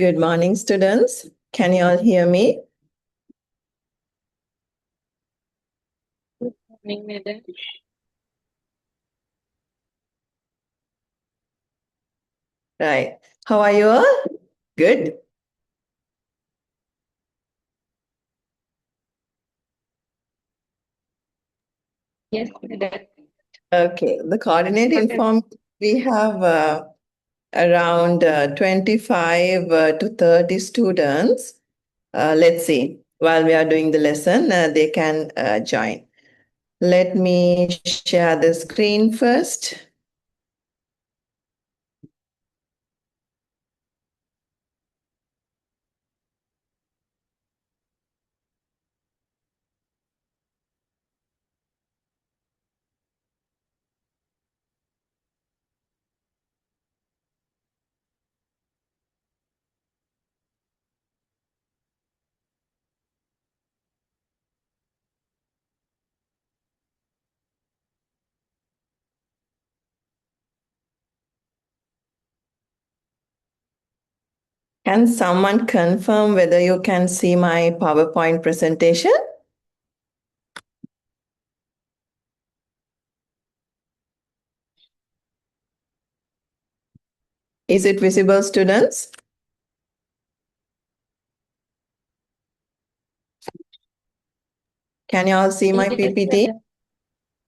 Good morning, students. Can you all hear me? Good morning, madam. Right. How are you all? Good. Yes, madam. Okay. The coordinate informed we have around 25 to 30 students. Let's see. While we are doing the lesson, they can join. Let me share the screen first. Can someone confirm whether you can see my PowerPoint presentation? Is it visible, students? Can you all see my Yes, PPT? madam.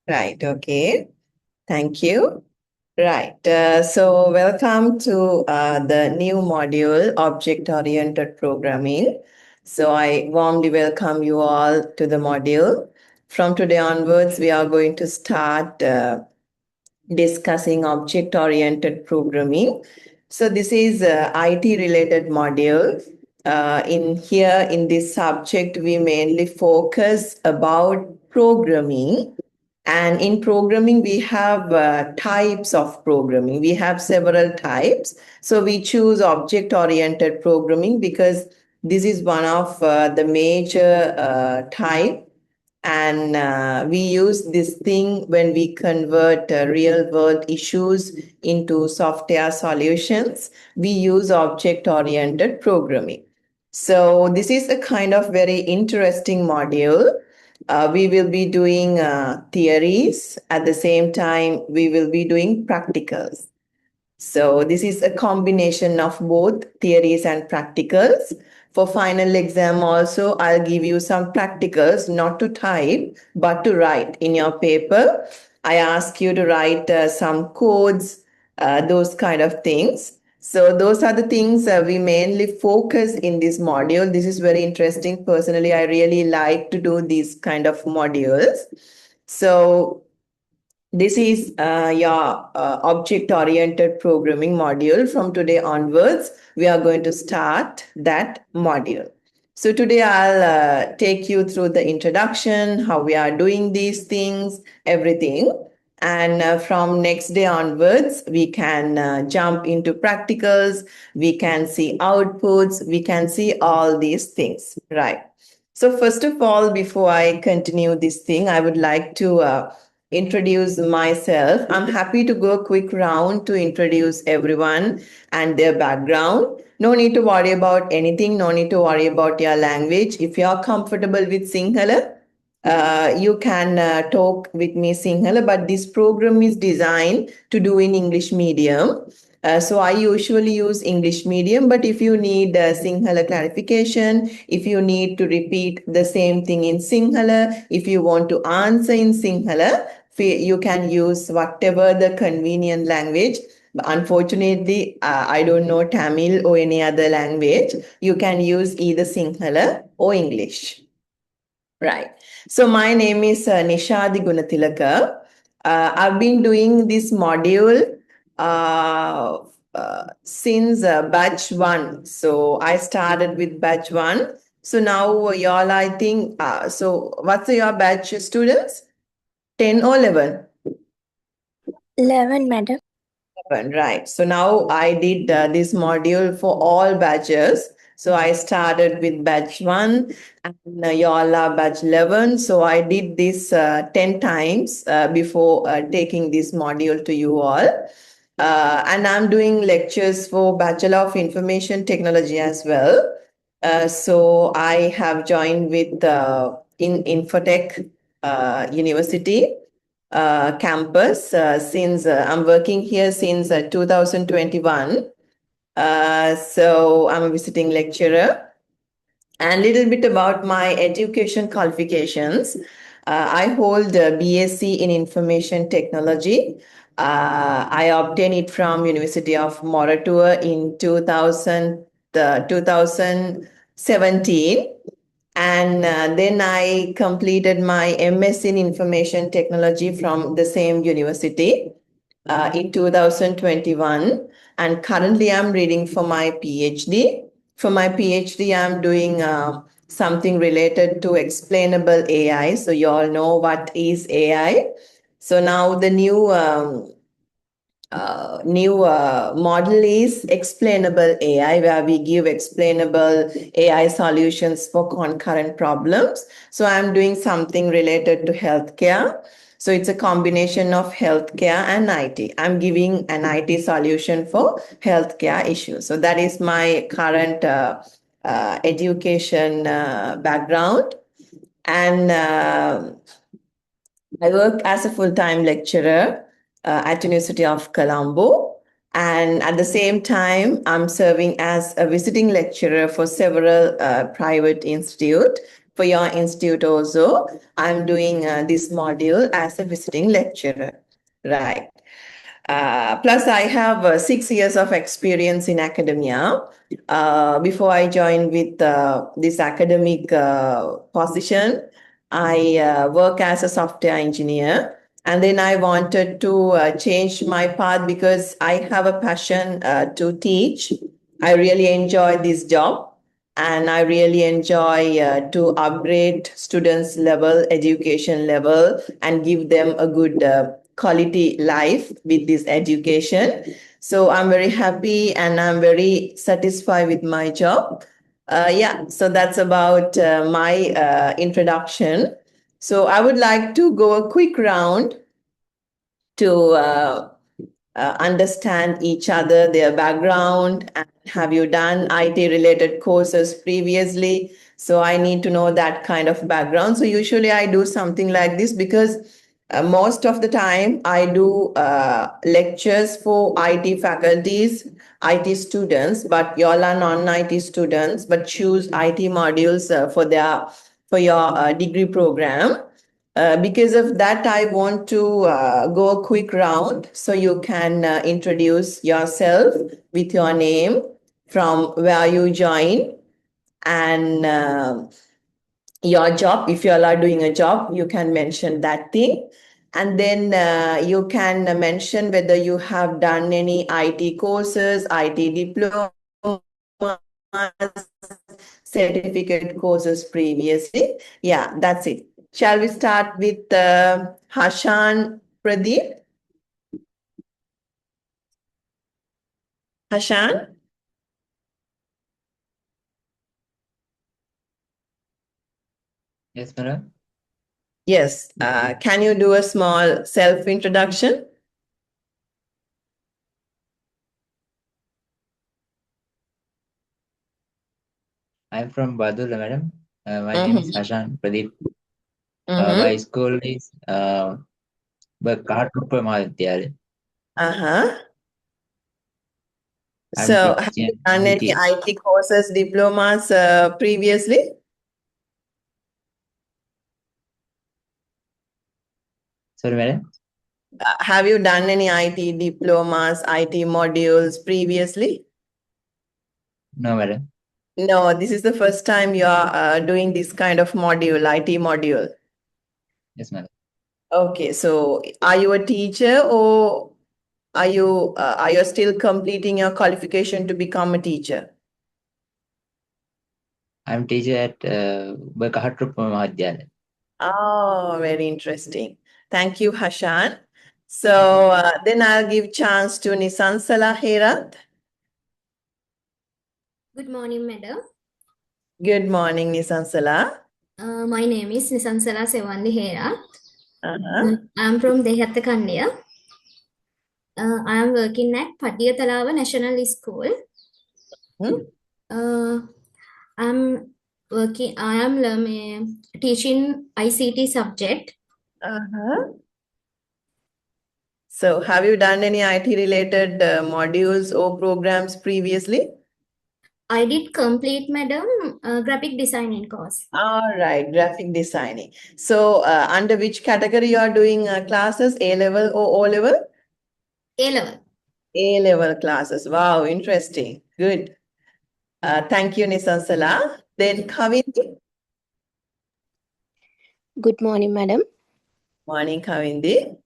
Right, okay. Thank you. Right. So welcome to the new module, Object-Oriented Programming. So I warmly welcome you all to the module. From today onwards, we are going to start discussing object-oriented programming. So this is a IT-related module. In here, in this subject, we mainly focus about programming. And in programming, we have types of programming. We have several types. So we choose object-oriented programming because this is one of the major type, and we use this thing when we convert real world issues into software solutions. We use object oriented programming. So this is a kind of very interesting module. We will be doing theories. At the same time, we will be doing practicals. So this is a combination of both theories and practicals. For final exam also, I'll give you some practicals, not to type, but to write in your paper. I ask you to write some codes, those kind of things. So those are the things we mainly focus in this module. This is very interesting. Personally, I really like to do these kind of modules. So this is your object-oriented programming module. From today onwards, we are going to start that module. So today I'll take you through the introduction, how we are doing these things, everything. And from next day onwards, we can jump into practicals, we can see outputs, we can see all these things, right? So first of all, before I continue this thing, I would like to introduce myself. I'm happy to go a quick round to introduce everyone and their background. No need to worry about anything, no need to worry about your language. If you are comfortable with Sinhala, you can talk with me Sinhala, but this program is designed to do in English medium. So I usually use English medium, but if you need Sinhala clarification, if you need to repeat the same thing in Sinhala, if you want to answer in Sinhala, you can use whatever the convenient language. Unfortunately, I don't know Tamil or any other language. You can use either Sinhala or English. Right. So my name is Nishadi Gunatilaka. I've been doing this module since batch one. So I started with batch one. So now y'all, I think, so what's your batch students? 10 or 11? 11, madam. Right. So now I did this module for all batches. So I started with batch one and y'all are batch 11. So I did this 10 times before taking this module to you all. And I'm doing lectures for Bachelor of Information Technology as well. So I have joined with in Infotech University campus since I'm working here since 2021. So I'm a visiting lecturer. And a little bit about my education qualifications. I hold a BSc in Information Technology. I obtained it from University of Moratuwa in 2017. And then I completed my MS in Information Technology from the same university in 2021. And currently I'm reading for my PhD. For my PhD, I'm doing something related to explainable AI. So you all know what is AI. So now the new model is explainable AI, where we give explainable AI solutions for concurrent problems. So I'm doing something related to healthcare. So it's a combination of healthcare and IT. I'm giving an IT solution for healthcare issues. So that is my current education background. And I work as a full-time lecturer at University of Colombo. And at the same time, I'm serving as a visiting lecturer for several private institutes. For your institute also, I'm doing this module as a visiting lecturer. Right. Plus, I have 6 years of experience in academia. Before I joined with this academic position, I work as a software engineer. And then I wanted to change my path because I have a passion to teach. I really enjoy this job. And I really enjoy to upgrade students' level, education level, and give them a good quality life with this education. So I'm very happy and I'm very satisfied with my job. Yeah, so that's about my introduction. So I would like to go a quick round to understand each other, their background, and have you done IT related courses previously? So I need to know that kind of background. So usually I do something like this because most of the time I do lectures for IT faculties, IT students, but y'all are non-IT students, but choose IT modules for your degree program. Because of that, I want to go a quick round so you can introduce yourself with your name, from where you join, and your job. If you all are doing a job, you can mention that thing. And then you can mention whether you have done any IT courses, IT diplomas, certificate courses previously. Yeah, that's it. Shall we start with Hashan Pradeep? Hashan? Yes, madam. Yes. Can you do a small self-introduction? I'm from Badula, madam. My name is Hashan Pradeep. My school is Kahatrupa Mahavidyalaya. I'm So have teaching you done any IT. IT courses, diplomas previously? Sorry, madam. Have you done any IT diplomas, IT modules previously? No, madam. No, this is the first time you are doing this kind of module, IT module. Yes, madam. Okay, so are you a teacher or are you still completing your qualification to become a teacher? I'm teacher at Kahatrupa Mahavidyalaya. Oh, very interesting. Thank you, Hashan. So then I'll give chance to Nisansala Herat. Good morning, madam. Good morning, Nisansala. My name is Nisansala Sevandi Hera. Uh-huh. I'm from Dehatta Kandiya. I am working at Patiyatalawa National School. Hmm? I am teaching ICT subject. Uh-huh. So have you done any IT related modules or programs previously? I did complete, madam, graphic designing course. All right, graphic designing. So under which category you are doing classes, A level or O level? A level. A level classes. Wow, interesting. Good. Thank you, Nisansala. Then Kavindi. Good morning, madam. Morning, Kavindi.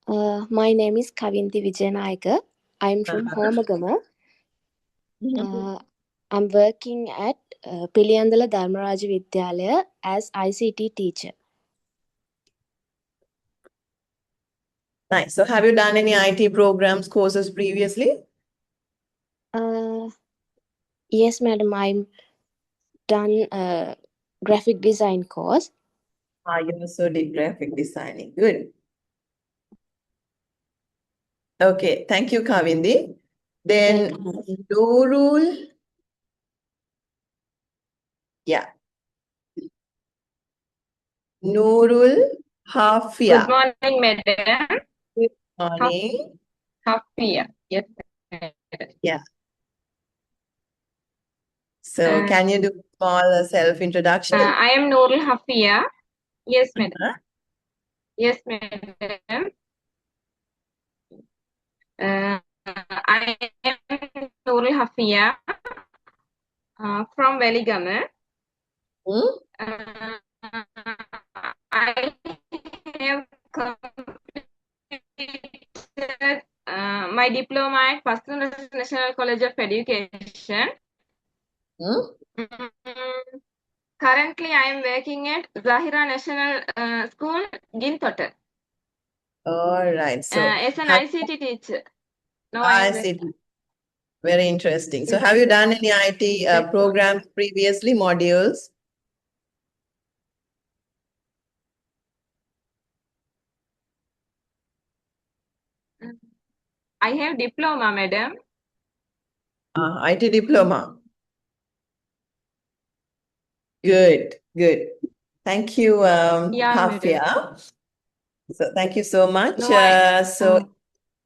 My name is Kavinti Vijayanayaka. I'm from Uh-huh. Homagama. I'm working at Piliyandala Dharmaraja Vidyalaya as ICT teacher. Nice. So have you done any IT programs, courses previously? Yes, madam. I'm done a graphic design course. You also did graphic designing. Good. Okay, thank you, Kavindi. Then Nurul. Yeah. Nurul Good Hafia. morning, madam. Good morning. Hafia. Yes, madam. Yeah. So can you do a small self-introduction? I am Noorul Hafia. Yes, madam. Uh-huh. Yes, madam. I am Noorul Hafia from Veligama. Hmm? I have completed my diploma at Paston National College of Education. Hmm? Currently, I am working at Zahira National School, Gintote, All right. So as an have ICT teacher. Now I I am see. Very interesting. So have you done any IT programs previously, modules? I have diploma, madam. IT diploma. Good, good. Thank you, Yeah, madam. Hafia. So thank you so much. No, I. So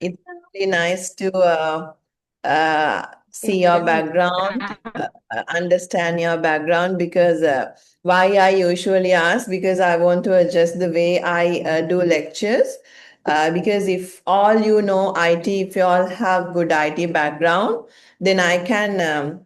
it's really nice to see Yes, your madam. background, understand your background, because why I usually ask, because I want to adjust the way I do lectures. Because if all you know IT, if you all have good IT background, then I can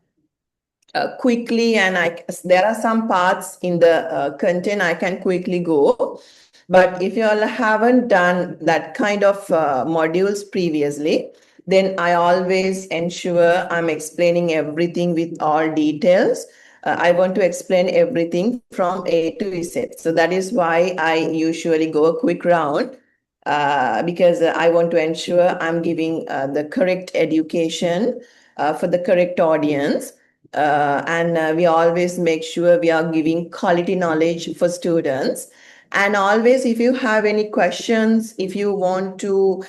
quickly, and there are some parts in the content I can quickly go. But if you all haven't done that kind of modules previously, then I always ensure I'm explaining everything with all details. I want to explain everything from A to Z. So that is why I usually go a quick round, because I want to ensure I'm giving the correct education for the correct audience. And we always make sure we are giving quality knowledge for students. And always, if you have any questions, if you want to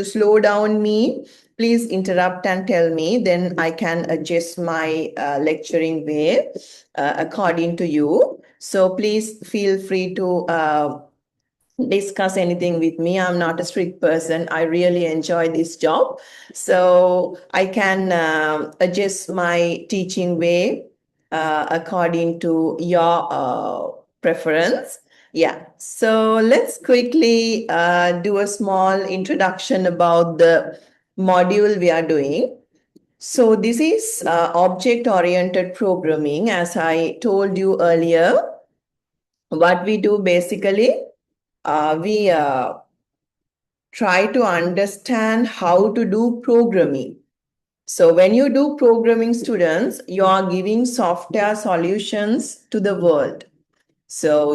slow down me, please interrupt and tell me. Then I can adjust my lecturing way according to you. So please feel free to discuss anything with me. I'm not a strict person. I really enjoy this job. So I can adjust my teaching way according to your preference. Yeah. So let's quickly do a small introduction about the module we are doing. So this is object-oriented programming. As I told you earlier, what we do basically, we try to understand how to do programming. So when you do programming, students, you are giving software solutions to the world. So,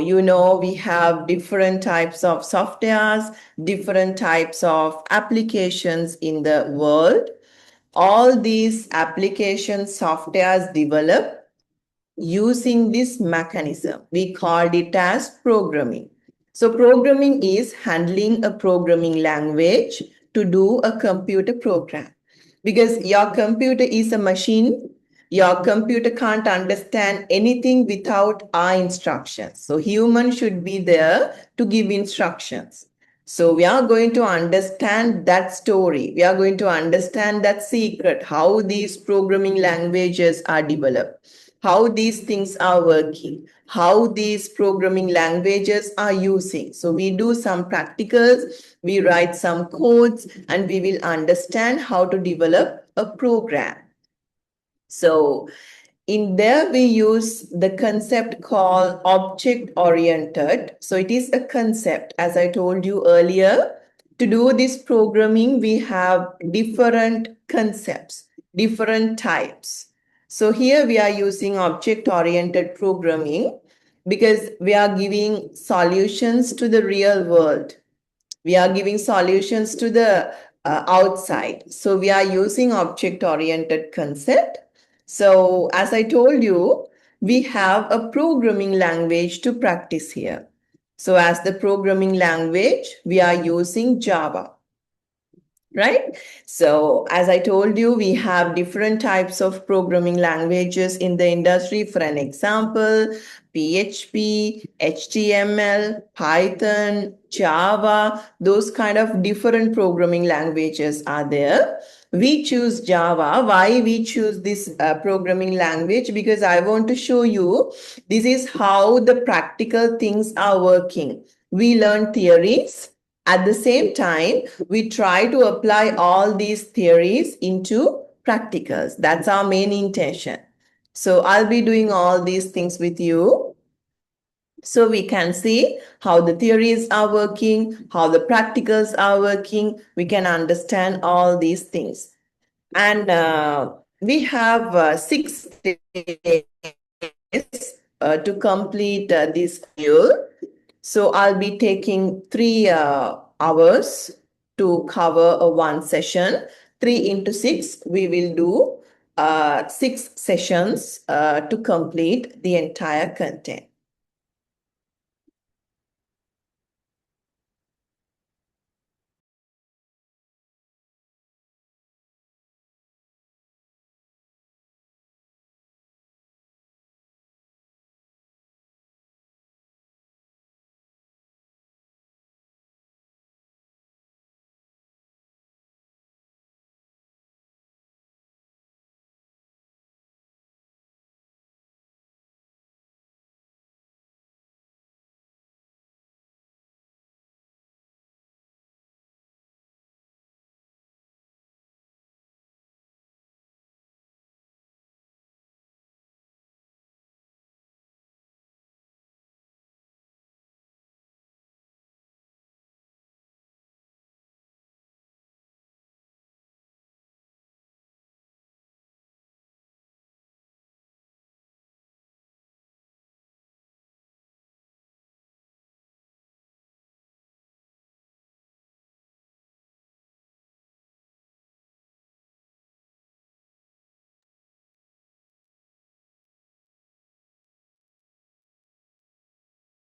we have different types of softwares, different types of applications in the world. All these applications, softwares develop using this mechanism. We called it as programming. So programming is handling a programming language to do a computer program. Because your computer is a machine, your computer can't understand anything without our instructions. So human should be there to give instructions. So we are going to understand that story. We are going to understand that secret, how these programming languages are developed, how these things are working, how these programming languages are using. So we do some practicals, we write some codes, and we will understand how to develop a program. So in there, we use the concept called object-oriented. So it is a concept, as I told you earlier. To do this programming, we have different concepts, different types. So here we are using object-oriented programming because we are giving solutions to the real world. We are giving solutions to the outside. So we are using object-oriented concept. So as I told you, we have a programming language to practice here. So as the programming language, we are using Java, right? So as I told you, we have different types of programming languages in the industry. For an example, PHP, HTML, Python, Java, those kind of different programming languages are there. We choose Java. Why we choose this programming language? Because I want to show you this is how the practical things are working. We learn theories. At the same time, we try to apply all these theories into practicals. That's our main intention. So I'll be doing all these things with you. So we can see how the theories are working, how the practicals are working. We can understand all these things. And we have 6 days to complete this module. So I'll be taking 3 hours to cover one session. 3 into 6, we will do 6 sessions to complete the entire content.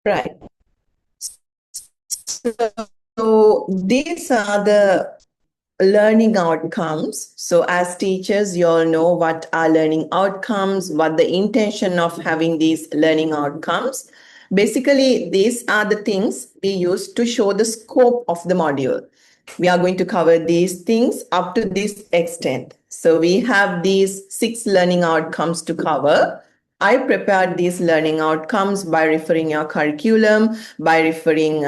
Right. So these are the learning outcomes. So as teachers, you all know what are learning outcomes, what the intention of having these learning outcomes. Basically, these are the things we use to show the scope of the module. We are going to cover these things up to this extent. So we have these 6 learning outcomes to cover. I prepared these learning outcomes by referring your curriculum, by referring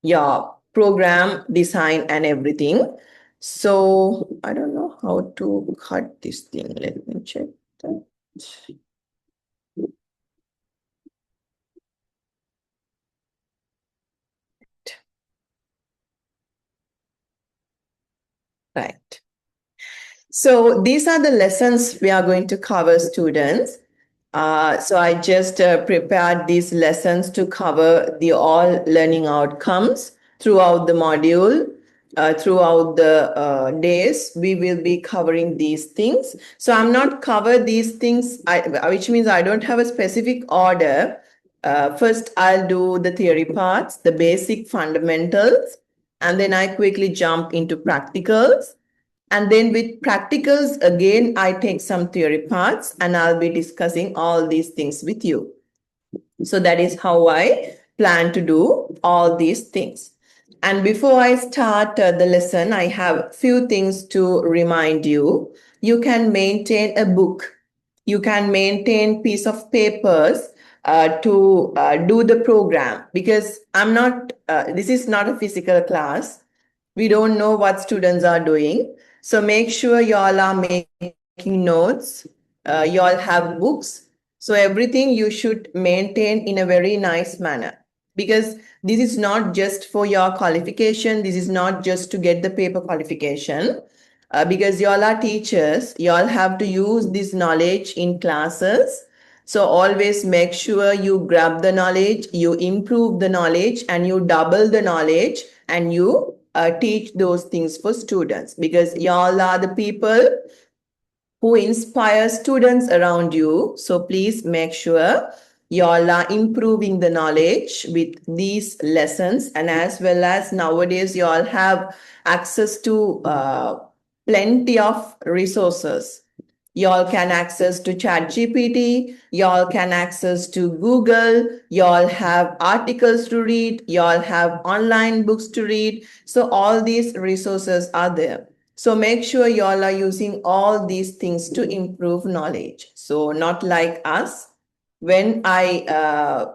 your program design and everything. So I don't know how to cut this thing. Let me check that. Right. So these are the lessons we are going to cover, students. So I just prepared these lessons to cover the all learning outcomes throughout the module. Throughout the days, we will be covering these things. So I'm not cover these things, which means I don't have a specific order. First, I'll do the theory parts, the basic fundamentals. And then I quickly jump into practicals. And then with practicals, again, I take some theory parts and I'll be discussing all these things with you. So that is how I plan to do all these things. And before I start the lesson, I have few things to remind you. You can maintain a book. You can maintain piece of papers to do the program, because this is not a physical class. We don't know what students are doing. So make sure you all are making notes. You all have books. So everything you should maintain in a very nice manner, because this is not just for your qualification. This is not just to get the paper qualification. Because you all are teachers, you all have to use this knowledge in classes. So always make sure you grab the knowledge, you improve the knowledge, and you double the knowledge, and you teach those things for students, because y'all are the people who inspire students around you. So please make sure y'all are improving the knowledge with these lessons. And as well as nowadays, y'all have access to plenty of resources. Y'all can access to ChatGPT, y'all can access to Google, y'all have articles to read, y'all have online books to read. So all these resources are there. So make sure y'all are using all these things to improve knowledge. So not like us. When I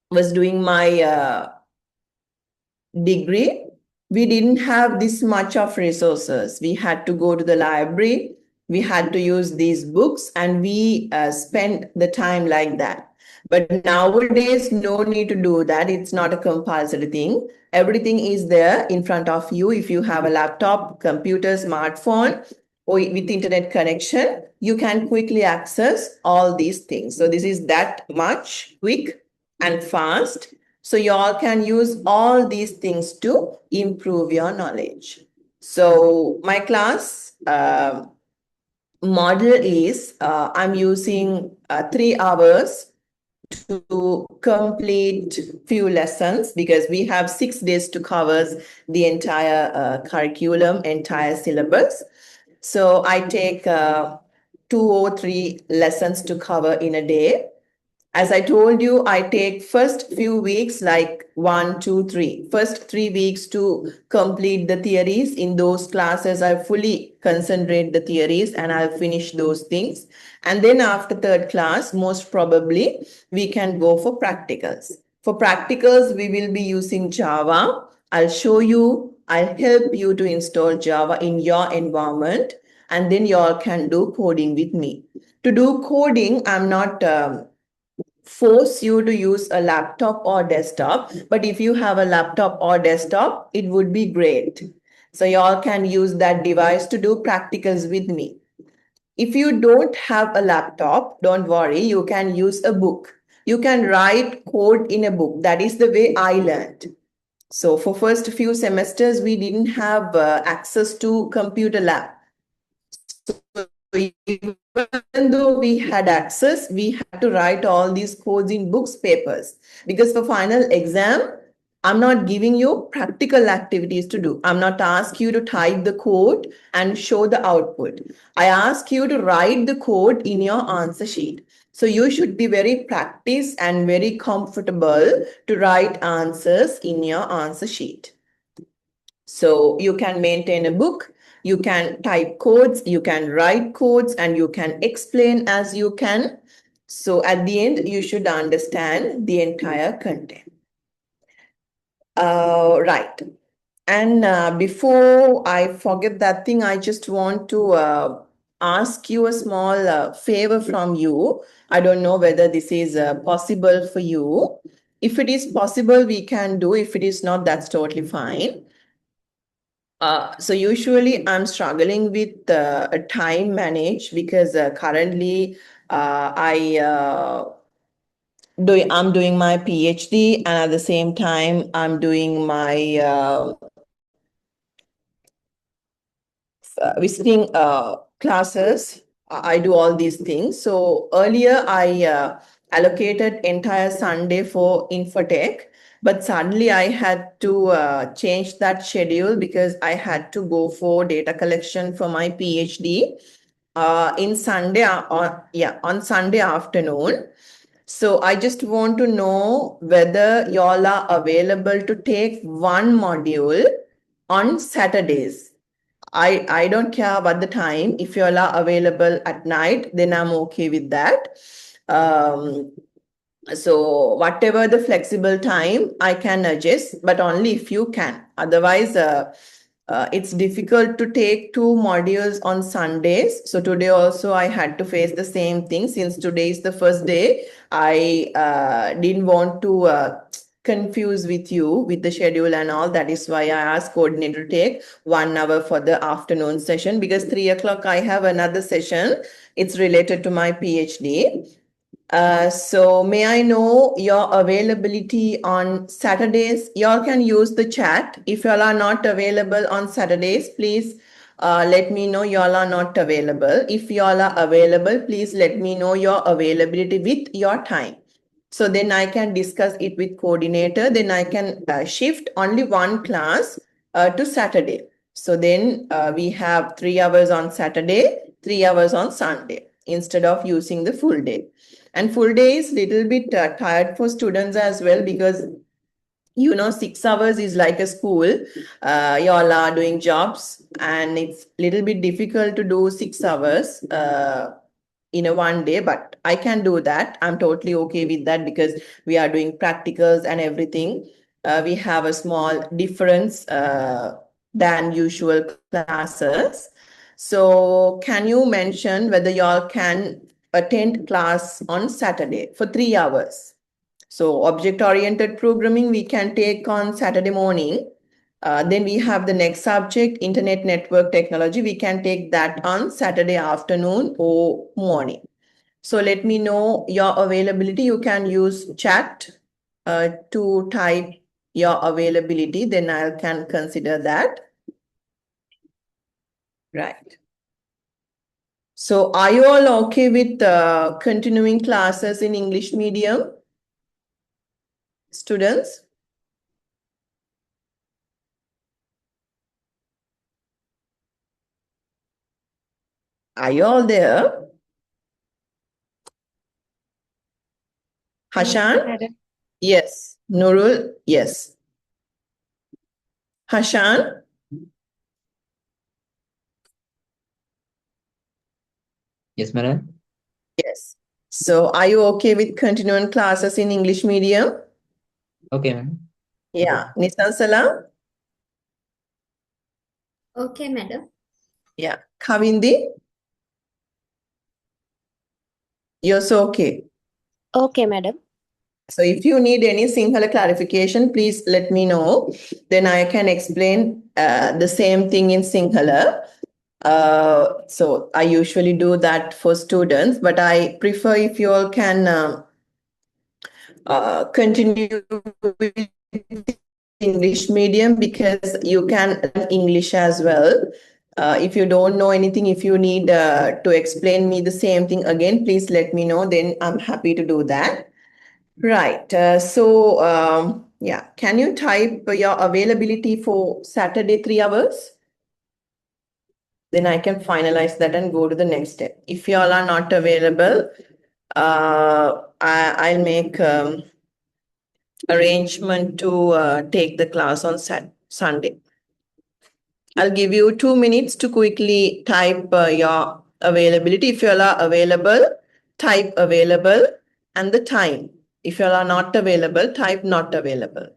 was doing my degree, we didn't have this much of resources. We had to go to the library. We had to use these books, and we spend the time like that. But nowadays, no need to do that. It's not a compulsory thing. Everything is there in front of you. If you have a laptop, computer, smartphone, or with internet connection, you can quickly access all these things. So this is that much quick and fast. So you all can use all these things to improve your knowledge. So my class model is I'm using 3 hours to complete few lessons, because we have 6 days to cover the entire curriculum, entire syllabus. So I take 2 or 3 lessons to cover in a day. As I told you, I take first few weeks like 1, 2, 3. First 3 weeks to complete the theories. In those classes, I fully concentrate the theories and I'll finish those things. And then after 3rd class, most probably, we can go for practicals. For practicals, we will be using Java. I'll show you, I'll help you to install Java in your environment. And then you all can do coding with me. To do coding, I'm not force you to use a laptop or desktop, but if you have a laptop or desktop, it would be great. So y'all can use that device to do practicals with me. If you don't have a laptop, don't worry, you can use a book. You can write code in a book. That is the way I learned. So for first few semesters, we didn't have access to computer lab. So even though we had access, we had to write all these codes in books, papers, because for final exam, I'm not giving you practical activities to do. I'm not asking you to type the code and show the output. I ask you to write the code in your answer sheet. So you should be very practiced and very comfortable to write answers in your answer sheet. So you can maintain a book, you can type codes, you can write codes, and you can explain as you can. So at the end, you should understand the entire content. Right. And before I forget that thing, I just want to ask you a small favor from you. I don't know whether this is possible for you. If it is possible, we can do. If it is not, that's totally fine. So usually I'm struggling with a time manage, because currently I'm doing my PhD, and at the same time I'm doing my visiting classes. I do all these things. So earlier I allocated entire Sunday for Infotech. But suddenly I had to change that schedule because I had to go for data collection for my PhD on Sunday afternoon. So I just want to know whether y'all are available to take one module on Saturdays. I don't care about the time. If y'all are available at night, then I'm okay with that. So whatever the flexible time I can adjust, but only if you can. Otherwise, it's difficult to take two modules on Sundays. So today also I had to face the same thing. Since today is the first day, I didn't want to confuse with you with the schedule and all. That is why I asked coordinator to take 1 hour for the afternoon session, because 3 o'clock I have another session. It's related to my PhD. So may I know your availability on Saturdays? Y'all can use the chat. If y'all are not available on Saturdays, please let me know y'all are not available. If y'all are available, please let me know your availability with your time. So then I can discuss it with coordinator. Then I can shift only one class to Saturday. So then we have 3 hours on Saturday, 3 hours on Sunday instead of using the full day. And full day is little bit tired for students as well, because 6 hours is like a school. Y'all are doing jobs and it's little bit difficult to do 6 hours in a one day, but I can do that. I'm totally okay with that because we are doing practicals and everything. We have a small difference than usual classes. So can you mention whether y'all can attend class on Saturday for 3 hours? So object-oriented programming we can take on Saturday morning. Then we have the next subject, internet network technology. We can take that on Saturday afternoon or morning. So let me know your availability. You can use chat to type your availability. Then I can consider that. Right. So are you all okay with continuing classes in English medium? Students? Are you all there? Hashan? Yes. Nurul? Yes. Hashan? Yes, madam. Yes. So are you okay with continuing classes in English medium? Okay, madam. Yeah. Nisan Salam? Okay, madam. Yeah. Kavindi? You're so okay. Okay, madam. So if you need any Sinhala clarification, please let me know. Then I can explain the same thing in Sinhala. So I usually do that for students, but I prefer if you all can continue with English medium, because you can learn English as well. If you don't know anything, if you need to explain me the same thing again, please let me know. Then I'm happy to do that. Right. Yeah, can you type your availability for Saturday 3 hours? Then I can finalize that and go to the next step. If you all are not available, I'll make arrangement to take the class on Sunday. I'll give you 2 minutes to quickly type your availability. If you all are available, type available and the time. If you all are not available, type not available.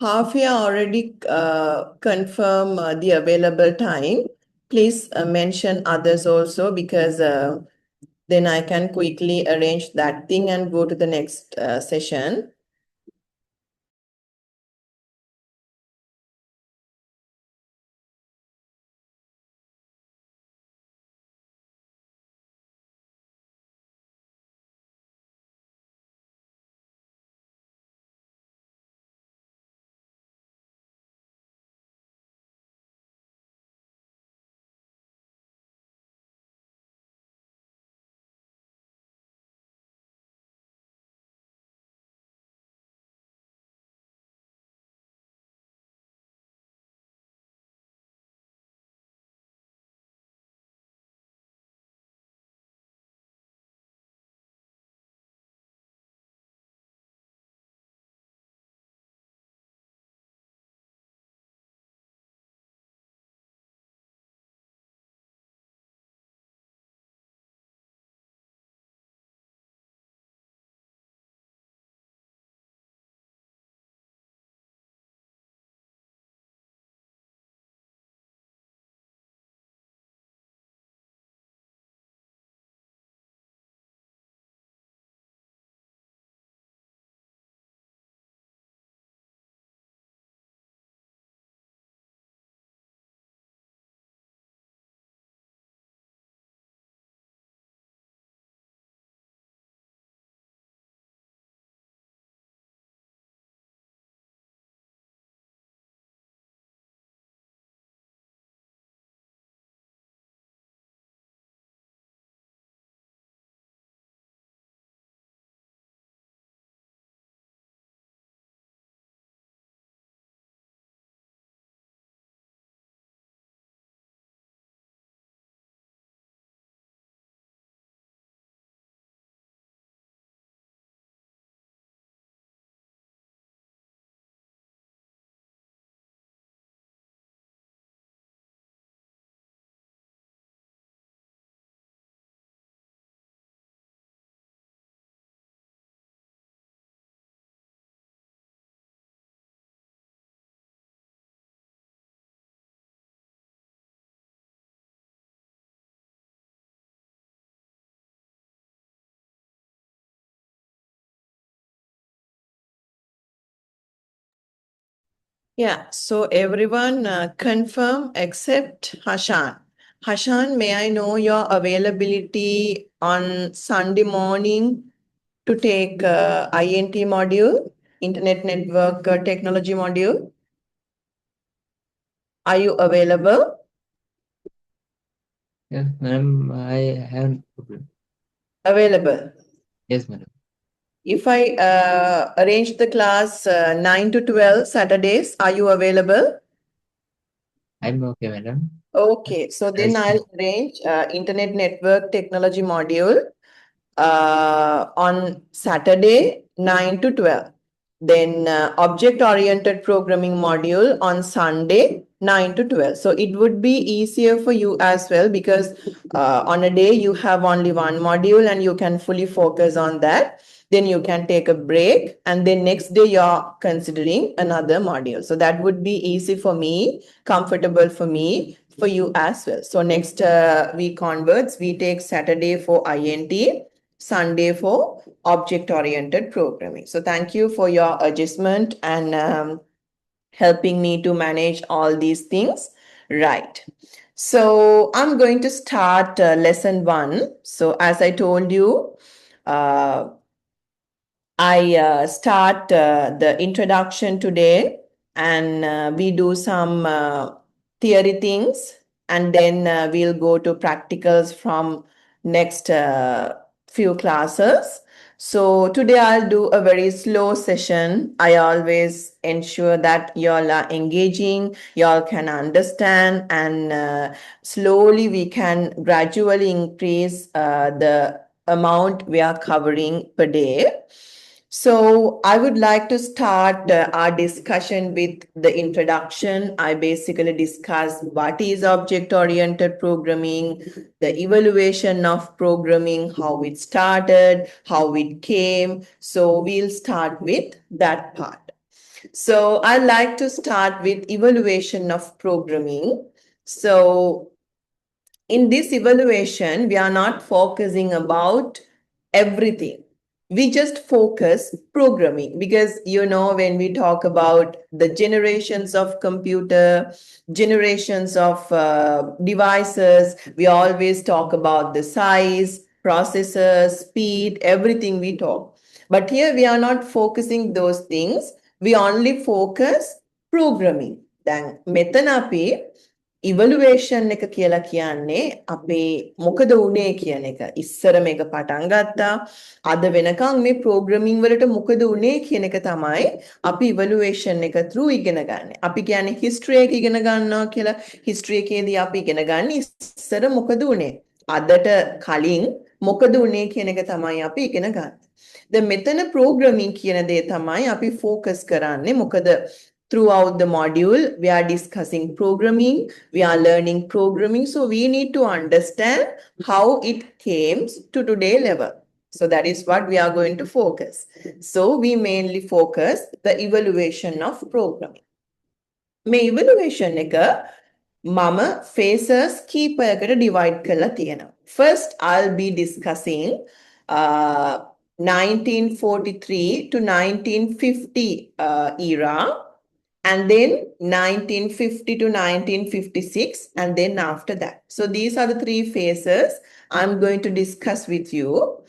Hafia already confirm the available time. Please mention others also because then I can quickly arrange that thing and go to the next session. Yeah, so everyone confirm except Hashan. Hashan, may I know your availability on Sunday morning to take INT module, Internet Network Technology module? Are you available? Yes, madam, I have no problem. Available. Yes, madam. If I arrange the class 9 to 12 Saturdays, are you available? I'm okay, madam. Okay, so then Yes. I'll arrange Internet Network Technology module on Saturday 9 to 12. Then object-oriented programming module on Sunday 9 to 12. So it would be easier for you as well because on a day you have only one module and you can fully focus on that. Then you can take a break and then next day you're considering another module. So that would be easy for me, comfortable for me, for you as well. So next week onwards, we take Saturday for INT, Sunday for object-oriented programming. So thank you for your adjustment and helping me to manage all these things. Right. So I'm going to start lesson 1. So as I told you, I start the introduction today and we do some theory things and then we'll go to practicals from next few classes. So today I'll do a very slow session. I always ensure that y'all are engaging, y'all can understand and slowly we can gradually increase the amount we are covering per day. So I would like to start our discussion with the introduction. I basically discuss what is object-oriented programming, the evaluation of programming, how it started, how it came. So we'll start with that part. So I like to start with evaluation of programming. So in this evaluation, we are not focusing about everything. We just focus programming because, when we talk about the generations of computer, generations of devices, we always talk about the size, processors, speed, everything we talk. But here we are not focusing those things. We only focus programming. Then මෙතන අපි evaluation එක කියලා කියන්නේ අපේ මොකද වුනේ කියන එක. ඉස්සර මේක පටන් ගත්තා. අද වෙනකන් මේ ප්‍රෝග්‍රෑමින් වලට මොකද වුනේ කියන එක තමයි අපි ඉවලුවේෂන් එක through ඉගෙන ගන්න. අපි කියන්නේ හිස්ටරි එක ඉගෙන ගන්නවා කියලා. හිස්ටරි එකේදී අපි ඉගෙන ගන්න ඉස්සර මොකද වුනේ. අදට කලින් මොකද වුනේ කියන එක තමයි අපි ඉගෙන ගන්න. දැන් මෙතන ප්‍රෝග්‍රෑමින් කියන දේ තමයි අපි ફોકસ කරන්නේ. මොකද throughout the module, we are discussing programming, we are learning programming. So we need to understand how it came to today level. So that is what we are going to focus. So we mainly focus the evaluation of programming. මේ evaluation එක මම phases කීපයකට divide කරලා තියෙනවා. First, I'll be discussing 1943 to 1950 era. And then 1950 to 1956, and then after that. So these are the three phases I'm going to discuss with you.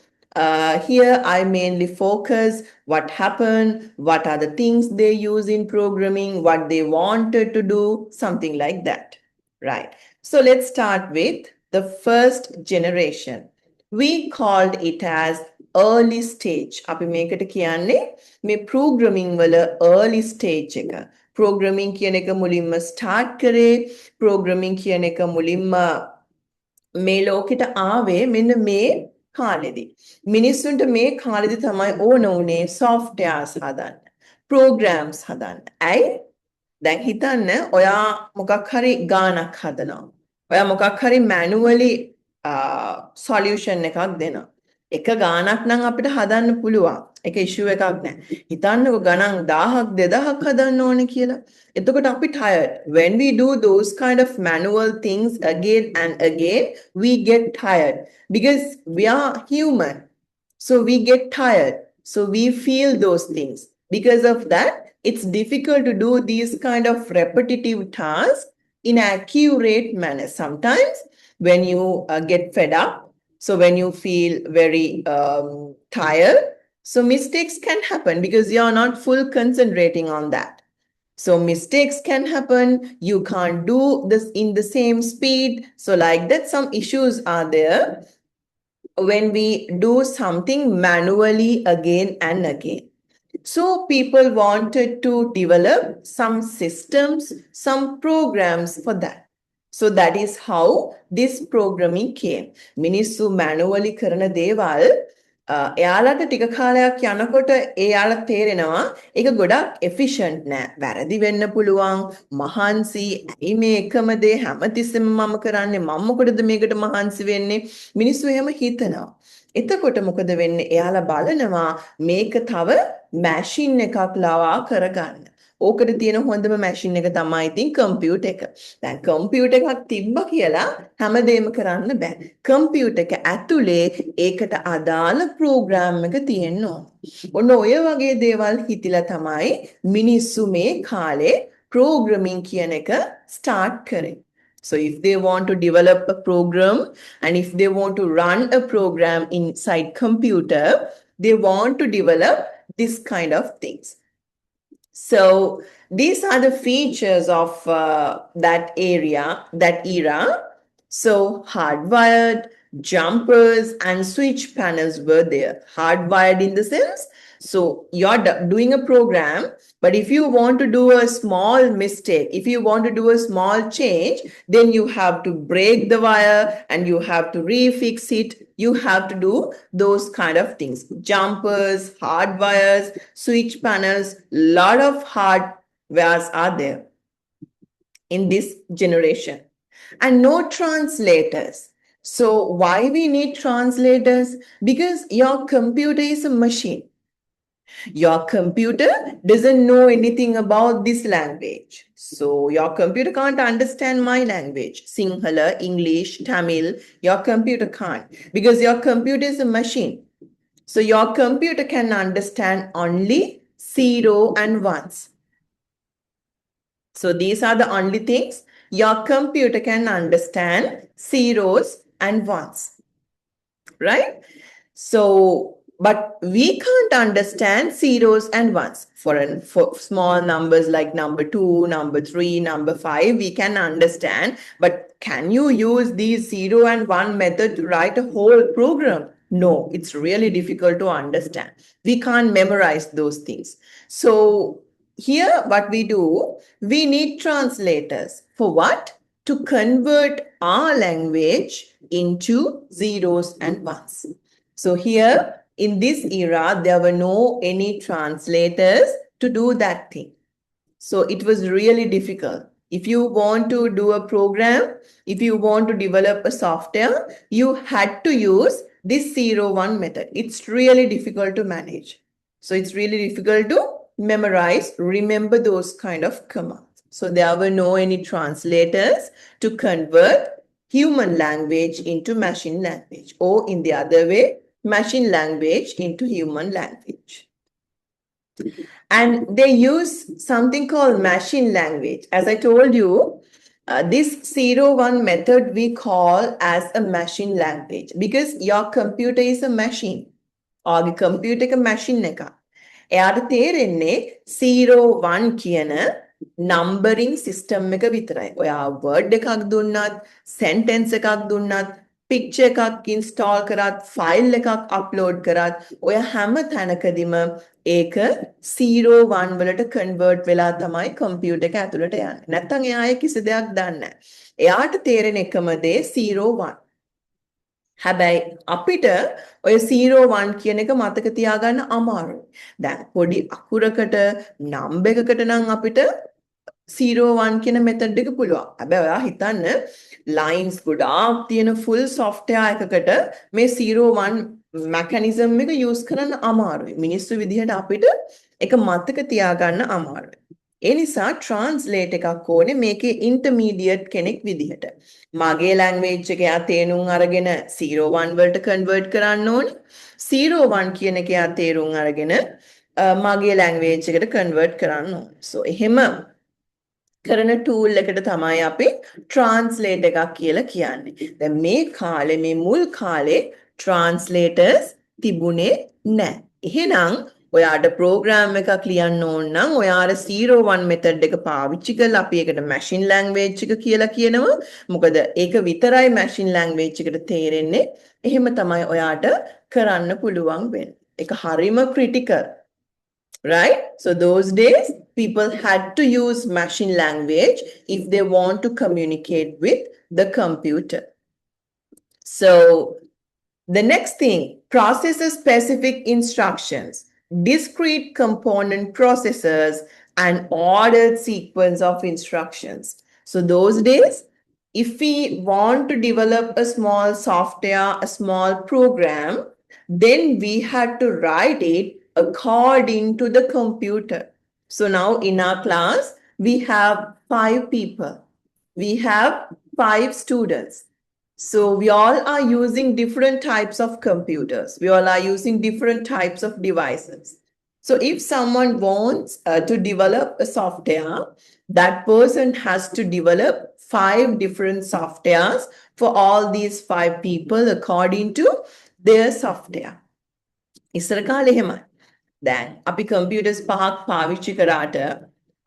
Here I mainly focus what happened, what are the things they use in programming, what they wanted to do, something like that. Right. So let's start with the first generation. We called it as early stage. අපි මේකට කියන්නේ මේ programming වල early stage එක. Programming කියන එක මුලින්ම start කරේ. Programming කියන එක මුලින්ම මේ ලෝකෙට ආවේ මෙන්න මේ කාලෙදී. මිනිස්සුන්ට මේ කාලෙදී තමයි ඕන උනේ softwares හදන්න. Programs හදන්න. ඇයි? දැන් හිතන්න ඔයා මොකක් හරි ගානක් හදනවා. ඔයා මොකක් හරි manually solution එකක් දෙනවා. එක ගානක් නම් අපිට හදන්න පුළුවන්. ඒක ඉෂුව එකක් නෑ. හිතන්නකො ගණන් 1000ක් 2000ක් හදන්න ඕනේ කියලා. එතකොට අපි tired. When we do those kind of manual things again and again, we get tired because we are human. So we get tired. So we feel those things. Because of that, it's difficult to do these kind of repetitive tasks in an accurate manner. Sometimes when you get fed up, so when you feel very tired, so mistakes can happen because you are not full concentrating on that. So mistakes can happen. You can't do this in the same speed. So like that, some issues are there when we do something manually again and again. So people wanted to develop some systems, some programs for that. So that is how this programming came. මිනිස්සු manually කරන දේවල් එයාලට ටික කාලයක් යනකොට එයාලට තේරෙනවා ඒක ගොඩක් efficient නෑ. වැරදි වෙන්න පුළුවන්. මහන්සි ඇයි මේ එකම දේ හැමතිස්සෙම මම කරන්නේ? මම මොකටද මේකට මහන්සි වෙන්නේ? මිනිස්සු එහෙම හිතනවා. එතකොට මොකද වෙන්නේ? එයාලා බලනවා මේක තව machine එකක් ලවා කරගන්න. ඕකට තියෙන හොඳම මැෂින් එක තමයි ඉතින් කම්පියුටර් එක. දැන් කම්පියුටර් එකක් තිබ්බ කියලා හැමදේම කරන්න බෑ. කම්පියුටර් එක ඇතුලේ ඒකට අදාළ ප්‍රෝග්‍රෑම් එක තියෙන්න ඕන. ඔන්න ඔය වගේ දේවල් හිතිලා තමයි මිනිස්සු මේ කාලේ ප්‍රෝග්‍රෑමින් කියන එක ස්ටාර්ට් කරේ. So if they want to develop a program and if they want to run a program inside computer, they want to develop this kind of things. So these are the features of that era. So hardwired, jumpers and switch panels were there. Hardwired in the sense, so you're doing a program, but if you want to do a small mistake, if you want to do a small change, then you have to break the wire and you have to refix it. You have to do those kind of things. Jumpers, hard wires, switch panels, lot of hardwares are there in this generation. And no translators. So why we need translators? Because your computer is a machine. Your computer doesn't know anything about this language. So your computer can't understand my language, Sinhala, English, Tamil. Your computer can't because your computer is a machine. So your computer can understand only 0 and 1s. So these are the only things your computer can understand, 0s and 1s, right? So, but we can't understand 0s and 1s. For small numbers like number 2, number 3, number 5, we can understand. But can you use these 0 and 1 method to write a whole program? No, it's really difficult to understand. We can't memorize those things. So here what we do, we need translators. For what? To convert our language into 0s and 1s. So here in this era, there were no any translators to do that thing. So it was really difficult. If you want to do a program, if you want to develop a software, you had to use this 0-1 method. It's really difficult to manage. So it's really difficult to memorize, remember those kind of commands. So there were no any translators to convert human language into machine language, or in the other way, machine language into human language. And they use something called machine language. As I told you, this 0-1 method we call as a machine language because your computer is a machine. Or the computer is a machine. එයාට තේරෙන්නේ 0-1 කියන numbering system එක විතරයි. ඔයා word එකක් දුන්නත්, sentence එකක් දුන්නත්, picture එකක් install කරත්, file එකක් upload කරත්, ඔයා හැම තැනකදීම ඒක 0-1 වලට convert වෙලා තමයි computer එක ඇතුළට යන්නේ. නැත්තම් එයා කිසි දෙයක් දන්නේ නැහැ. එයාට තේරෙන එකම දේ 0-1. හැබැයි අපිට ඔය 0-1 කියන එක මතක තියාගන්න අමාරුයි. දැන් පොඩි අකුරකට නම්බර් එකකට නම් අපිට 0-1 කියන මෙතඩ් එක පුළුවන්. හැබැයි ඔයා හිතන්න lines ගොඩාක් තියෙන full software එකකට මේ 0-1 mechanism එක use කරන්න අමාරුයි. මිනිස්සු විදිහට අපිට ඒක මතක තියාගන්න අමාරුයි. ඒ නිසා translate එකක් ඕනේ මේකේ intermediate කෙනෙක් විදිහට. මගේ language එක යා තේරුම් අරගෙන 0-1 වලට convert කරන්න ඕනේ. 0-1 කියන එක යා තේරුම් අරගෙන මගේ language එකට convert කරන්න ඕනේ. So එහෙම කරන tool එකට තමයි අපි translate එකක් කියලා කියන්නේ. දැන් මේ කාලේ මේ මුල් කාලේ translators තිබුණේ නැහැ. එහෙනම් ඔයාට program එකක් ලියන්න ඕන නම් ඔයාට 0-1 method එක පාවිච්චි කරලා අපි ඒකට machine language එක කියලා කියනවා. මොකද ඒක විතරයි machine language එකට තේරෙන්නේ. එහෙම තමයි ඔයාට කරන්න පුළුවන් වෙන්නේ. ඒක හරිම critical. Right? So those days people had to use machine language if they want to communicate with the computer. So the next thing, processor specific instructions, discrete component processors, and ordered sequence of instructions. So those days, if we want to develop a small software, a small program, then we had to write it according to the computer. So now in our class, we have 5 people. We have 5 students. So we all are using different types of computers. We all are using different types of devices. So if someone wants to develop a software, that person has to develop 5 different softwares for all these 5 people according to their software. ඉස්සර කාලේ එහෙමයි. දැන් අපි computers පහක් පාවිච්චි කරාට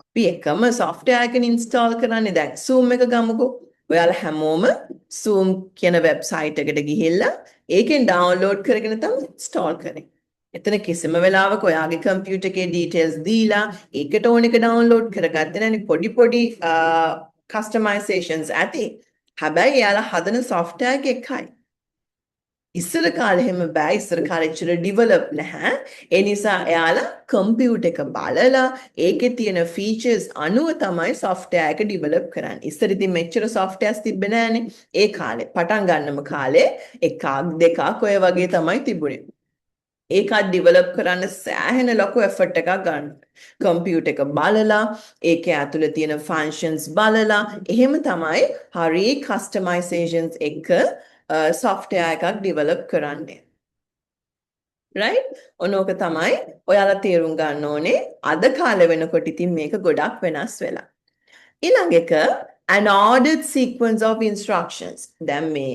අපි එකම software එකක් install කරන්නේ. දැන් Zoom එක ගමුකෝ. ඔයාලා හැමෝම Zoom කියන website එකට ගිහිල්ලා ඒකෙන් download කරගෙන තමයි install කරන්නේ. එතන කිසිම වෙලාවක ඔයාගේ computer එකේ details දීලා ඒකට ඕන එක download කරගත්තේ නැනේ. පොඩි customizations ඇති. හැබැයි එයාලා හදන software එක එකයි. ඉස්සර කාලේ හැම බෑ. ඉස්සර කාලේ ඉච්චර develop නැහැ. ඒ නිසා එයාලා computer එක බලලා ඒකේ තියෙන features අනුව තමයි software එක develop කරන්නේ. ඉස්සර ඉතින් මෙච්චර softwares තිබ්බේ නෑනේ. ඒ කාලේ පටන් ගන්නම කාලේ එකක් දෙකක් ඔය වගේ තමයි තිබුණේ. ඒකත් ඩිවලොප් කරන්න සෑහෙන ලොකු එෆර්ට් එකක් ගන්න. කම්පියුටර් එක බලලා, ඒකේ ඇතුළේ තියෙන ෆන්ක්ෂන්ස් බලලා, එහෙම තමයි හරි කස්ටමයිසේෂන්ස් එක software එකක් ඩිවලොප් කරන්නේ. right? ඔනෝක තමයි ඔයාලා තේරුම් ගන්න ඕනේ අද කාලේ වෙනකොට ඉතින් මේක ගොඩක් වෙනස් වෙලා. ඊළඟ එක an ordered sequence of instructions. දැන් මේ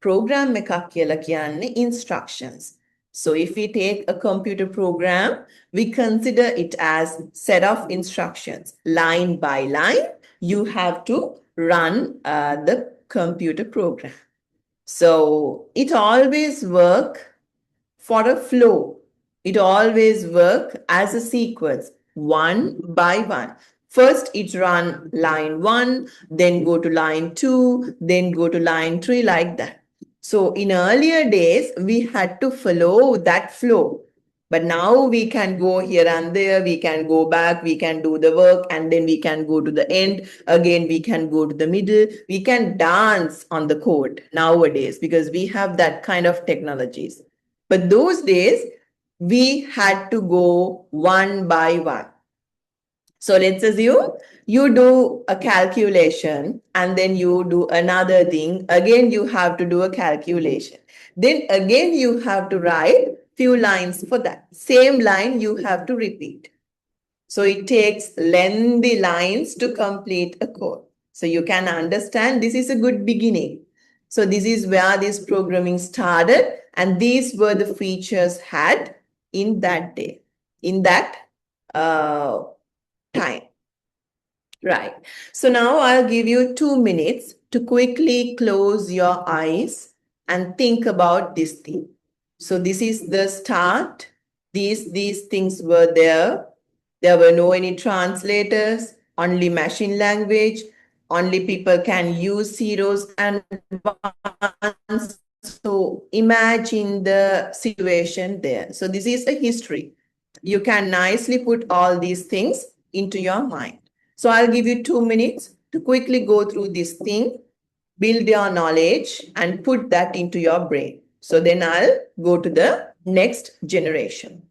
program එකක් කියලා කියන්නේ instructions. So if we take a computer program, we consider it as set of instructions. Line by line, you have to run the computer program. So it always work for a flow. It always work as a sequence, one by one. First, it run line 1, then go to line 2, then go to line 3, like that. So in earlier days, we had to follow that flow. But now we can go here and there, we can go back, we can do the work, and then we can go to the end. Again, we can go to the middle. We can dance on the code nowadays because we have that kind of technologies. But those days, we had to go one by one. So let's assume you do a calculation and then you do another thing. Again, you have to do a calculation. Then again, you have to write few lines for that. Same line you have to repeat. So it takes lengthy lines to complete a code. So you can understand this is a good beginning. So this is where this programming started, and these were the features had in that day, in that time. Right. So now I'll give you 2 minutes to quickly close your eyes and think about this thing. So this is the start. These things were there. There were no any translators, only machine language, only people can use zeros and ones. So imagine the situation there. So this is a history. You can nicely put all these things into your mind. So I'll give you 2 minutes to quickly go through this thing, build your knowledge, and put that into your brain. So then I'll go to the next generation.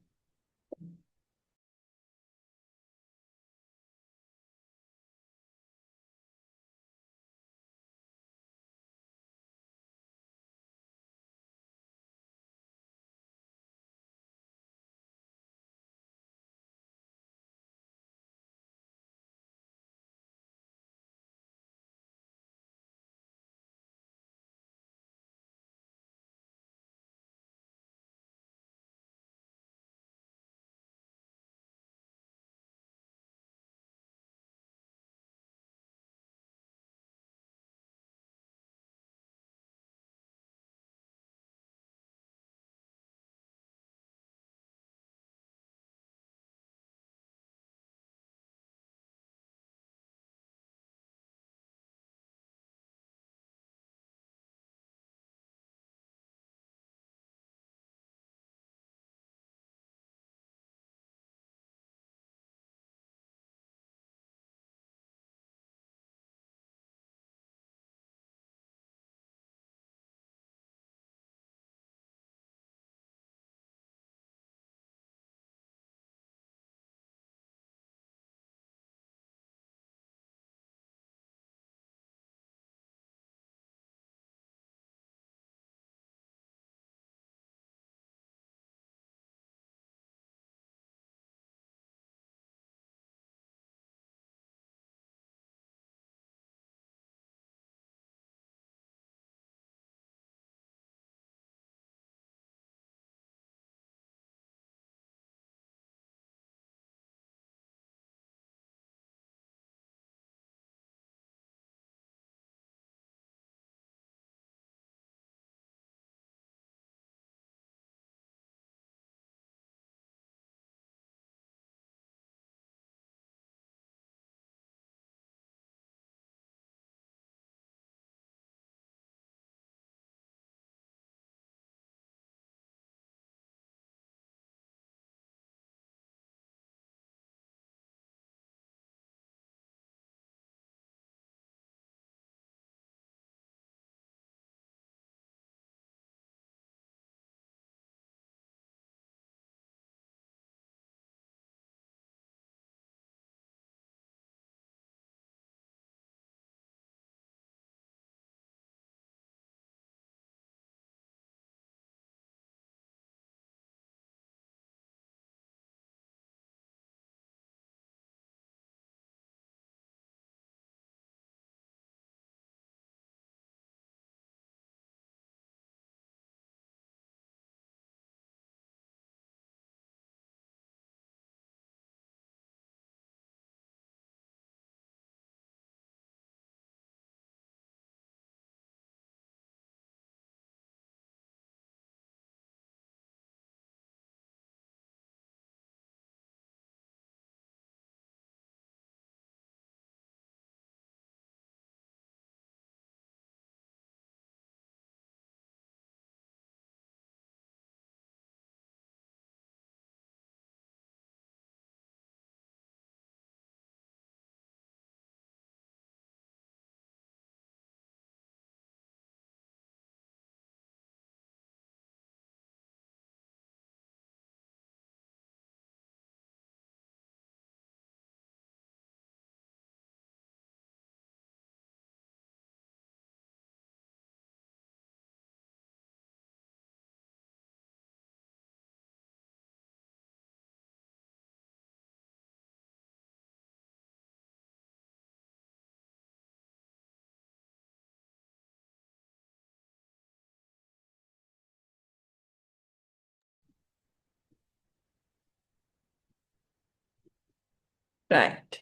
Right.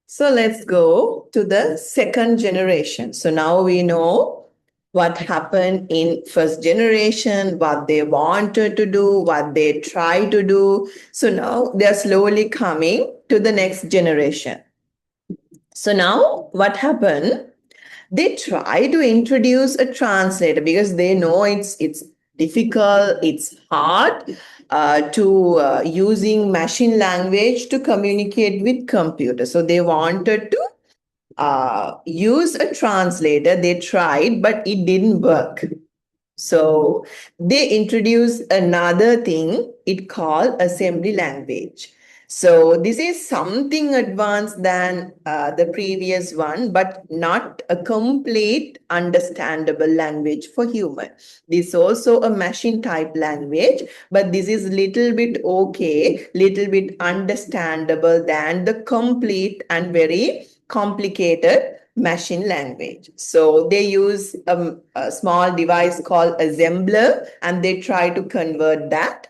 So let's go to the second generation. So now we know what happened in first generation, what they wanted to do, what they tried to do. So now they're slowly coming to the next generation. So now what happened? They try to introduce a translator because they know it's difficult, it's hard to using machine language to communicate with computer. So they wanted to use a translator. They tried, but it didn't work. So they introduced another thing, it called assembly language. So this is something advanced than the previous one, but not a complete understandable language for human. This is also a machine type language, but this is little bit okay, little bit understandable than the complete and very complicated machine language. So they use a small device called assembler and they try to convert that.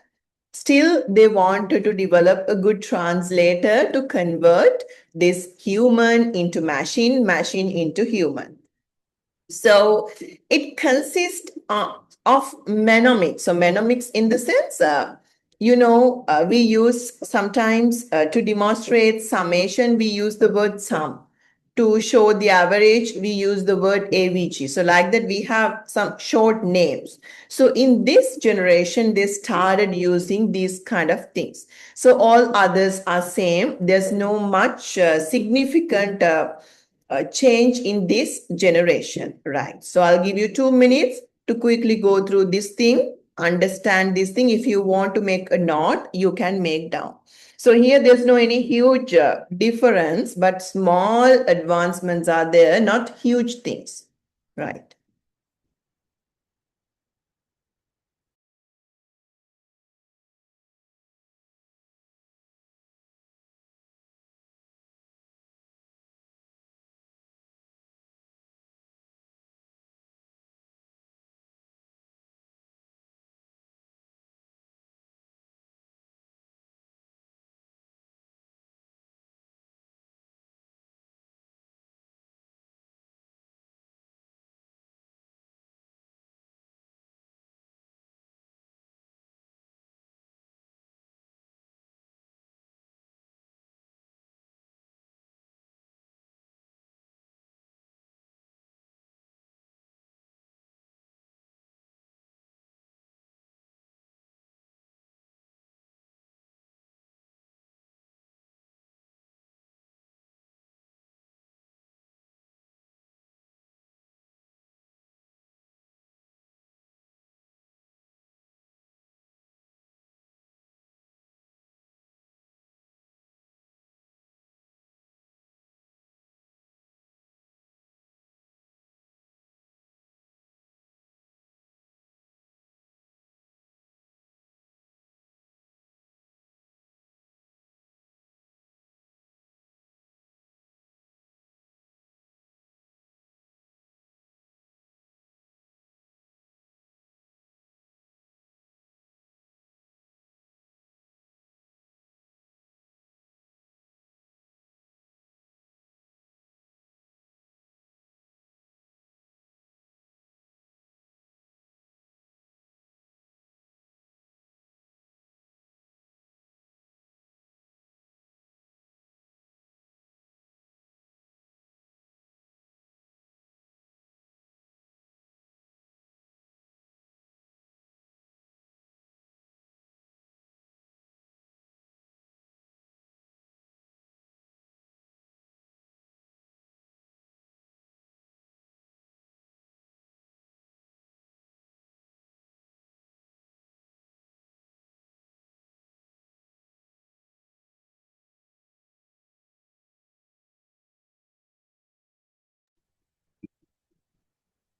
Still, they wanted to develop a good translator to convert this human into machine, machine into human. So it consists of mnemonics. So mnemonics in the sense, we use sometimes to demonstrate summation, we use the word sum. To show the average, we use the word AVG. So like that, we have some short names. So in this generation, they started using these kind of things. So all others are same. There's no much significant change in this generation, right? So I'll give you 2 minutes to quickly go through this thing, understand this thing. If you want to make a note, you can make down. So here there's no any huge difference, but small advancements are there, not huge things, right?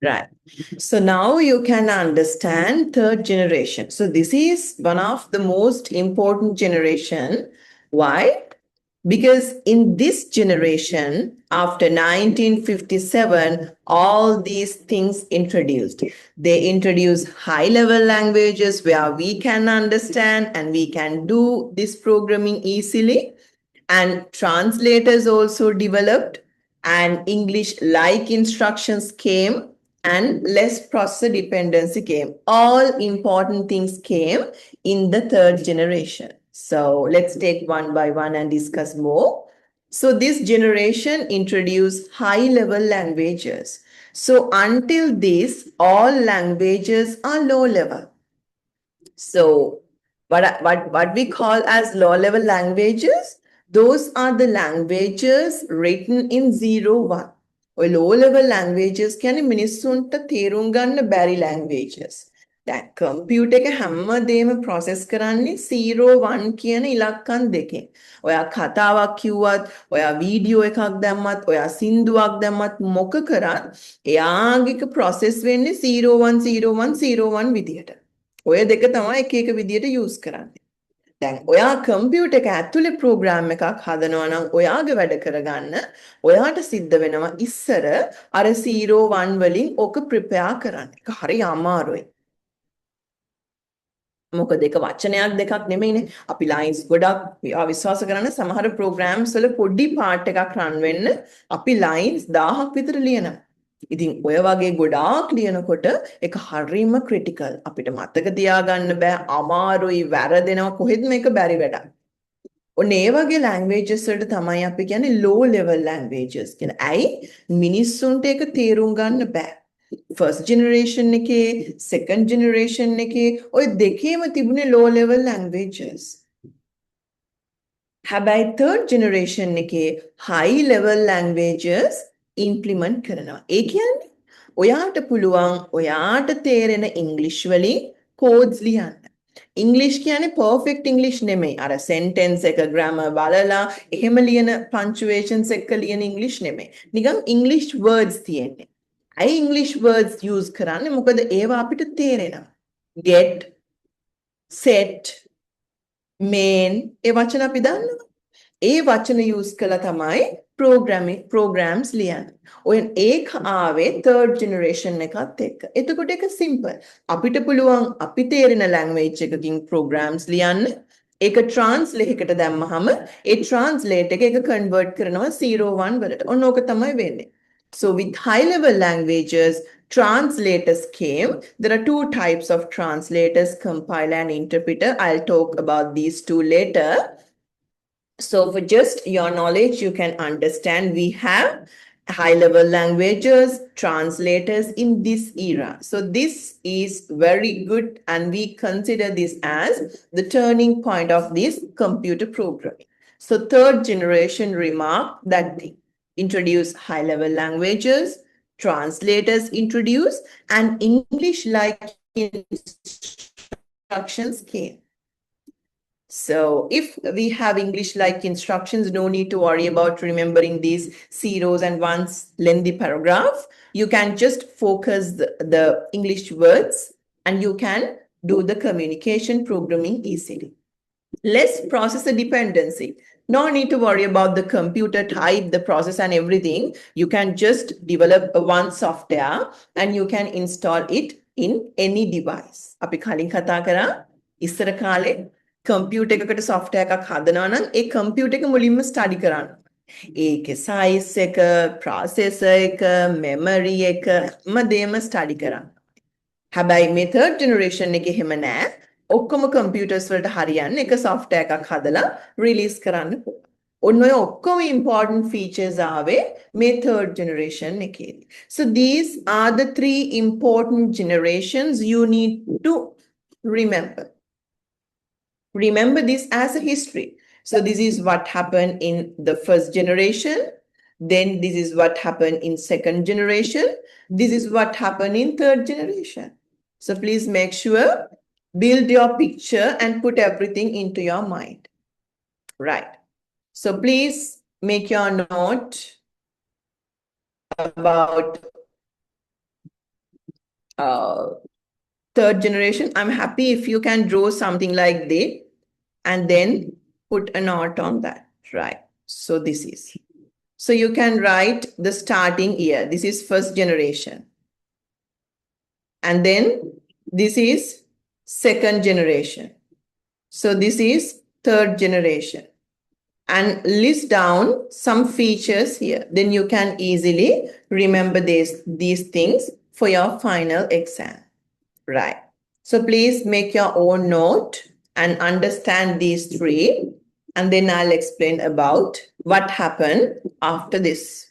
Right. So now you can understand third generation. So this is one of the most important generation. Why? Because in this generation, after 1957, all these things introduced. They introduce high-level languages where we can understand and we can do this programming easily. And translators also developed, and English-like instructions came, and less processor dependency came. All important things came in the third generation. So let's take one by one and discuss more. So this generation introduced high-level languages. So until this, all languages are low-level. So what we call as low-level languages, those are the languages written in 0, 1. ඔය low-level languages කියන්නේ මිනිස්සුන්ට තේරුම් ගන්න බැරි languages. දැන් computer එක හැමදේම process කරන්නේ 0, 1 කියන ඉලක්කම් දෙකෙන්. ඔයා කතාවක් කිව්වත්, ඔයා වීඩියෝ එකක් දැම්මත්, ඔයා සින්දුවක් දැම්මත් මොක කරත් එයාගේ process වෙන්නේ 0, 1, 0, 1, 0, 1 විදියට. ඔය දෙක තමයි එක එක විදියට use කරන්නේ. දැන් ඔයා කම්පියුටර් එක ඇතුලේ ප්‍රෝග්‍රෑම් එකක් හදනවා නම් ඔයාගේ වැඩ කරගන්න ඔයාට සිද්ධ වෙනවා ඉස්සර අර 0 1 වලින් ඔක ප්‍රිපෙයාර් කරන්න. ඒක හරි අමාරුයි. මොකද ඒක වචනයක් දෙකක් නෙමෙයිනේ. අපි ලයින්ස් ගොඩක් විශ්වාස කරන්න සමහර ප්‍රෝග්‍රෑම්ස් වල පොඩි පාර්ට් එකක් රන් වෙන්න අපි ලයින්ස් 1000ක් විතර ලියනවා. ඉතින් ඔය වගේ ගොඩාක් ලියනකොට ඒක හරිම ක්‍රිටිකල්. අපිට මතක තියාගන්න බෑ, අමාරුයි, වැරදෙනවා, කොහෙද මේක බැරි වැඩක්. ඔන්න ඒ වගේ languages වලට තමයි අපි කියන්නේ low level languages කියන. ඇයි? මිනිස්සුන්ට ඒක තේරුම් ගන්න බෑ. first generation එකේ, second generation එකේ ඔය දෙකේම තිබුණේ low level languages. හැබැයි third generation එකේ high level languages implement කරනවා. ඒ කියන්නේ ඔයාට පුළුවන් ඔයාට තේරෙන English වලින් codes ලියන්න. English කියන්නේ perfect English නෙමෙයි. අර sentence එක grammar බලලා එහෙම ලියන punctuations එක්ක ලියන English නෙමෙයි. නිකන් English words තියෙන්නේ. ඇයි English words use කරන්නේ? මොකද ඒවා අපිට තේරෙනවා. Get, set, main ඒ වචන අපි දන්නවා. ඒ වචන use කළා තමයි programs ලියන්නේ. ඔය ඒක ආවේ third generation එකත් එක්ක. එතකොට ඒක simple. අපිට පුළුවන් අපි තේරෙන language එකකින් programs ලියන්න. ඒක translate එකට දැම්මහම ඒ translate එක convert කරනවා 0 1 වලට. ඔන්න ඕක තමයි වෙන්නේ. So with high level languages, translators came. There are two types of translators, compiler and interpreter. I'll talk about these two later. So for just your knowledge, you can understand we have high-level languages, translators in this era. So this is very good and we consider this as the turning point of this computer programming. So third generation remarked that they introduce high-level languages, translators introduced, and English-like instructions came. So if we have English-like instructions, no need to worry about remembering these zeros and ones lengthy paragraph. You can just focus the English words and you can do the communication programming easily. Less processor dependency. No need to worry about the computer type, the process and everything. You can just develop one software and you can install it in any device. අපි කලින් කතා කරා ඉස්සර කාලේ computer එකකට software එකක් හදනවා නම් ඒ computer එක මුලින්ම study කරන්න. ඒකේ size එක, processor එක, memory එක හැමදේම study කරන්න. හැබැයි මේ third generation එකේ එහෙම නෑ. ඔක්කොම computers වලට හරියන්නේ එක software එකක් හදලා release කරන්න පුළුවන්. ඔන්න ඔය ඔක්කොම important features ආවේ මේ third generation එකේදී. So these are the three important generations you need to remember. Remember this as a history. So this is what happened in the first generation. Then this is what happened in second generation. This is what happened in third generation. So please make sure, build your picture and put everything into your mind. Right. So please make your note about third generation. I'm happy if you can draw something like this and then put a note on that. Right. So this is. So you can write the starting year. This is first generation. And then this is second generation. So this is third generation. and list down some features here. Then you can easily remember these things for your final exam. Right. So please make your own note and understand these three. And then I'll explain about what happened after this.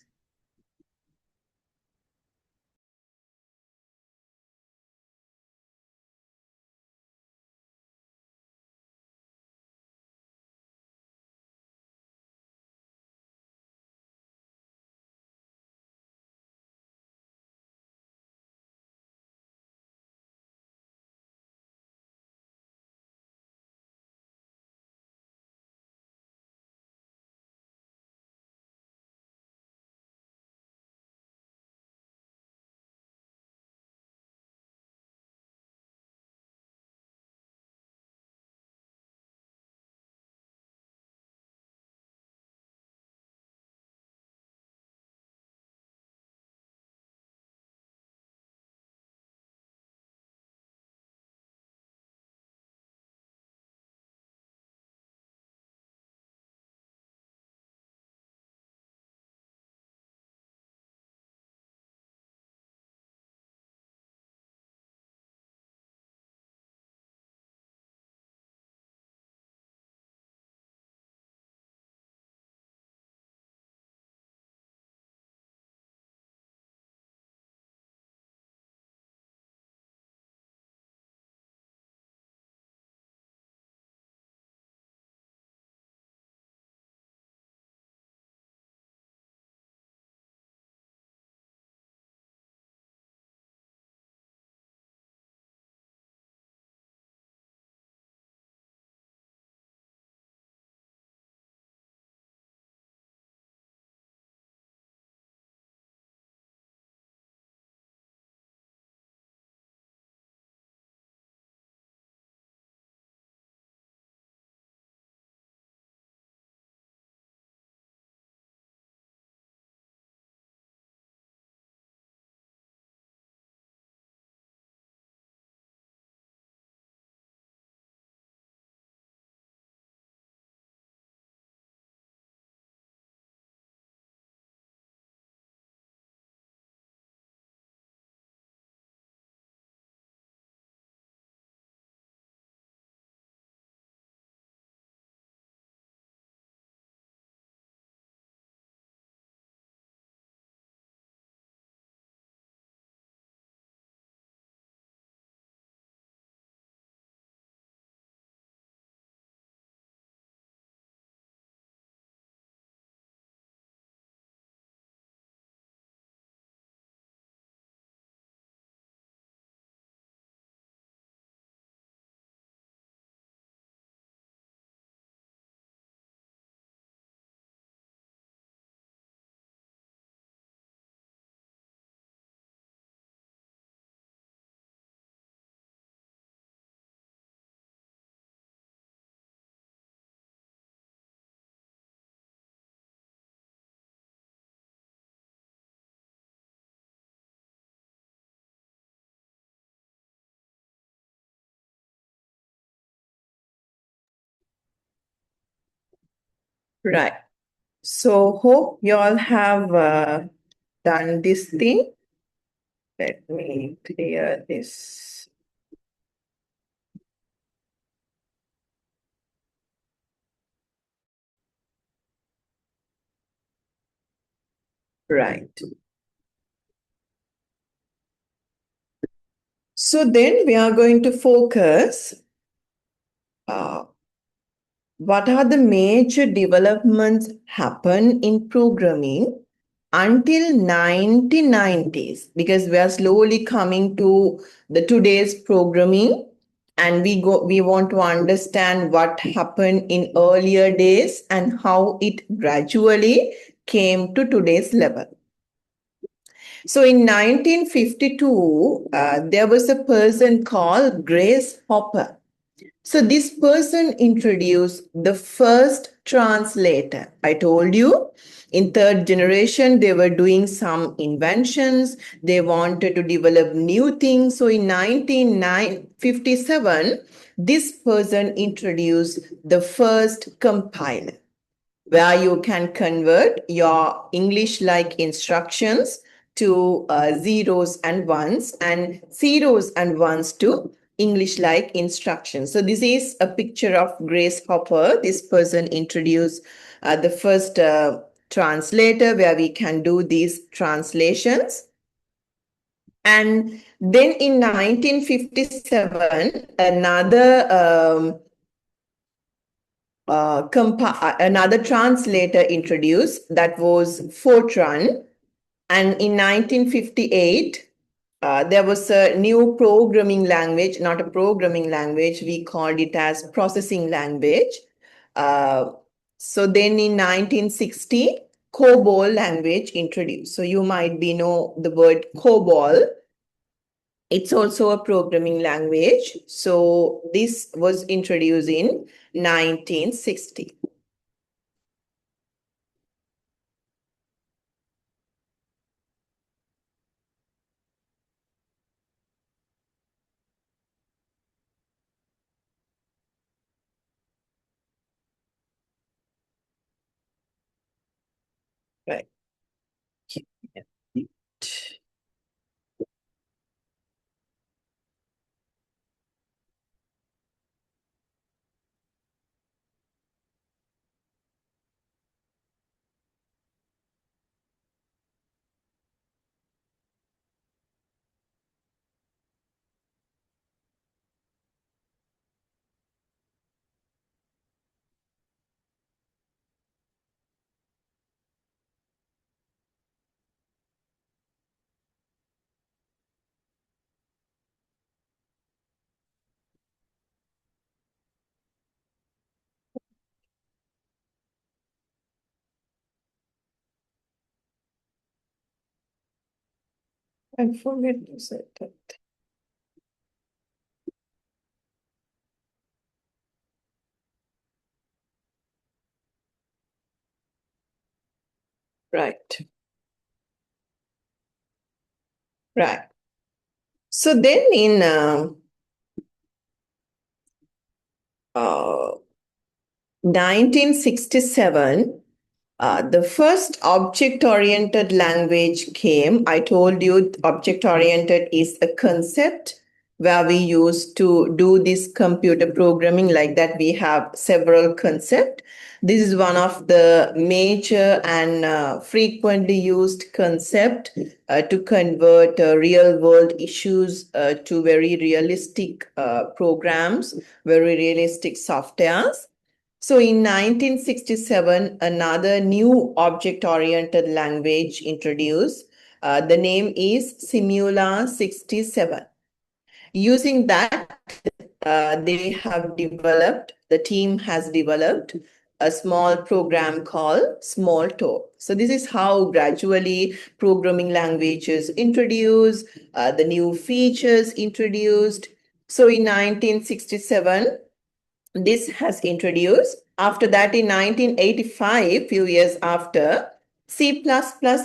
Right. So hope you all have done this thing. Let me clear this. Right. So then we are going to focus what are the major developments happen in programming until 1990s, because we are slowly coming to the today's programming, and we want to understand what happened in earlier days and how it gradually came to today's level. So in 1952, there was a person called Grace Hopper. So this person introduced the first translator. I told you in third generation, they were doing some inventions. They wanted to develop new things. So in 1957, this person introduced the first compiler. where you can convert your English-like instructions to zeros and ones, and zeros and ones to English-like instructions. So this is a picture of Grace Hopper. This person introduced the first translator where we can do these translations. And then in 1957, another translator introduced, that was Fortran. And in 1958, there was a new programming language, not a programming language, we called it as processing language. So then in 1960, COBOL language introduced. So you might know the word COBOL. It's also a programming language. So this was introduced in 1960. Right. I forget to set that. Right. Right. So then in 1967, the first object-oriented language came. I told you object-oriented is a concept where we use to do this computer programming. Like that, we have several concepts. This is one of the major and frequently used concept to convert real-world issues to very realistic programs, very realistic softwares. So in 1967, another new object-oriented language introduced. The name is Simula 67. Using that, the team has developed a small program called Smalltalk. So this is how gradually programming languages introduced, the new features introduced. So in 1967, this has introduced. After that, in 1985, few years after, C++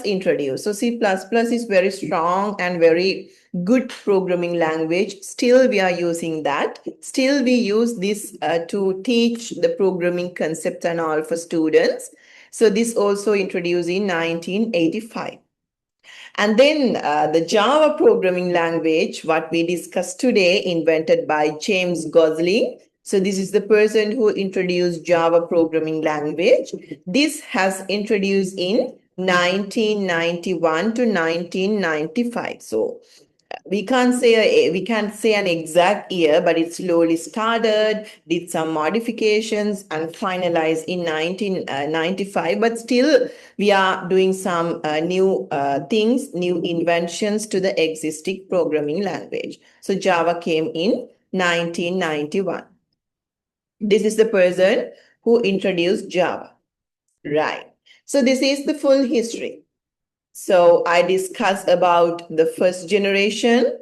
introduced. So C++ is very strong and very good programming language. Still, we are using that. Still, we use this to teach the programming concepts and all for students. So this also introduced in 1985. And then the Java programming language, what we discussed today, invented by James Gosling. So this is the person who introduced Java programming language. This has introduced in 1991 to 1995. So we can't say an exact year, but it slowly started, did some modifications, and finalized in 1995. But still, we are doing some new things, new inventions to the existing programming language. So Java came in 1991. This is the person who introduced Java. Right. So this is the full history. So I discussed about the first generation,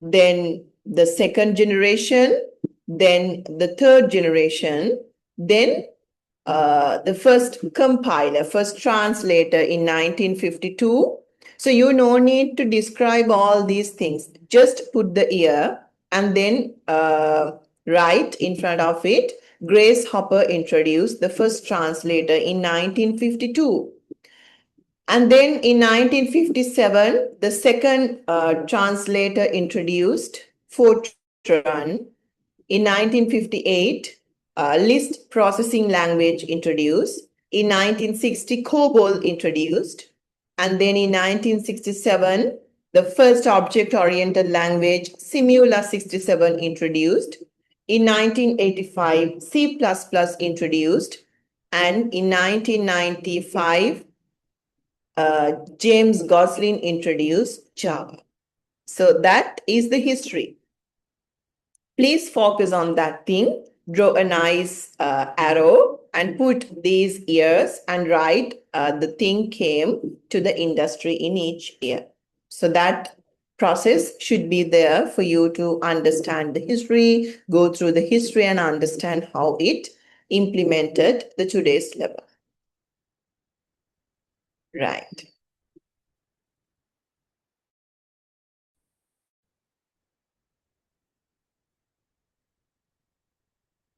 then the second generation, then the third generation, then the first compiler, first translator in 1952. So you no need to describe all these things. Just put the year and then write in front of it Grace Hopper introduced, the first translator in 1952. And then in 1957, the second translator introduced, Fortran. In 1958, Lisp processing language introduced. In 1960, COBOL introduced. And then in 1967, the first object-oriented language, Simula 67, introduced. In 1985, C++ introduced. And in 1995, James Gosling introduced Java. So that is the history. Please focus on that thing. Draw a nice arrow and put these years and write the thing came to the industry in each year. So that process should be there for you to understand the history, go through the history and understand how it implemented the today's level. Right.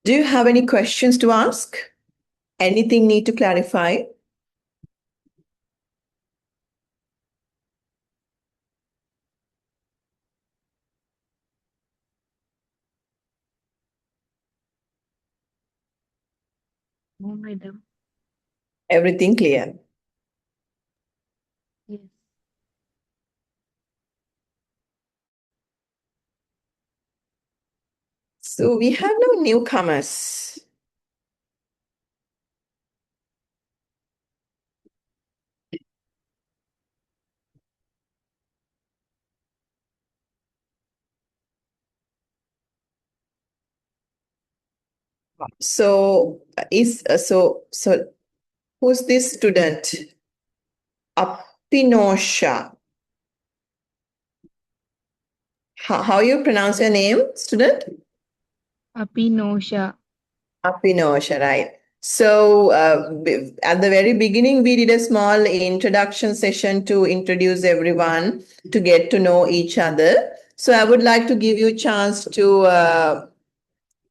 Do you have any questions to ask? Anything need to clarify? No, madam. Everything clear? Yes. So we have no newcomers. So who's this student? Apinosha. How you pronounce your name, student? Apinosha. Apinosha, right. So at the very beginning, we did a small introduction session to introduce everyone to get to know each other. So I would like to give you a chance to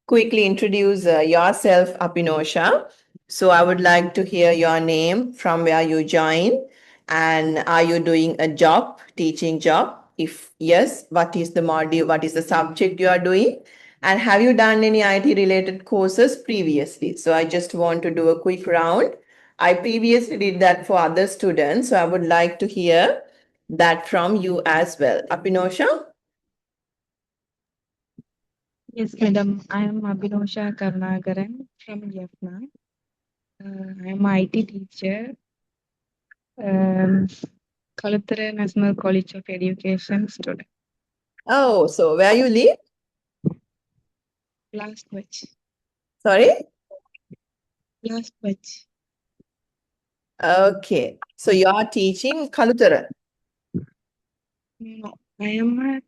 quickly introduce yourself, Apinosha. So I would like to hear your name, from where you join, and are you doing a job, teaching job? If yes, what is the module, what is the subject you are doing? And have you done any IT related courses previously? So I just want to do a quick round. I previously did that for other students, so I would like to hear that from you as well. Apinosha? Yes, madam. I am Abhinosha Karnagaran from Jaffna. I am IT teacher. Kalathara National College of Education student. Oh, so where you live? Last batch. Sorry? Last batch. Okay. So you are teaching Kalutara. No, I am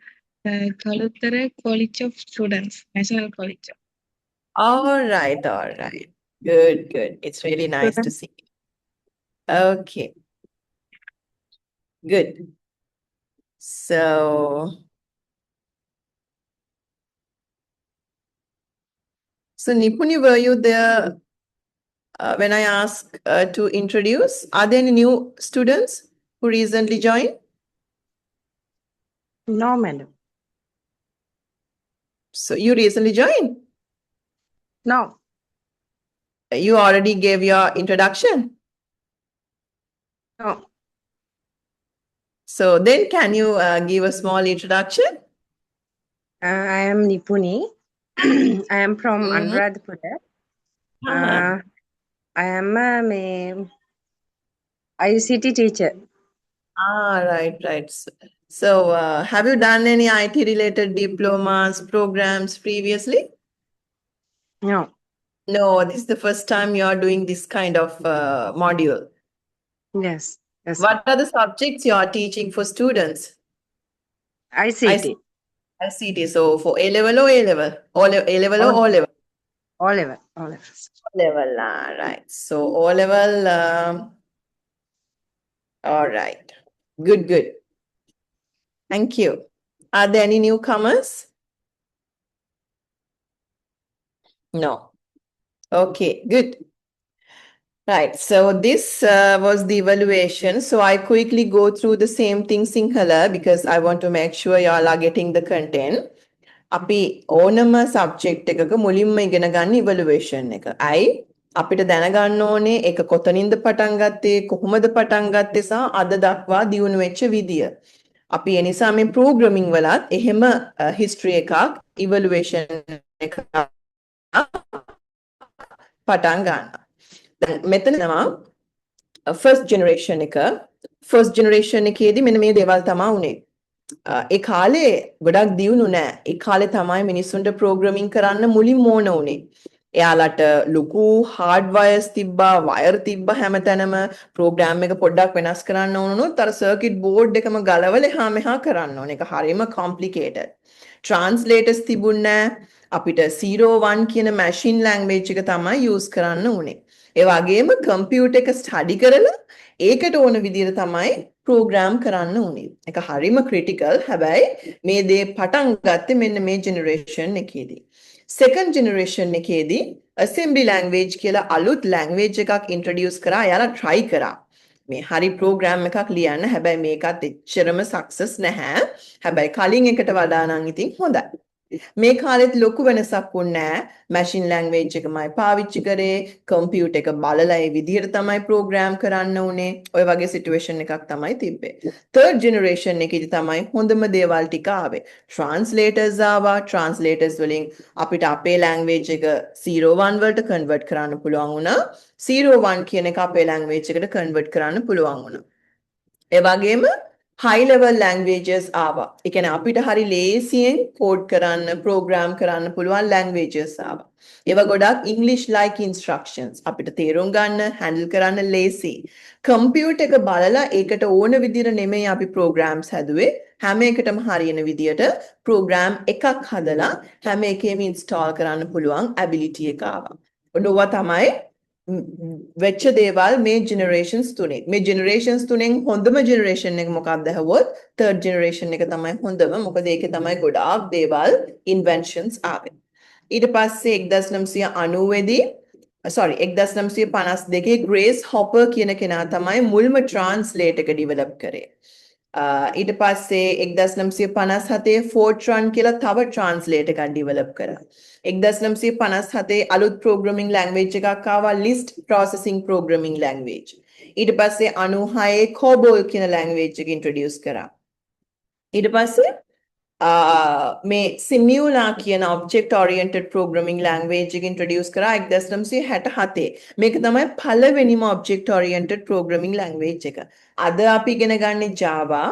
a Kalathara College of Students, National College. All right, all right. Good, good. It's really nice to see you. Okay, good. So Nipuni, were you there when I asked to introduce? Are there any new students who recently joined? No, madam. So you recently joined? No. You already gave your introduction. No. So then can you give a small introduction? I am Nipuni. I am from Mhm. Anuradhapura. Uh-huh. I am a ICT teacher. Right. So have you done any IT related diplomas, programs previously? No. No, this is the first time you are doing this kind of module. Yes. Yes. What are the subjects you are teaching for students? ICT. ICT. So for A level or A level? A level or O level? O level. O level. O level, right. So O level, all right. Good, good. Thank you. Are there any newcomers? No. Okay, good. Right. So this was the evaluation. So I quickly go through the same thing Sinhala because I want to make sure y'all are getting the content. අපි ඕනම subject එකක මුලින්ම ඉගෙන ගන්න evaluation එක. අයි අපිට දැනගන්න ඕනේ ඒක කොතනින්ද පටන් ගත්තේ කොහොමද පටන් ගත්තේ සහ අද දක්වා දියුණු වෙච්ච විදිය. අපි ඒ නිසා මේ ප්‍රෝග්‍රෑමින් වලත් එහෙම හිස්ටරි එකක් ඉවලුවේෂන් එකක් පටන් ගන්නවා. දැන් මෙතන තමයි ෆස්ට් ජෙනරේෂන් එක. ෆස්ට් ජෙනරේෂන් එකේදී මෙන්න මේ දේවල් තමයි උනේ. ඒ කාලේ ගොඩක් දියුණු නෑ. ඒ කාලේ තමයි මිනිස්සුන්ට ප්‍රෝග්‍රෑමින් කරන්න මුලින්ම ඕන උනේ. එයාලට ලොකු හાર્ඩ්වයර්ස් තිබ්බා, වයර් තිබ්බා හැමතැනම ප්‍රෝග්‍රෑම් එක පොඩ්ඩක් වෙනස් කරන්න ඕන වුණොත් අර සර්කිට් බෝඩ් එකම ගලවලා එහා මෙහා කරන්න ඕන. ඒක හරියම කොම්ප්ලිකේටඩ්. ට්‍රාන්ස්ලේටර්ස් තිබුණේ නෑ. අපිට 01 කියන මැෂින් ලැන්ග්වේජ් එක තමයි යූස් කරන්න උනේ. ඒ වගේම කම්පියුටර් එක ස්ටඩි කරලා ඒකට ඕන විදිහට තමයි ප්‍රෝග්‍රෑම් කරන්න උනේ. ඒක හරිම ක්‍රිටිකල්. හැබැයි මේ දේ පටන් ගත්තේ මෙන්න මේ ජෙනරේෂන් එකේදී. සෙකන්ඩ් ජෙනරේෂන් එකේදී assembly language කියලා අලුත් ලැන්ග්වේජ් එකක් ඉන්ට්‍රොඩියුස් කරා. යාලා try කරා. මේ හරි ප්‍රෝග්‍රෑම් එකක් ලියන්න. හැබැයි මේකත් එච්චරම සක්සස් නැහැ. හැබැයි කලින් එකට වඩා නම් ඉතින් හොඳයි. මේ කාලෙත් ලොකු වෙනසක් වුණේ නැහැ. මැෂින් ලැන්ග්වේජ් එකමයි පාවිච්චි කරේ. කම්පියුටර් එක බලලා ඒ විදිහට තමයි ප්‍රෝග්‍රෑම් කරන්න උනේ. ඔය වගේ සිටුේෂන් එකක් තමයි තිබ්බේ. තර්ඩ් ජෙනරේෂන් එකේදී තමයි හොඳම දේවල් ටික ආවේ. ට්‍රාන්ස්ලේටර්ස් ආවා. ට්‍රාන්ස්ලේටර්ස් වලින් අපිට අපේ ලැන්ග්වේජ් එක 01 වලට කන්වර්ට් කරන්න පුළුවන් වුණා. 01 කියන එක අපේ ලැන්ග්වේජ් එකට කන්වර්ට් කරන්න පුළුවන් වුණා. ඒ වගේම high level languages ආවා. ඒ කියන්නේ අපිට හරි ලේසියෙන් කෝඩ් කරන්න, ප්‍රෝග්‍රෑම් කරන්න පුළුවන් languages ආවා. ඒවා ගොඩක් English like instructions. අපිට තේරුම් ගන්න, handle කරන්න ලේසි. කම්පියුටර් එක බලලා ඒකට ඕන විදිහට නෙමෙයි අපි programs හැදුවේ. හැම එකටම හරියන විදිහට program එකක් හදලා හැම එකේම install කරන්න පුළුවන් ability එක ආවා. ඔන්න ඔවා තමයි වෙච්ච දේවල් මේ ජෙනරේෂන්ස් තුනේ. මේ ජෙනරේෂන්ස් තුනෙන් හොඳම ජෙනරේෂන් එක මොකක්ද ඇහුවොත් තර්ඩ් ජෙනරේෂන් එක තමයි හොඳම. මොකද ඒකේ තමයි ගොඩාක් දේවල් ඉන්වෙන්ෂන්ස් ආවේ. ඊට පස්සේ 1990 දී 1952 ග්‍රේස් හොපර් කියන කෙනා තමයි මුල්ම ට්‍රාන්ස්ලේට් එක ඩිවෙලොප් කරේ. ඊට පස්සේ 1957 ෆෝර්ට්‍රන් කියලා තව ට්‍රාන්ස්ලේට් එකක් ඩිවෙලොප් කරා. 1957 අලුත් ප්‍රෝග්‍රෑමින් ලැන්ග්වේජ් එකක් ආවා ලිස්ට් ප්‍රොසෙසිං ප්‍රෝග්‍රෑමින් ලැන්ග්වේජ්. ඊට පස්සේ 96 COBOL කියන ලැන්ග්වේජ් එක ඉන්ට්‍රොඩියුස් කරා. ඊට පස්සේ මේ සිමියුලා කියන object oriented programming language එක introduce කරා 1967. මේක තමයි පළවෙනිම object oriented programming language එක. අද අපි ඉගෙන ගන්නේ Java.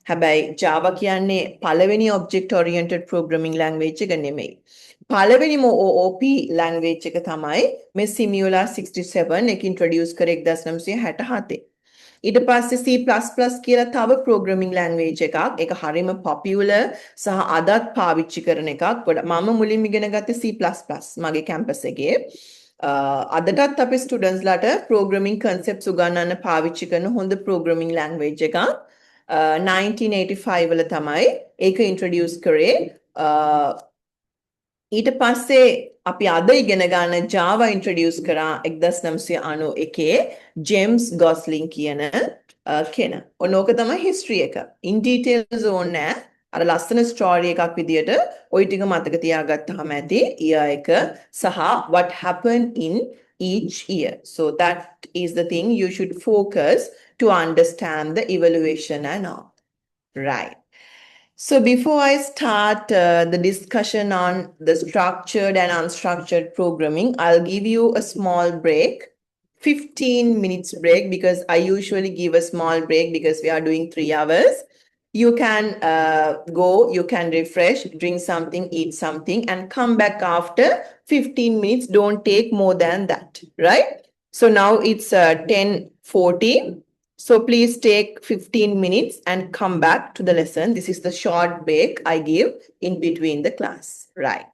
හැබැයි Java කියන්නේ පළවෙනි object oriented programming language එක නෙමෙයි. පළවෙනිම OOP language එක තමයි මේ Simula 67 එක introduce කරේ 1967. ඊට පස්සේ C++ කියලා තව programming language එකක්. ඒක හරිම popular සහ අදත් පාවිච්චි කරන එකක්. මම මුලින්ම ඉගෙන ගත්තේ C++ මගේ campus එකේ. අදටත් අපේ students ලාට programming concepts උගන්වන්න පාවිච්චි කරන හොඳ programming language එකක්. 1985 වල තමයි ඒක introduce කරේ. ඊට පස්සේ අපි අද ඉගෙන ගන්න Java introduce කරා 1991 ජේම්ස් ගොස්ලින් කියන කෙනා. ඕක තමයි history එක. In details ඕනේ නැහැ. අර ලස්සන story එකක් විදියට ওই ටික මතක තියාගත්තාම ඇති year එක සහ what happened in each year. So that is the thing you should focus to understand the evaluation and all. Right. So before I start the discussion on the structured and unstructured programming, I'll give you a small break, 15 minutes break, because I usually give a small break because we are doing 3 hours. You can go, you can refresh, drink something, eat something, and come back after 15 minutes. Don't take more than that, right? So now it's 10:40. So please take 15 minutes and come back to the lesson. This is the short break I give in between the class, right?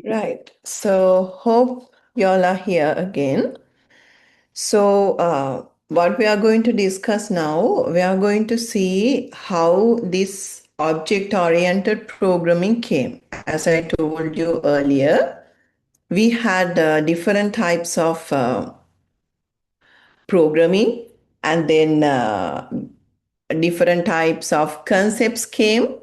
Right. So hope y'all are here again. So what we are going to discuss now, we are going to see how this object-oriented programming came. As I told you earlier, we had different types of programming, and then different types of concepts came,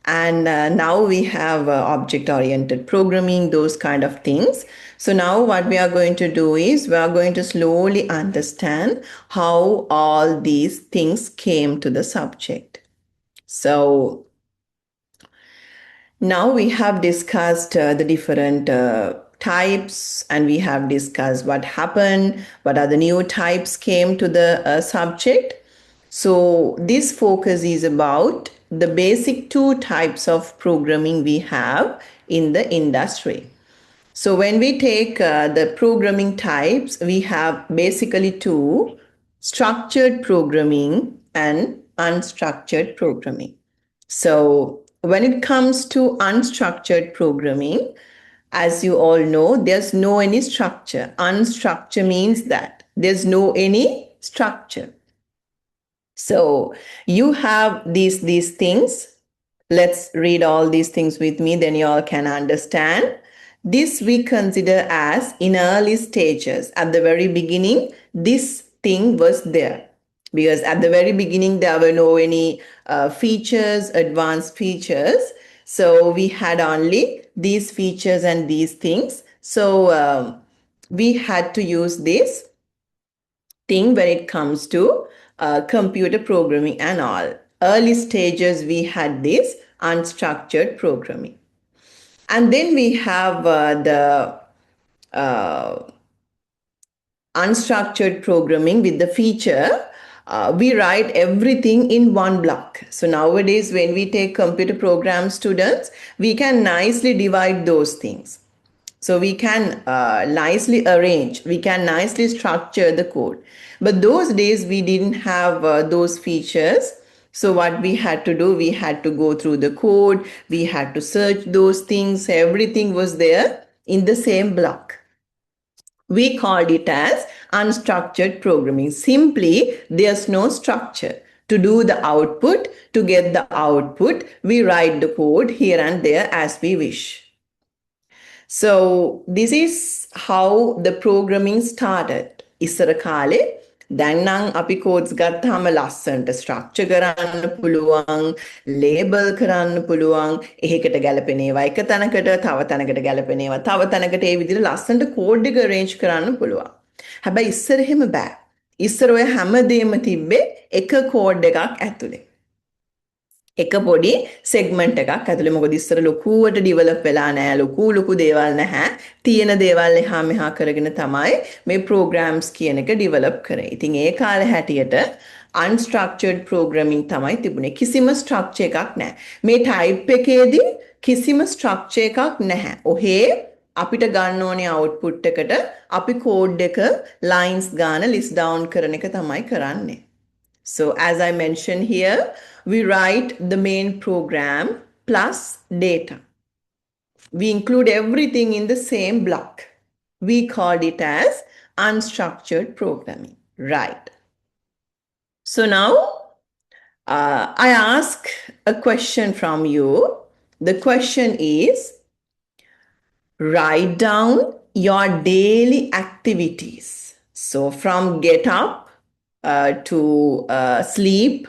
and now we have object oriented programming, those kind of things. So now what we are going to do is we are going to slowly understand how all these things came to the subject. So now we have discussed the different types, and we have discussed what happened, what are the new types came to the subject. So this focus is about the basic two types of programming we have in the industry. So when we take the programming types, we have basically two: structured programming and unstructured programming. So when it comes to unstructured programming, as you all know, there's no any structure. Unstructured means that there's no any structure. So you have these things. Let's read all these things with me, then you all can understand. This we consider as in early stages. At the very beginning, this thing was there. Because at the very beginning, there were no any features, advanced features. So we had only these features and these things. So we had to use this thing when it comes to computer programming and all. Early stages, we had this unstructured programming. And then we have the unstructured programming with the feature. We write everything in one block. So nowadays, when we take computer program students, we can nicely divide those things. So we can nicely arrange, we can nicely structure the code. But those days we didn't have those features. So what we had to do, we had to go through the code, we had to search those things, everything was there in the same block. We called it as unstructured programming. Simply, there's no structure. To do the output, to get the output, we write the code here and there as we wish. So this is how the programming started. ඉස්සර කාලේ දැන් නම් අපි codes ගත්තාම ලස්සනට structure කරන්න පුළුවන්, label කරන්න පුළුවන්, එහෙකට ගැලපෙන ඒවා එක තැනකට, තව තැනකට ගැලපෙන ඒවා තව තැනකට, ඒ විදිහට ලස්සනට code එක arrange කරන්න පුළුවන්. හැබැයි ඉස්සර එහෙම බෑ. ඉස්සර ඔය හැමදේම තිබ්බේ එක code එකක් ඇතුලේ. එක පොඩි සෙග්මන්ට් එකක් ඇතුලේ. මොකද ඉස්සර ලොකුවට ඩිවෙලොප් වෙලා නැහැ, ලොකු දේවල් නැහැ. තියෙන දේවල් එහා මෙහා කරගෙන තමයි මේ ප්‍රෝග්‍රෑම්ස් කියන එක ඩිවෙලොප් කරේ. ඉතින් ඒ කාලේ හැටියට unstructured programming තමයි තිබුණේ. කිසිම ස්ට්‍රක්චර් එකක් නැහැ. මේ ටයිප් එකේදී කිසිම ස්ට්‍රක්චර් එකක් නැහැ. ඔහේ අපිට ගන්න ඕනේ output එකට අපි code එක lines ගාන list down කරන එක තමයි කරන්නේ. So as I mentioned here, we write the main program plus data. We include everything in the same block. We called it as unstructured programming, right? So now I ask a question from you. The question is, write down your daily activities. So from get up to sleep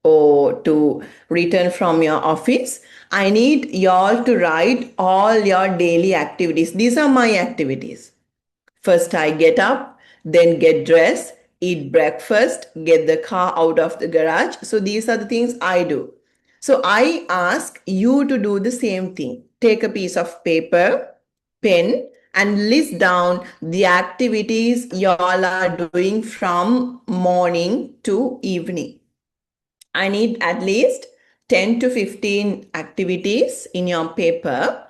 or to return from your office, I need y'all to write all your daily activities. These are my activities. First, I get up, then get dressed, eat breakfast, get the car out of the garage. So these are the things I do. So I ask you to do the same thing. Take a piece of paper, pen, and list down the activities y'all are doing from morning to evening. I need at least 10 to 15 activities in your paper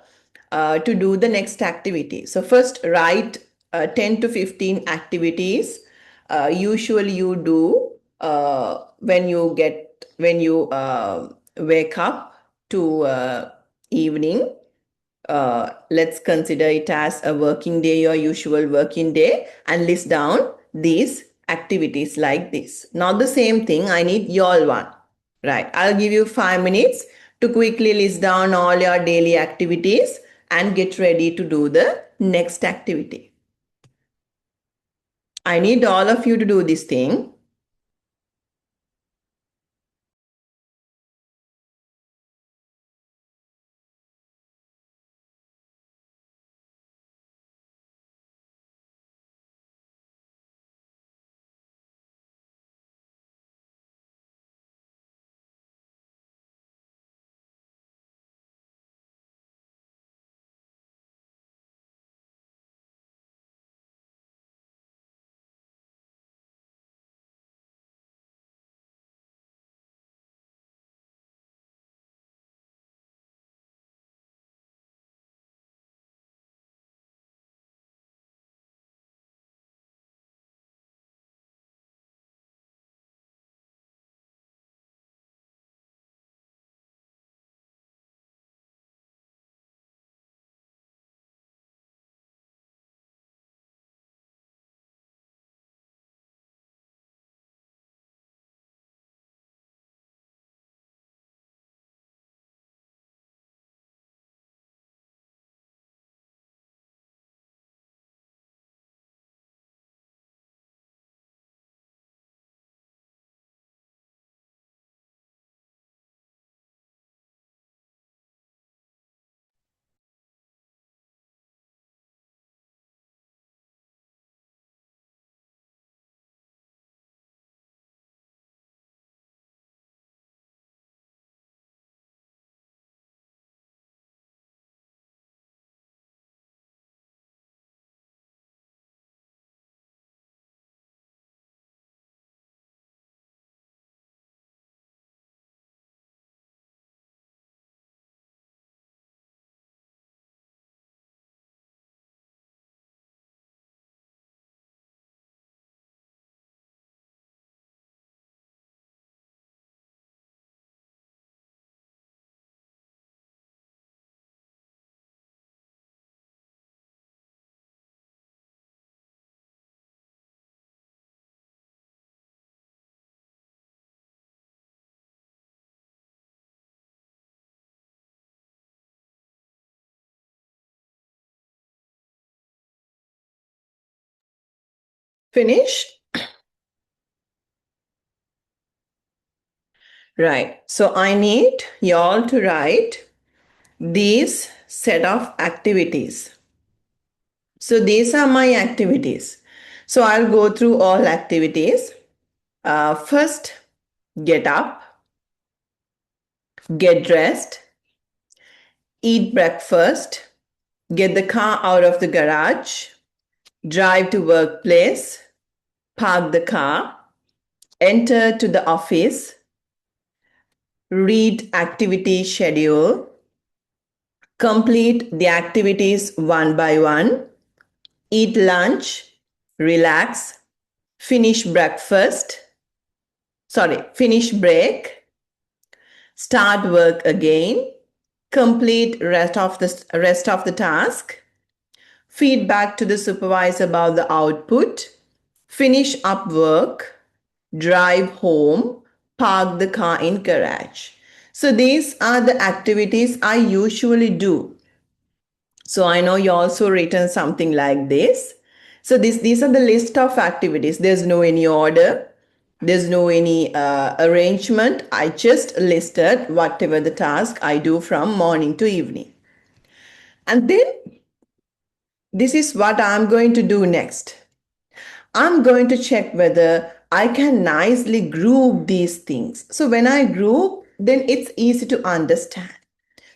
to do the next activity. So first write 10 to 15 activities. Usually you do when you wake up to evening. let's consider it as a working day, your usual working day, and list down these activities like this. Not the same thing. I need y'all one. Right. I'll give you 5 minutes to quickly list down all your daily activities and get ready to do the next activity. I need all of you to do this thing. Finish? Right. So I need y'all to write these set of activities. So these are my activities. So I'll go through all activities. First, get up, get dressed, eat breakfast, get the car out of the garage, drive to workplace, park the car, enter to the office, read activity schedule, complete the activities one by one, eat lunch, relax, finish break, start work again, complete rest of the task, feedback to the supervisor about the output, finish up work, drive home, park the car in garage. So these are the activities I usually do. So I know you also written something like this. So these are the list of activities. There's no any order. There's no any arrangement. I just listed whatever the task I do from morning to evening. And then this is what I'm going to do next. I'm going to check whether I can nicely group these things. So when I group, then it's easy to understand.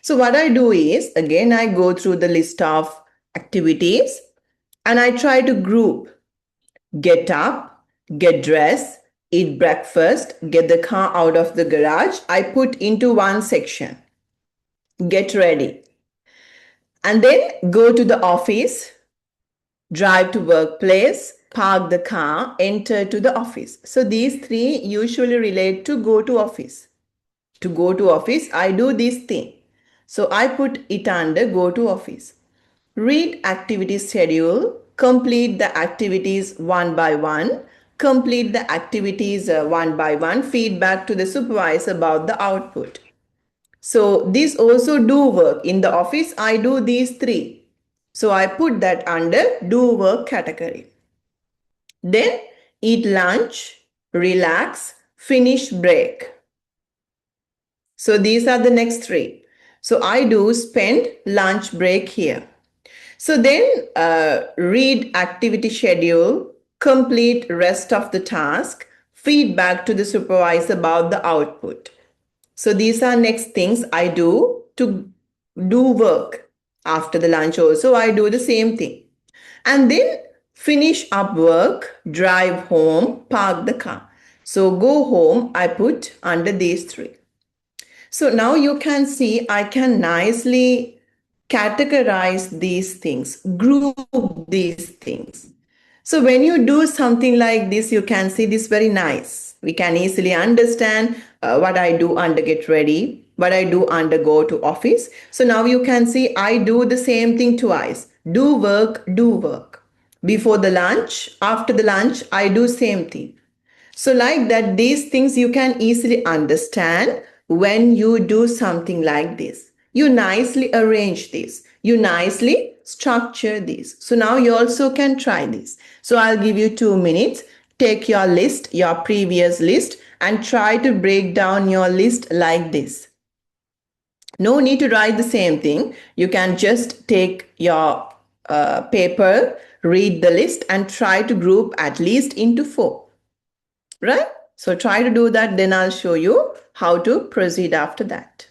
So what I do is, again, I go through the list of activities and I try to group. Get up, get dressed, eat breakfast, get the car out of the garage. I put into one section. Get ready. And then go to the office, drive to workplace, park the car, enter to the office. So these three usually relate to go to office. To go to office, I do this thing. So I put it under go to office. Read activity schedule, complete the activities one by one, complete the activities one by one, feedback to the supervisor about the output. So these also do work. In the office, I do these three. So I put that under do work category. Then eat lunch, relax, finish break. So these are the next three. So I do spend lunch break here. So then read activity schedule, complete rest of the task, feedback to the supervisor about the output. So these are next things I do to do work. After the lunch also, I do the same thing. And then finish up work, drive home, park the car. So go home, I put under these three. So now you can see I can nicely categorize these things, group these things. So when you do something like this, you can see this very nice. We can easily understand what I do under get ready, what I do under go to office. So now you can see I do the same thing twice. Do work, do work. Before the lunch, after the lunch, I do same thing. So like that, these things you can easily understand when you do something like this. You nicely arrange this. You nicely structure this. So now you also can try this. So I'll give you 2 minutes. Take your list, your previous list, and try to break down your list like this. No need to write the same thing. You can just take your paper, read the list, and try to group at least into 4. Right? So try to do that, then I'll show you how to proceed after that.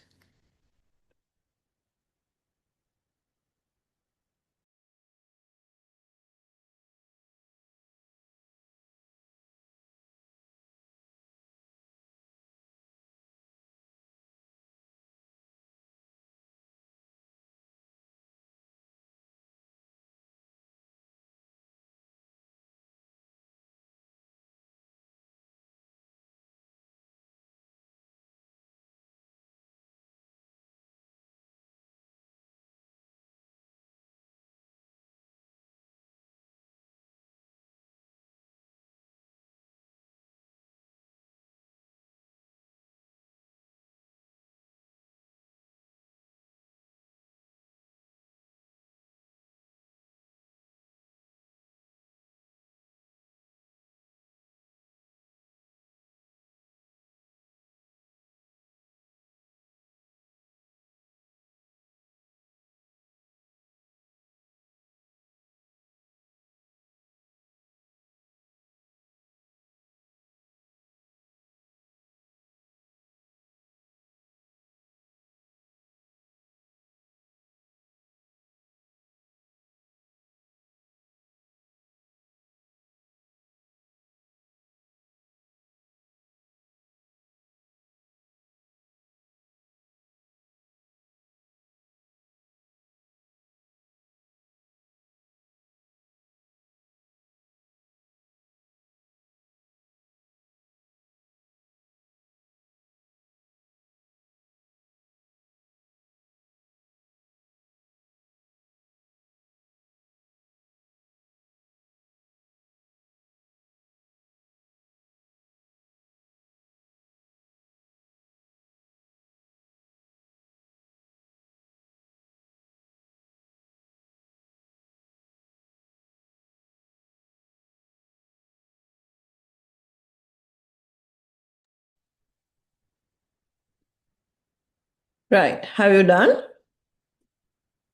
Right. Have you done?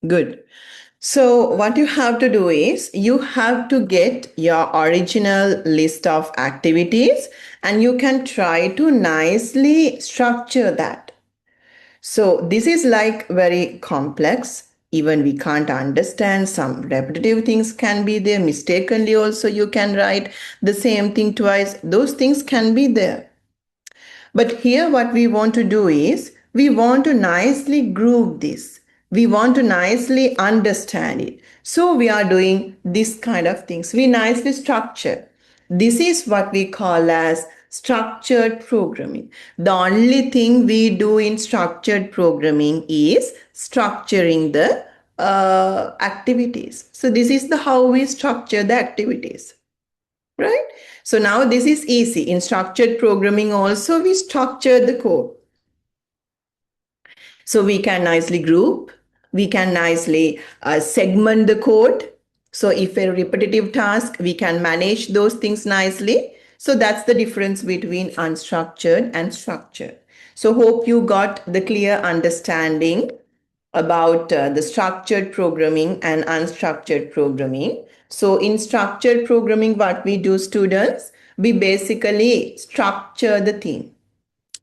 Good. So what you have to do is you have to get your original list of activities and you can try to nicely structure that. So this is like very complex. Even we can't understand, some repetitive things can be there. Mistakenly also you can write the same thing twice. Those things can be there. But here what we want to do is we want to nicely group this. We want to nicely understand it. So we are doing this kind of things. We nicely structure. This is what we call as Structured programming. The only thing we do in structured programming is structuring the activities. So this is the how we structure the activities, right? So now this is easy. In structured programming also we structure the code. So we can nicely group, we can nicely segment the code. So if a repetitive task, we can manage those things nicely. So that's the difference between unstructured and structured. So hope you got the clear understanding about the structured programming and unstructured programming. So in structured programming, what we do, students, we basically structure the thing.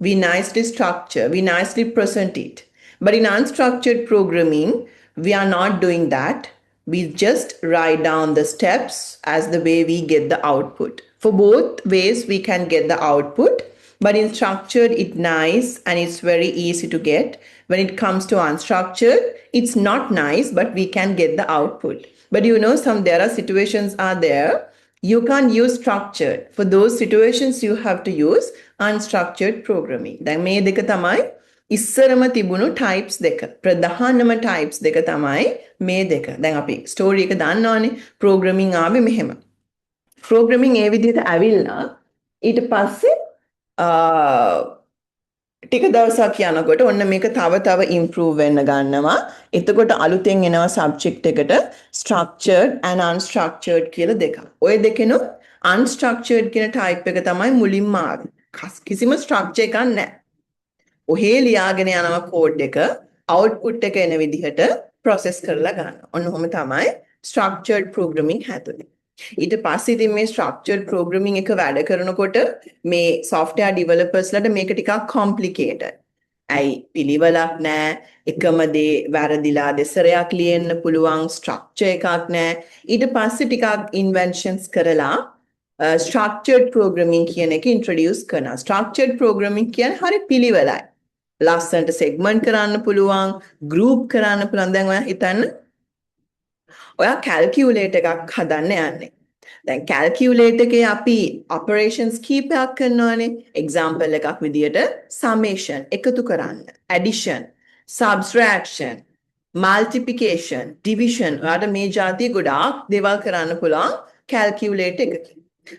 We nicely structure, we nicely present it. But in unstructured programming, we are not doing that. We just write down the steps as the way we get the output. For both ways, we can get the output. But in structured, it's nice and it's very easy to get. When it comes to unstructured, it's not nice, but we can get the output. But you know, there are situations are there. You can't use structured. For those situations, you have to use unstructured programming. දැන් මේ දෙක තමයි ඉස්සරම තිබුණු types දෙක. ප්‍රධානම types දෙක තමයි මේ දෙක. දැන් අපි story එක දන්නවනේ. Programming ආවේ මෙහෙම. Programming ඒ විදිහට ඇවිල්ලා ඊට පස්සේ ටික දවසක් යනකොට ඔන්න මේක තව improve වෙන්න ගන්නවා. එතකොට අලුතෙන් එනවා subject එකට structured and unstructured කියලා දෙකක්. ඔය දෙකෙනු unstructured කියන type එක තමයි මුලින්ම ආවේ. කිසිම structure එකක් නැහැ. ඔහේ ලියාගෙන යනවා code එක output එක එන විදිහට process කරලා ගන්නවා. ඔන්න ඔහොම තමයි structured programming හැදුනේ. ඊට පස්සේ ඉතින් මේ structured programming එක වැඩ කරනකොට මේ software developers ලට මේක ටිකක් complicated. ඇයි පිළිවෙලක් නැහැ, එකම දේ වැරදිලා දෙසරයක් ලියන්න පුළුවන් structure එකක් නැහැ. ඊට පස්සේ ටිකක් inventions කරලා structured programming කියන එක introduce කරනවා. Structured programming කියන්නේ හරි පිළිවෙලයි. ලස්සනට segment කරන්න පුළුවන්, group කරන්න පුළුවන්. දැන් ඔයා හිතන්න ඔයා calculator එකක් හදන්න යන්නේ. දැන් calculator එකේ අපි operations කීපයක් කරනවානේ. example එකක් විදියට summation එකතු කරන්න, addition, subtraction, multiplication, division. ඔයාට මේ જાතිය ගොඩාක් දේවල් කරන්න පුළුවන් calculator එකකින්.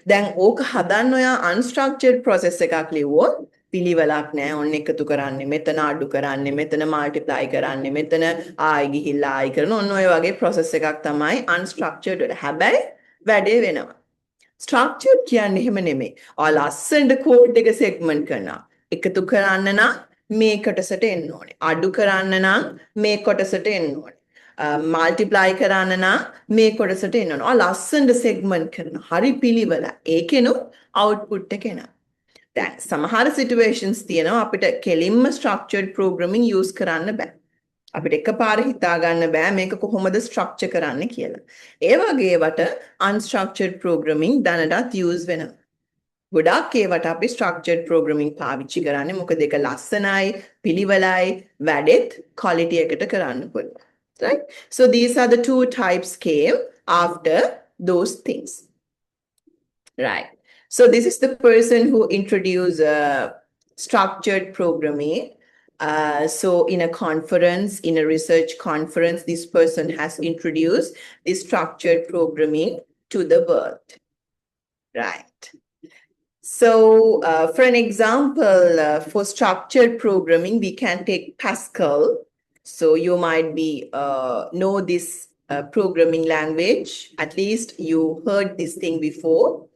දැන් ඕක හදන්න ඔයා unstructured process එකක් ලිව්වොත් පිළිවෙලක් නැහැ. ඔන්න එකතු කරන්නේ, මෙතන අඩු කරන්නේ, මෙතන multiply කරන්නේ, මෙතන ආයි ගිහිල්ලා ආයි කරන ඔන්න ඔය වගේ process එකක් තමයි unstructured වල. හැබැයි වැඩේ වෙනවා. Structured කියන්නේ එහෙම නෙමෙයි. ඔයා ලස්සනට code එක segment කරනවා. එකතු කරන්න නම් මේ කොටසට එන්න ඕනේ. අඩු කරන්න නම් මේ කොටසට එන්න ඕනේ. multiply කරන්න නම් මේ කොටසට එන්න ඕනේ. ඔයා ලස්සනට segment කරනවා. හරි පිළිවෙල. ඒකෙනු output එක එනවා. දැන් සමහර situations තියෙනවා අපිට කෙලින්ම structured programming use කරන්න බෑ. අපිට එකපාර හිතා ගන්න බෑ මේක කොහොමද structure කරන්න කියලා. ඒ වගේ ඒවට unstructured programming දැනටත් use වෙනවා. ගොඩාක් ඒවට අපි structured programming පාවිච්චි කරන්නේ මොකද ඒක ලස්සනයි, පිළිවෙලයි, වැඩෙත් quality එකට කරන්න පුළුවන්. Right? So these are the two types came after those things. Right. So this is the person who introduced structured programming. So in a conference, in a research conference, this person has introduced this structured programming to the world. Right. So for an example, for structured programming, we can take Pascal. So you might be know this programming language. At least you heard this thing before.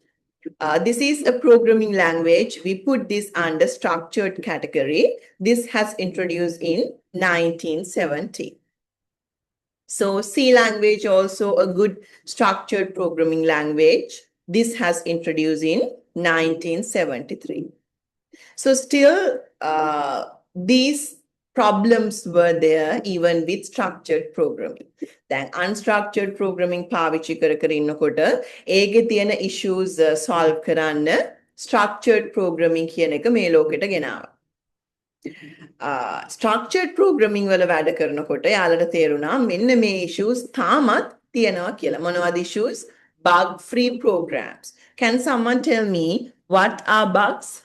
This is a programming language. We put this under structured category. This has introduced in 1970. So C language also a good structured programming language. This has introduced in 1973. So still these problems were there even with structured programming. Then unstructured programming පාවිච්චි කර ඉන්නකොට ඒකේ තියෙන issues solve කරන්න structured programming කියන එක මේ ලෝකෙට ගෙනාවා. Structured programming වල වැඩ කරනකොට යාළුවට තේරුණා මෙන්න මේ issues තාමත් තියෙනවා කියලා. මොනවද issues? Bug free programs. Can someone tell me What are bugs?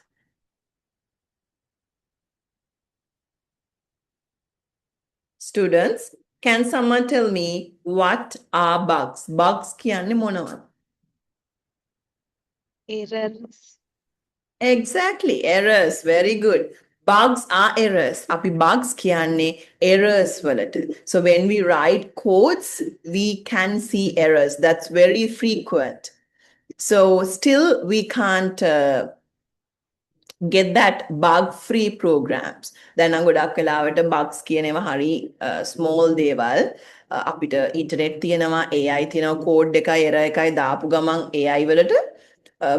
Students, can someone tell me what are bugs? Bugs කියන්නේ මොනවද? errors, Exactly, errors. Very good. Bugs are errors. අපි bugs කියන්නේ errors වලට. So when we write codes, we can see errors. That's very frequent. So still we can't get that bug-free programs. දැන් නම් ගොඩක් වෙලාවට bugs කියනේවා හරි small දේවල්. අපිට internet තියෙනවා, AI තියෙනවා, code එකයි error එකයි දාපු ගමන් AI වලට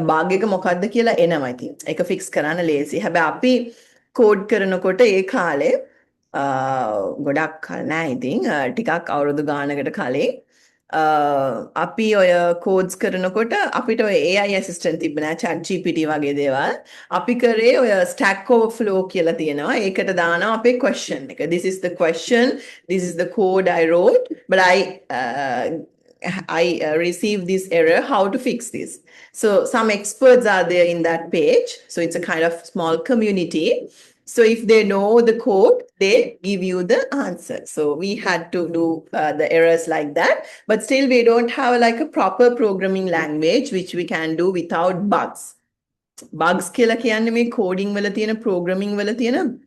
bug එක මොකක්ද කියලා එනවා ඉතින්. ඒක fix කරන්න ලේසි. හැබැයි අපි code කරනකොට ඒ කාලේ ගොඩක් කල නෑ ඉතින් ටිකක් අවුරුදු ගානකට කලින් අපි ඔය codes කරනකොට අපිට ඔය AI assistant තිබ්බ නෑ chat GPT වගේ දේවල්. අපි කරේ ඔය stack overflow කියලා තියෙනවා. ඒකට දානවා අපේ question එක. This is the question, this is the code I wrote, but I received this error. How to fix this? So some experts are there in that page. So it's a kind of small community. So if they know the code, they give you the answer. So we had to do the errors like that, but still we don't have like a proper programming language which we can do without bugs. Bugs කියලා කියන්නේ මේ coding වල තියෙන programming වල තියෙන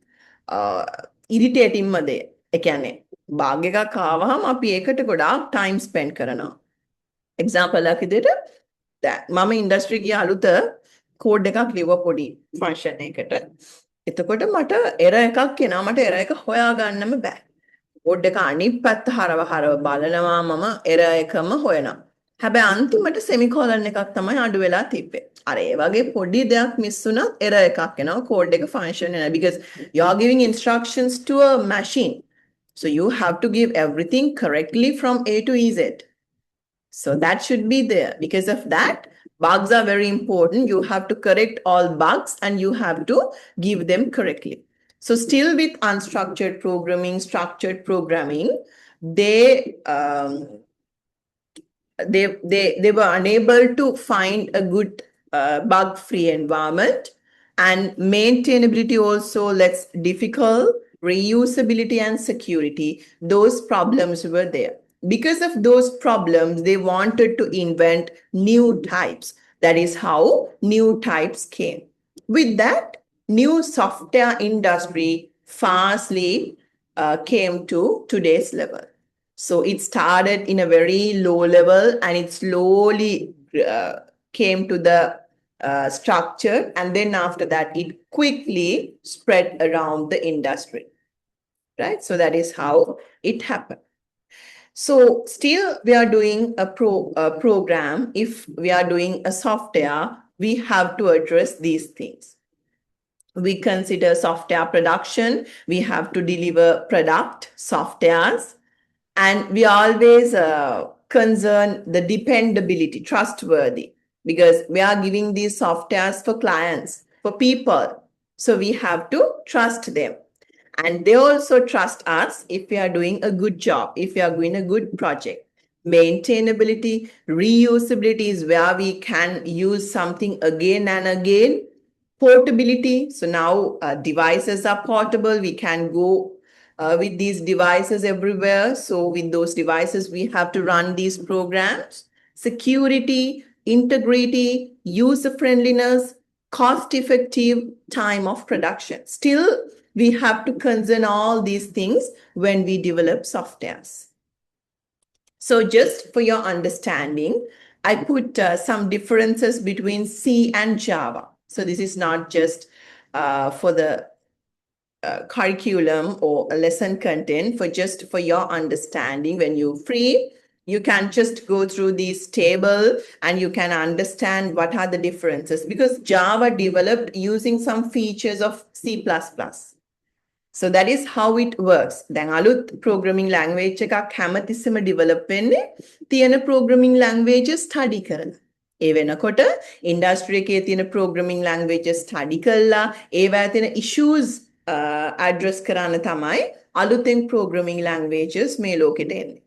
irritating ම දේ. ඒ කියන්නේ bug එකක් ආවහම අපි ඒකට ගොඩාක් time spend කරනවා. Example එකක් විදිහට දැන් මම industry ගිය අලුත code එකක් ලිව්වා පොඩි function එකකට. එතකොට මට error එකක් එනවා. මට error එක හොයාගන්නම බෑ. code එක අනිත් පැත්ත හරව බලනවා මම error එකම හොයනවා. හැබැයි අන්තිමට semicolon එකක් තමයි අඩු වෙලා තිබ්බේ. අර ඒ වගේ පොඩි දෙයක් miss වුණත් error එකක් එනවා. code එක function වෙනවා because you are giving instructions to a machine. So you have to give everything correctly from A to Z. So that should be there. Because of that, bugs are very important. You have to correct all bugs and you have to give them correctly. So still with unstructured programming, structured programming, they were unable to find a good bug-free environment, and maintainability also less difficult, reusability and security, those problems were there. Because of those problems, they wanted to invent new types. That is how new types came. With that, new software industry fastly came to today's level. So it started in a very low level and it slowly came to the structure, and then after that, it quickly spread around the industry. Right? So that is how it happened. So still we are doing a program. If we are doing a software, we have to address these things. We consider software production. We have to deliver product softwares, and we always concern the dependability, trustworthy, because we are giving these softwares for clients, for people. So we have to trust them. And they also trust us if we are doing a good job, if we are doing a good project. Maintainability, reusability is where we can use something again and again. Portability, so now devices are portable. We can go with these devices everywhere. So with those devices, we have to run these programs. Security, integrity, user-friendliness, cost-effective, time of production. Still, we have to concern all these things when we develop softwares. So just for your understanding, I put some differences between C and Java. So this is not just for the curriculum or lesson content, for your understanding. When you're free, you can just go through this table and you can understand what are the differences, because Java developed using some features of C++. So that is how it works. දැන් අලුත් programming language එකක් හැමතිස්සෙම develop වෙන්නේ තියෙන programming languages study කරලා. ඒ වෙනකොට industry එකේ තියෙන programming languages study කරලා ඒවා තියෙන issues address කරන්න තමයි අලුතෙන් programming languages මේ ලෝකෙට එන්නේ.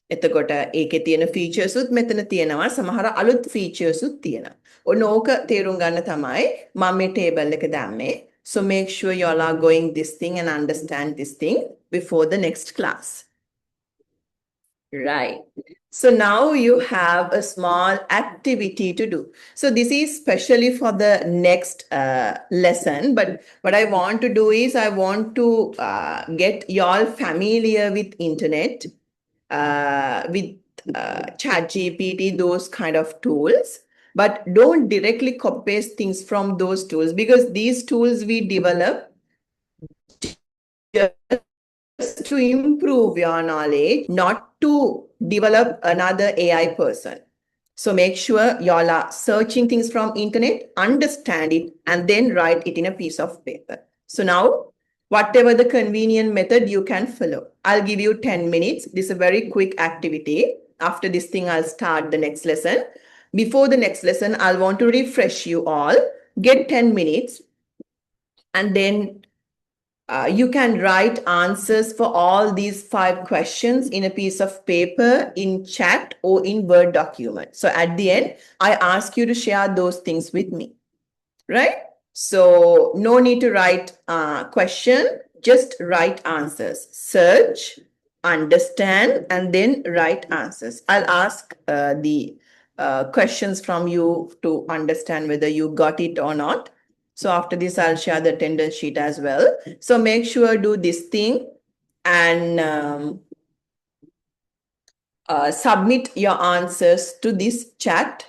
එතකොට ඒකේ තියෙන features උත් මෙතන තියෙනවා සමහර අලුත් features උත් තියෙනවා. ඔන්න ඕක තේරුම් ගන්න තමයි මම මේ table එක දැම්මේ. So make sure you all are going this thing and understand this thing before the next class. Right. So now you have a small activity to do. So this is specially for the next lesson. But what I want to do is I want to get y'all familiar with internet, with ChatGPT, those kind of tools. But don't directly copy paste things from those tools because these tools we develop just to improve your knowledge, not to develop another AI person. So make sure y'all are searching things from internet, understand it, and then write it in a piece of paper. So now, whatever the convenient method you can follow. I'll give you 10 minutes. This is a very quick activity. After this thing, I'll start the next lesson. Before the next lesson, I'll want to refresh you all. Get 10 minutes. And then you can write answers for all these 5 questions in a piece of paper, in chat, or in Word document. So at the end, I ask you to share those things with me, right? So no need to write question, just write answers. Search, understand, and then write answers. I'll ask the questions from you to understand whether you got it or not. So after this, I'll share the attendance sheet as well. So make sure do this thing and submit your answers to this chat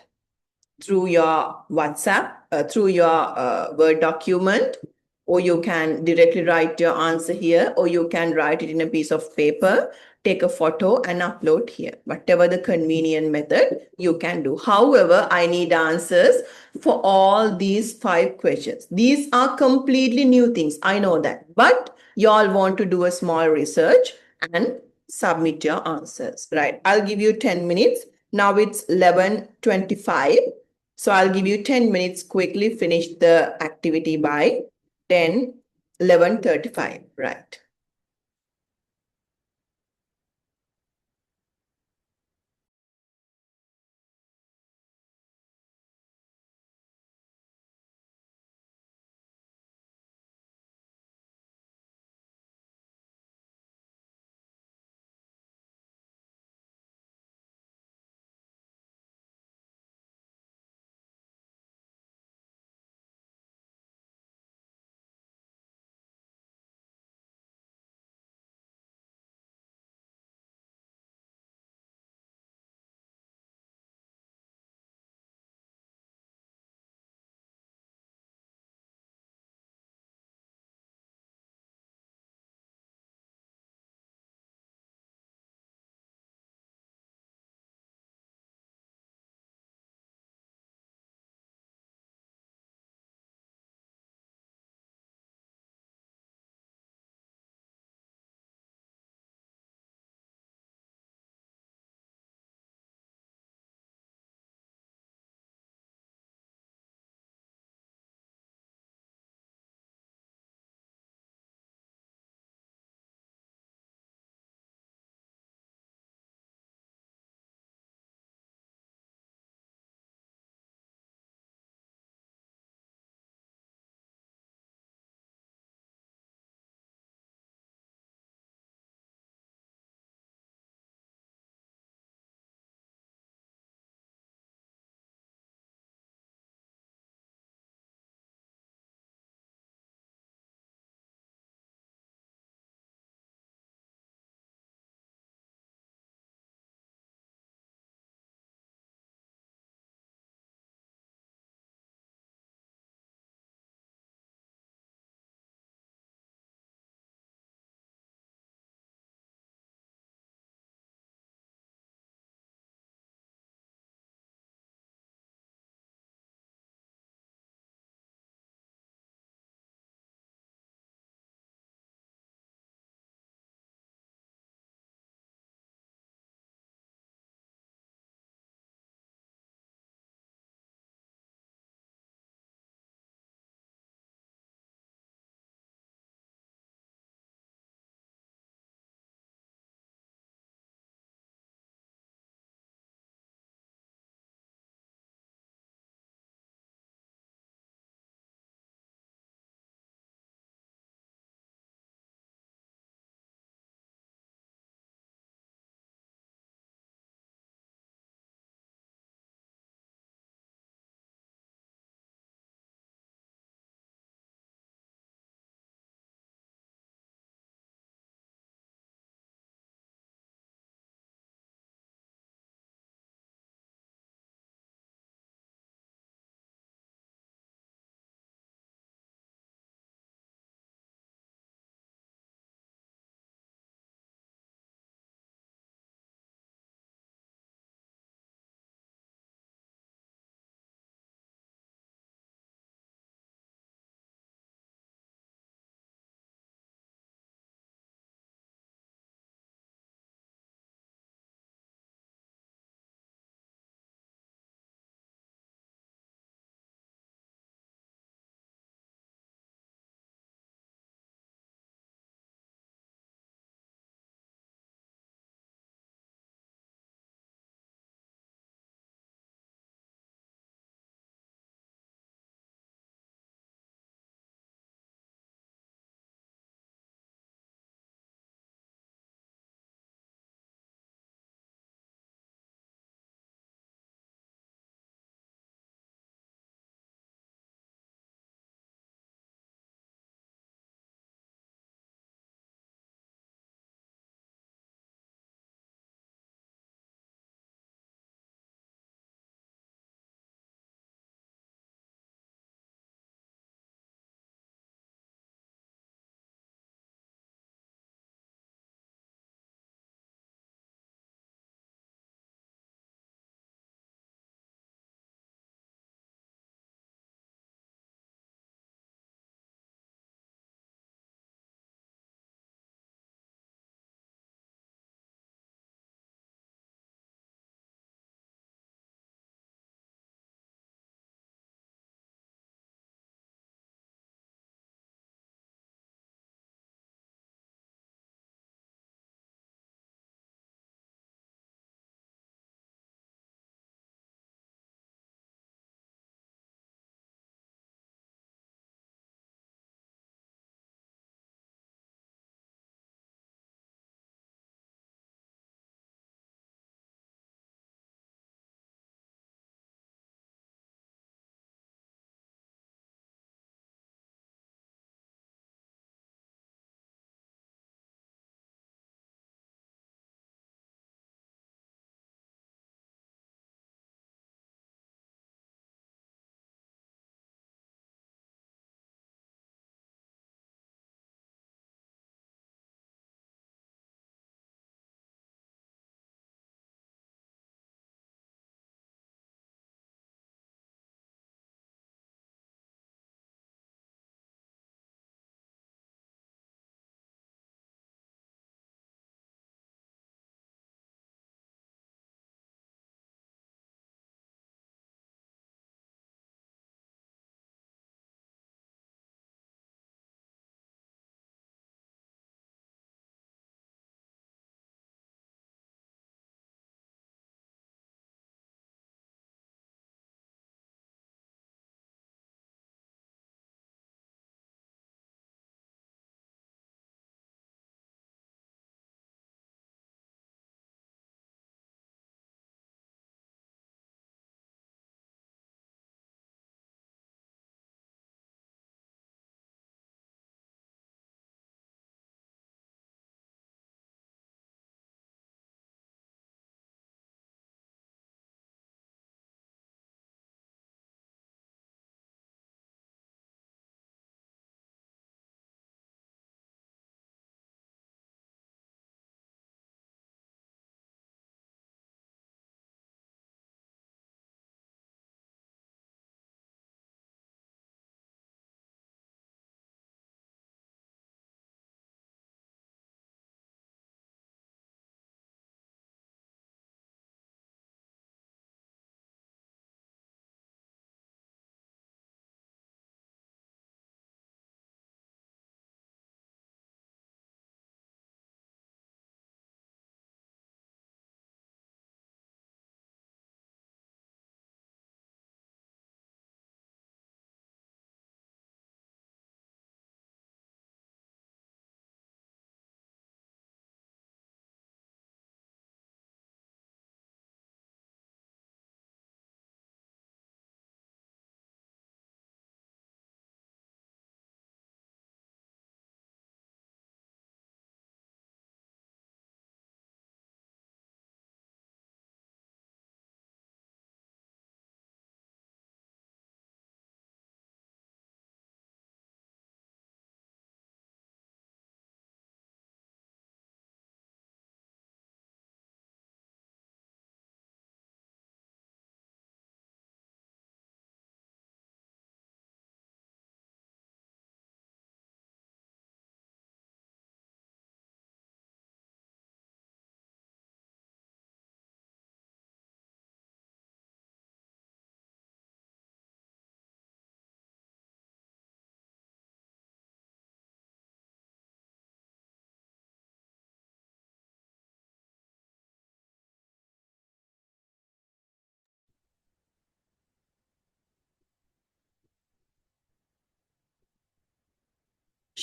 through your WhatsApp, through your Word document, or you can directly write your answer here, or you can write it in a piece of paper, take a photo and upload here. Whatever the convenient method you can do. However, I need answers for all these 5 questions. These are completely new things. I know that. But you all want to do a small research and submit your answers, right? I'll give you 10 minutes. Now it's 11:25. So I'll give you 10 minutes, quickly finish the activity by 11:35, right?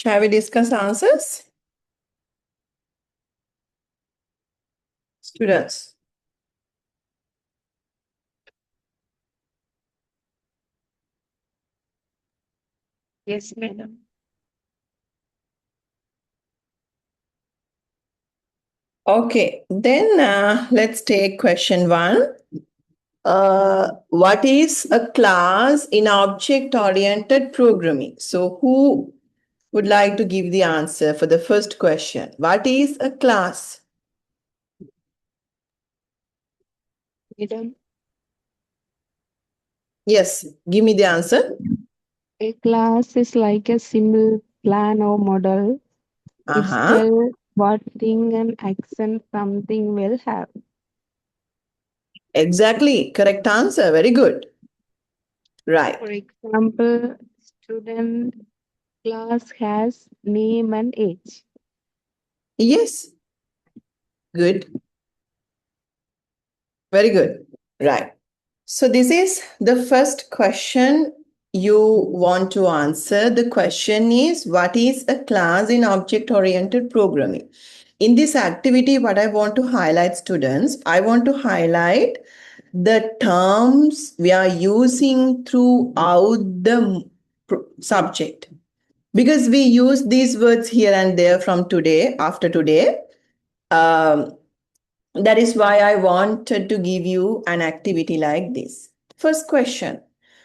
Shall we discuss answers? Students. Yes, madam. Okay, then let's take question 1. What is a class in object-oriented programming? So who would like to give the answer for the first question? What is a class? Madam, Yes, give me the answer. a class is like a simple plan or model. It's tell what thing and action something will have. Exactly, correct answer. Very good. Right. For example, student class has name and age. Yes. Good. Very good. Right. So this is the first question you want to answer. The question is, what is a class in object-oriented programming? In this activity, what I want to highlight, students, I want to highlight the terms we are using throughout the subject. Because we use these words here and there from today, after today. That is why I wanted to give you an activity like this. First question.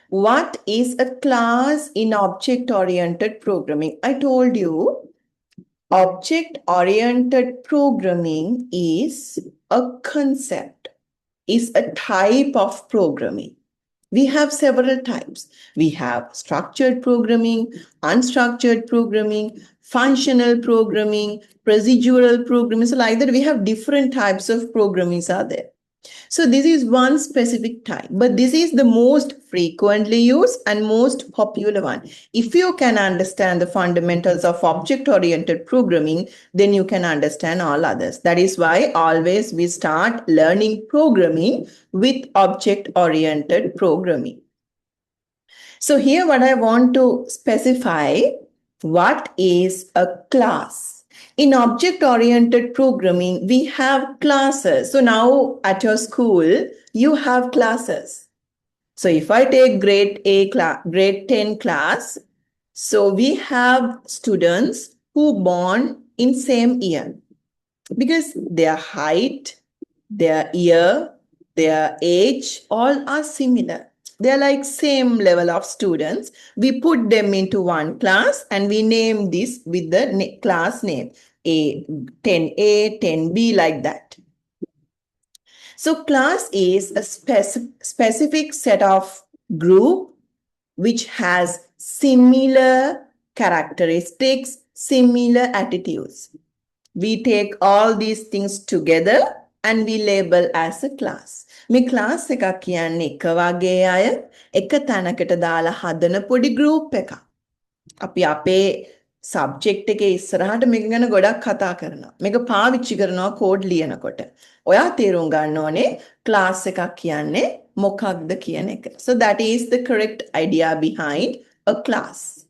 What is a class in object-oriented programming? I told you object-oriented programming is a concept, is a type of programming. We have several types. We have structured programming, unstructured programming, functional programming, procedural programming. So like that, we have different types of programmings are there. So this is one specific type, but this is the most frequently used and most popular one. If you can understand the fundamentals of object-oriented programming, then you can understand all others. That is why always we start learning programming with object-oriented programming. So here what I want to specify, what is a class? In object-oriented programming, we have classes. So now at your school, you have classes. So if I take grade 10 class, so we have students who born in same year because their height, their year, their age, all are similar. They're like same level of students. We put them into one class and we name this with the class name A, 10A, 10B, like that. So class is a specific set of group which has similar characteristics, similar attitudes. We take all these things together and we label as a class. මේ class එකක් කියන්නේ එක වගේ අය එක තැනකට දාලා හදන පොඩි group එකක්. අපි අපේ subject එකේ ඉස්සරහට මේක ගැන ගොඩක් කතා කරනවා. මේක පාවිච්චි කරනවා code ලියනකොට. ඔයා තේරුම් ගන්න ඕනේ class එකක් කියන්නේ මොකක්ද කියන එක. So that is the correct idea behind a class.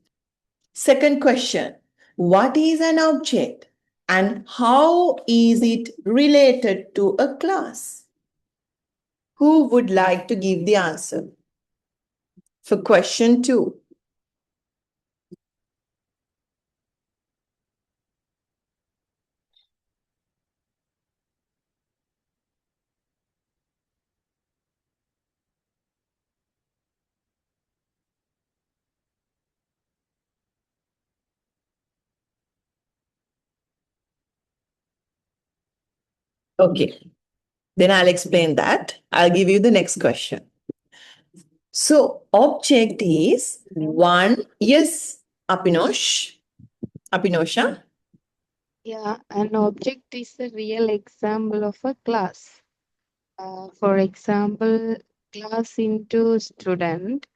Second question. What is an object? And how is it related to a class? Who would like to give the answer for question 2? Okay, then I'll explain that. I'll give you the next question. So object is one. Yes, Apinosha. Yeah, an object is a real example of a class. For example, class into student,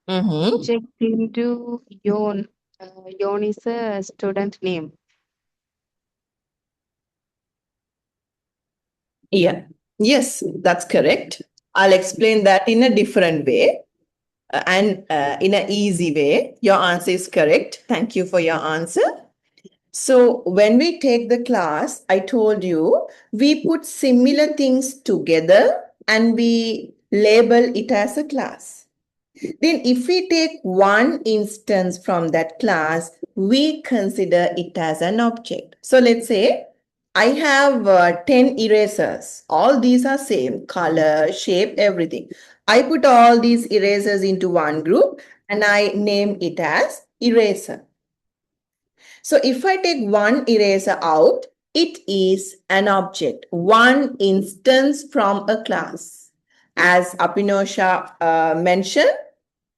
object into yon. Yon is a student name. Yeah. Yes, that's correct. I'll explain that in a different way and in an easy way. Your answer is correct. Thank you for your answer. So when we take the class, I told you, we put similar things together and we label it as a class. Then if we take one instance from that class, we consider it as an object. So let's say I have 10 erasers. All these are same, color, shape, everything. I put all these erasers into one group and I name it as eraser. So if I take one eraser out, it is an object, one instance from a class. As Apinosha mentioned,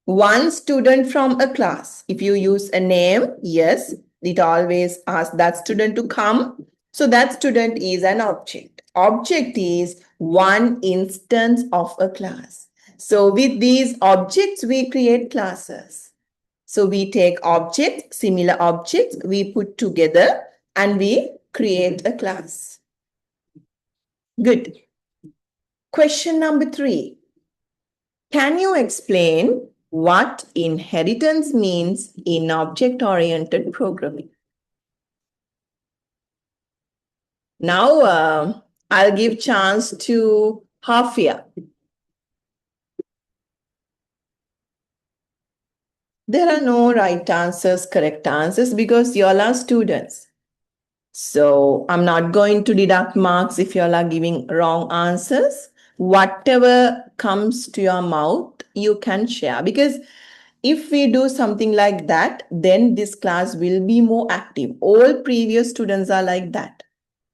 one student from a class. If you use a name, yes, it always asks that student to come. So that student is an object. Object is one instance of a class. So with these objects, we create classes. So we take objects, similar objects, we put together and we create a class. Good. Question number 3. Can you explain what inheritance means in object-oriented programming? Now, I'll give chance to Hafia. There are no right answers, correct answers, because you all are students. So I'm not going to deduct marks if you all are giving wrong answers. Whatever comes to your mouth, you can share. Because if we do something like that, then this class will be more active. All previous students are like that.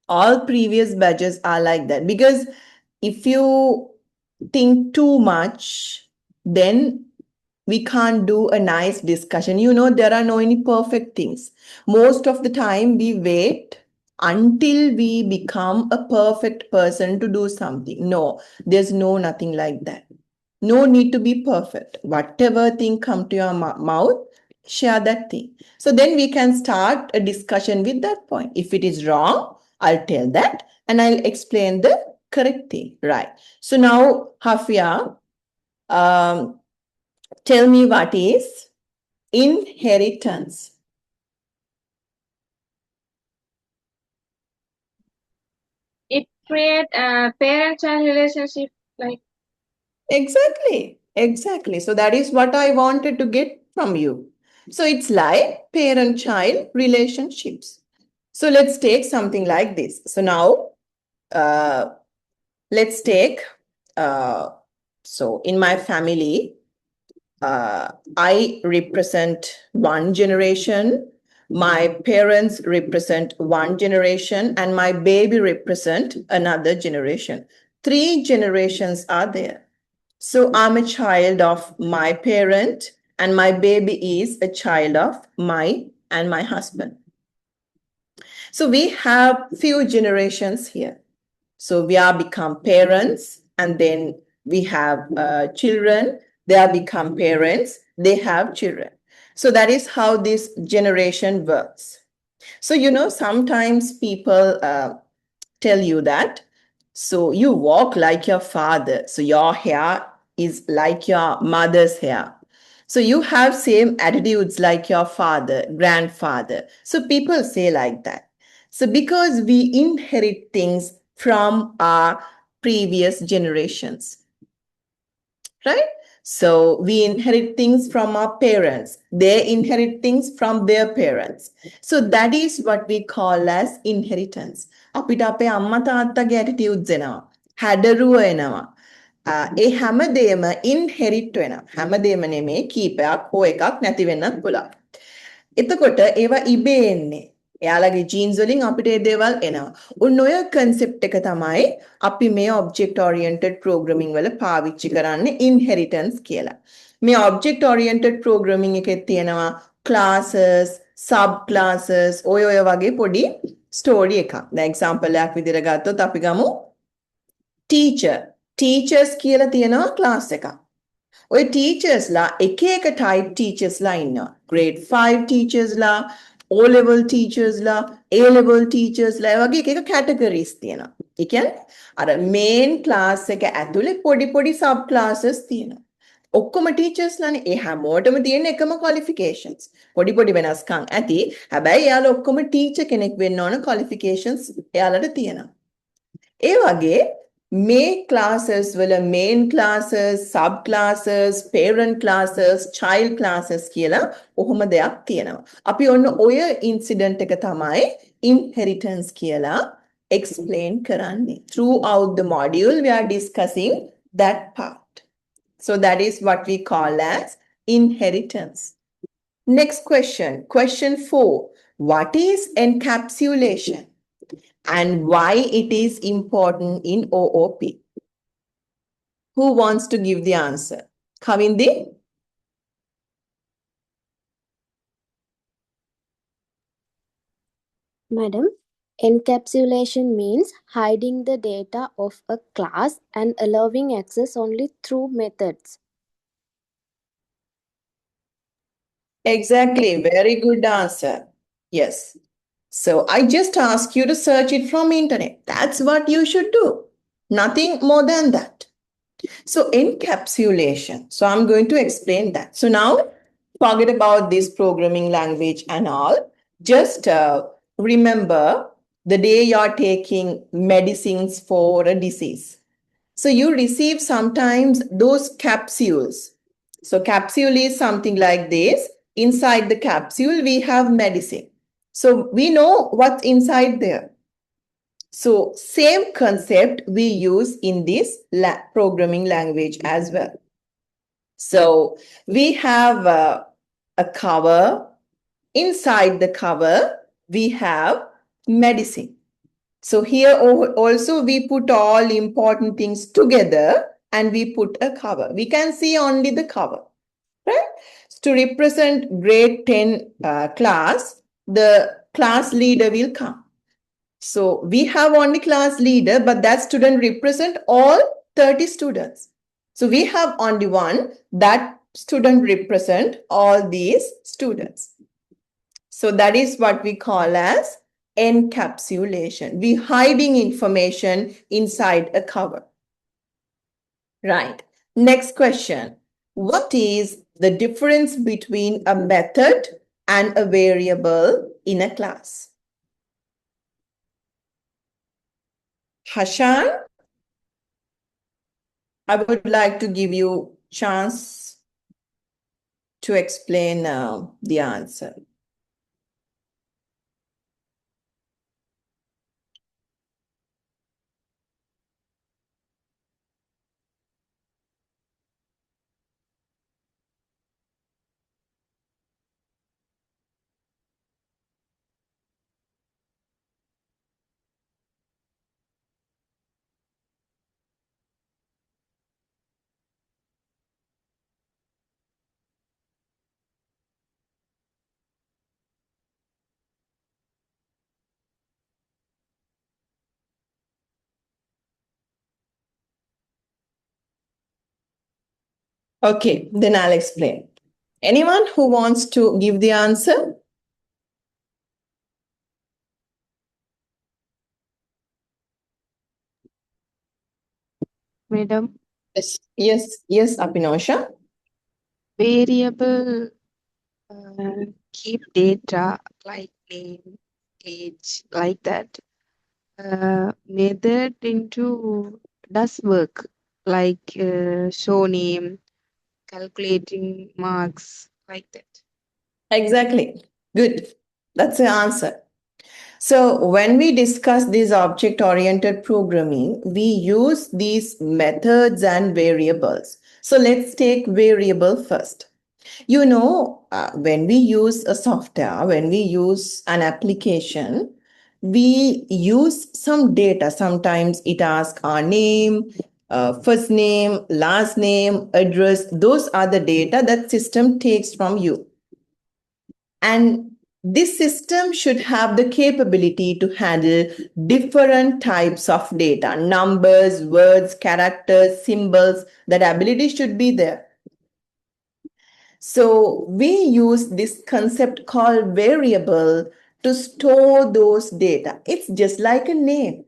All previous batches are like that. Because if you think too much, then we can't do a nice discussion. You know, there are no any perfect things. Most of the time we wait until we become a perfect person to do something. No, there's nothing like that. No need to be perfect. Whatever thing come to your mouth, share that thing. So then we can start a discussion with that point. If it is wrong, I'll tell that and I'll explain the correct thing. Right. So now, Hafia, tell me what is inheritance? It create a parent-child relationship like. Exactly. So that is what I wanted to get from you. So it's like parent-child relationships. So let's take something like this. So now, let's take, so in my family, I represent one generation, my parents represent one generation, and my baby represent another generation. 3 generations are there. So I'm a child of my parent, and my baby is a child of my husband. So we have few generations here. So we are become parents, and then we have children. They are become parents. They have children. So that is how this generation works. So, you know, sometimes people tell you that, so you walk like your father. So your hair is like your mother's hair. So you have same attitudes like your father, grandfather. So people say like that. So because we inherit things from our previous generations, right? So we inherit things from our parents. They inherit things from their parents. So that is what we call as inheritance. අපිට අපේ අම්මා තාත්තගේ attitudes එනවා. හැඩරුව එනවා. ඒ හැමදේම inherit වෙනවා. හැමදේම නෙමෙයි කීපයක් හෝ එකක් නැති වෙන්නත් පුළුවන්. එතකොට ඒවා ඉබේ එන්නේ. එයාලගේ ජීන්ස් වලින් අපිට ඒ දේවල් එනවා. උන් ඔය concept එක තමයි අපි මේ object oriented programming වල පාවිච්චි කරන්නේ inheritance කියලා. මේ object oriented programming එකේ තියෙනවා classes, subclasses, ඔය වගේ පොඩි story එකක්. දැන් example එකක් විදිහට ගත්තොත් අපි ගමු teacher. Teachers කියලා තියෙනවා class එකක්. ඔය teachers ලා එක එක type teachers ලා ඉන්නවා. grade 5 teachers ලා, O-level teachers ලා, A-level teachers ලා වගේ එක එක categories තියෙනවා. ඒ කියන්නේ අර main class එක ඇතුලේ පොඩි පොඩි sub classes තියෙනවා. ඔක්කොම ටීචර්ස් ලානේ ඒ හැමෝටම තියෙන එකම qualifications. පොඩි වෙනස්කම් ඇති. හැබැයි එයාලා ඔක්කොම ටීචර් කෙනෙක් වෙන්න ඕන qualifications එයාලට තියෙනවා. ඒ වගේ මේ classes වල main classes, sub classes, parent classes, child classes කියලා ඔහොම දෙයක් තියෙනවා. අපි ඔන්න ඔය incident එක තමයි inheritance කියලා explain කරන්නේ. Throughout the module we are discussing that part. So that is what we call as inheritance. Next question, question 4. What is encapsulation and why it is important in OOP? Who wants to give the answer? Kavindi? Madam, encapsulation means hiding the data of a class and allowing access only through methods. Exactly. Very good answer. Yes. So I just ask you to search it from internet. That's what you should do. Nothing more than that. So encapsulation. So I'm going to explain that. So now forget about this programming language and all. Just remember the day you're taking medicines for a disease. So you receive sometimes those capsules. So capsule is something like this. Inside the capsule, we have medicine. So we know what's inside there. So same concept we use in this programming language as well. So we have a cover. Inside the cover, we have medicine. So here also we put all important things together and we put a cover. We can see only the cover, right? To represent grade 10 class, the class leader will come. So we have only class leader, but that student represent all 30 students. So we have only one, that student represent all these students. So that is what we call as encapsulation. We hiding information inside a cover. Right. Next question. What is the difference between a method and a variable in a class? Hashan, I would like to give you chance to explain the answer. Okay, then I'll explain. Anyone who wants to give the answer? Madam, Yes, Apinosha. variable keep data like name, age, like that. Method into does work like show name, calculating marks, like that. Exactly. Good. That's the answer. So when we discuss this object-oriented programming, we use these methods and variables. So let's take variable first. You know, when we use a software, when we use an application, we use some data. Sometimes it asks our name, first name, last name, address. Those are the data that system takes from you. And this system should have the capability to handle different types of data, numbers, words, characters, symbols. That ability should be there. So we use this concept called variable to store those data. It's just like a name.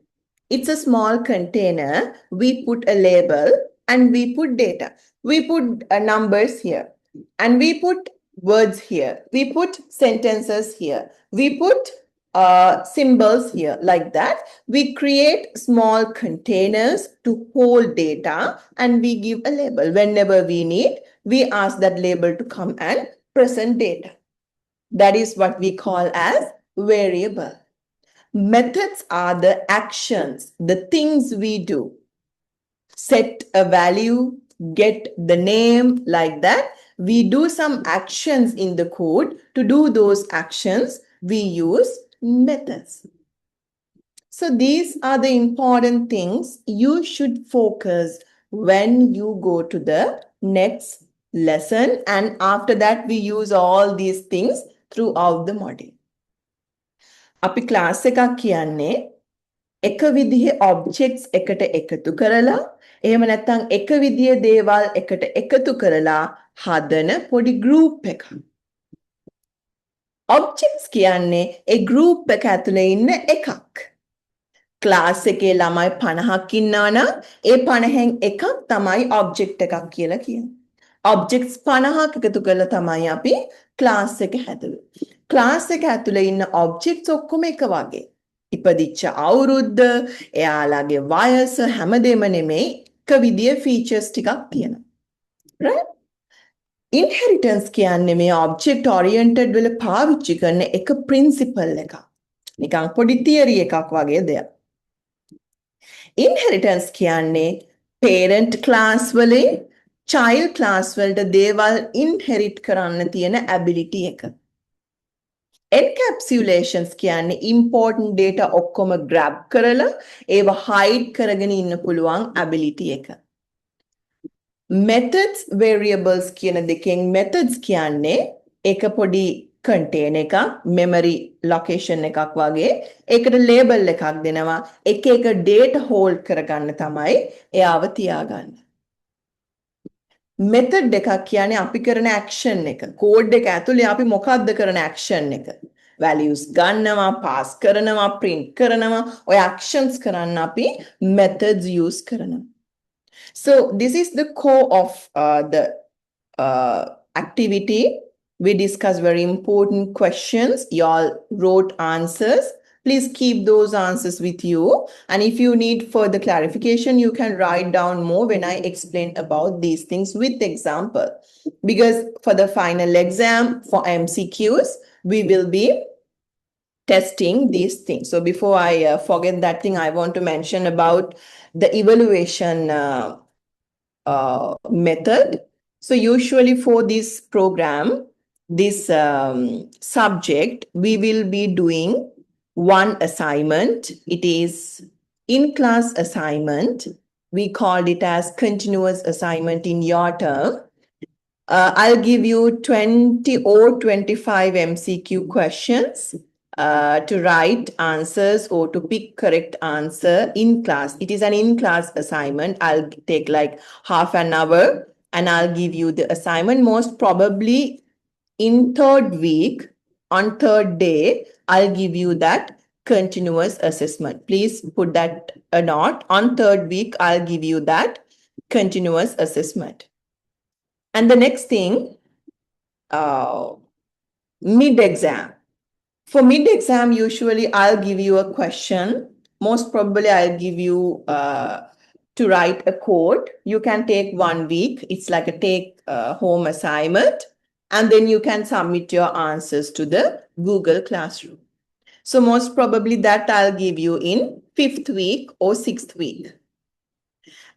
It's a small container. We put a label and we put data. We put numbers here, and we put words here. We put sentences here. We put symbols here. Like that, we create small containers to hold data, and we give a label. Whenever we need, we ask that label to come and present data. That is what we call as variable. Methods are the actions, the things we do. Set a value, get the name, like that. We do some actions in the code. To do those actions, we use methods. So these are the important things you should focus when you go to the next lesson. And after that, we use all these things throughout the module. අපි class එකක් කියන්නේ එක විදිහේ objects එකට එකතු කරලා එහෙම නැත්නම් එක විදිහේ දේවල් එකට එකතු කරලා හදන පොඩි group එකක්. Objects කියන්නේ ඒ group එක ඇතුලේ ඉන්න එකක්. ක්ලාස් එකේ ළමයි 50ක් ඉන්නවා නම් ඒ 50න් එකක් තමයි object එකක් කියලා කියන්නේ. Objects 50ක් එකතු කරලා තමයි අපි ක්ලාස් එක හැදුවේ. ක්ලාස් එක ඇතුලේ ඉන්න objects ඔක්කොම එක වගේ. ඉපදිච්ච අවුරුද්ද, එයාලගේ වයස හැමදේම නෙමෙයි එක විදිය features ටිකක් තියෙනවා. Right? Inheritance කියන්නේ මේ object oriented වල පාවිච්චි කරන එක principle එකක්. නිකන් පොඩි theory එකක් වගේ දෙයක්. Inheritance කියන්නේ parent class වලින් child class වලට දේවල් inherit කරන්න තියෙන ability එක. Encapsulations කියන්නේ important data ඔක්කොම grab කරලා ඒව hide කරගෙන ඉන්න පුළුවන් ability එක. Methods variables කියන දෙකෙන් methods කියන්නේ එක පොඩි contain එකක් memory location එකක් වගේ ඒකට label එකක් දෙනවා එක එක data hold කරගන්න තමයි එයාව තියාගන්න. Method එකක් කියන්නේ අපි කරන action එක. Code එක ඇතුලේ අපි මොකක්ද කරන action එක. Values ගන්නවා, pass කරනවා, print කරනවා. ඔය actions කරන්න අපි methods use කරනවා. So this is the core of the activity. We discussed very important questions. Y'all wrote answers. Please keep those answers with you. And if you need further clarification, you can write down more when I explain about these things with example. Because for the final exam, for MCQs, we will be testing these things. So before I forget that thing, I want to mention about the evaluation method. So usually for this program, this subject, we will be doing one assignment. It is in-class assignment. We called it as continuous assignment in your term. I'll give you 20 or 25 MCQ questions to write answers or to pick correct answer in class. It is an in-class assignment. I'll take like half an hour and I'll give you the assignment. Most probably in third week, on third day, I'll give you that continuous assessment. Please put that a note. On third week, I'll give you that continuous assessment. And the next thing, mid-exam. For mid-exam, usually I'll give you a question. Most probably I'll give you to write a code. You can take 1 week. It's like a take home assignment. And then you can submit your answers to the Google Classroom. So most probably that I'll give you in 5th week or 6th week.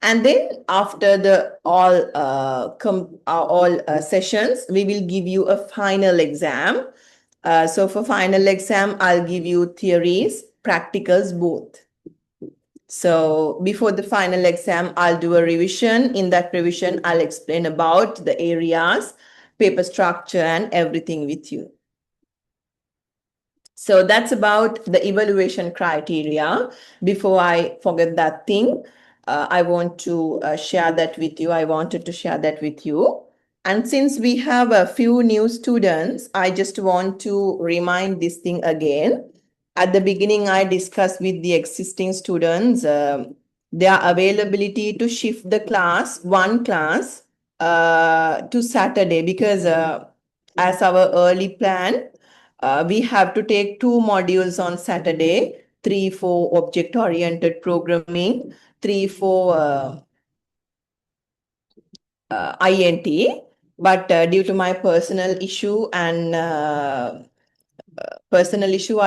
And then after the all sessions, we will give you a final exam. So for final exam, I'll give you theories, practicals, both. So before the final exam, I'll do a revision. In that revision, I'll explain about the areas, paper structure, and everything with you. So that's about the evaluation criteria. Before I forget that thing, I want to share that with you. I wanted to share that with you. And since we have a few new students, I just want to remind this thing again. At the beginning, I discussed with the existing students their availability to shift the class, one class, to Saturday, because as our early plan, we have to take 2 modules on Saturday, 3 for object-oriented programming, 3 for INT. But due to my personal issue, I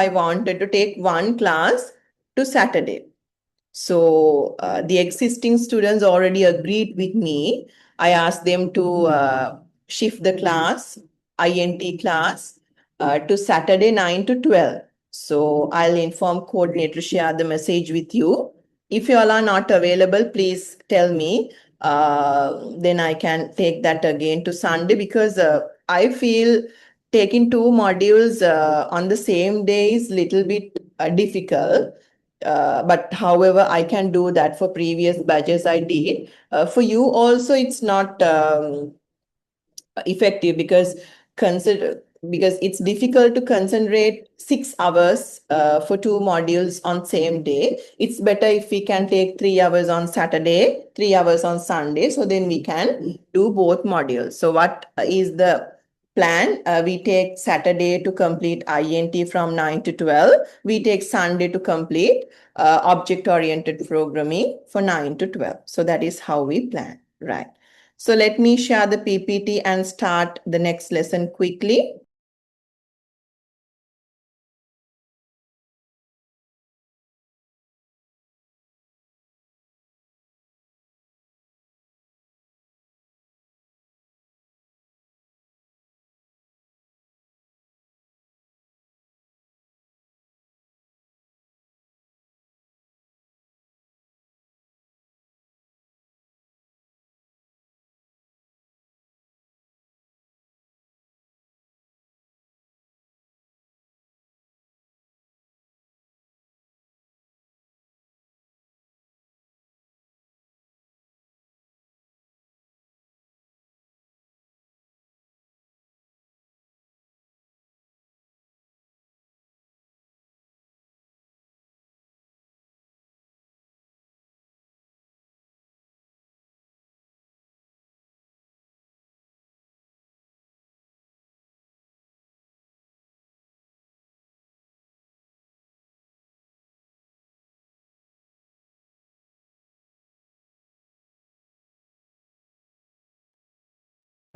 wanted to take one class to Saturday. So the existing students already agreed with me. I asked them to shift the class, INT class, to Saturday 9 to 12. So I'll inform coordinator, share the message with you. If you all are not available, please tell me. Then I can take that again to Sunday, because I feel taking 2 modules on the same day is little bit difficult. But however, I can do that. For previous batches I did. For you also, it's not effective, because it's difficult to concentrate 6 hours for 2 modules on same day. It's better if we can take 3 hours on Saturday, 3 hours on Sunday, so then we can do both modules. So what is the plan? We take Saturday to complete INT from 9 to 12. We take Sunday to complete object-oriented programming for 9 to 12. So that is how we plan, right? So let me share the PPT and start the next lesson quickly.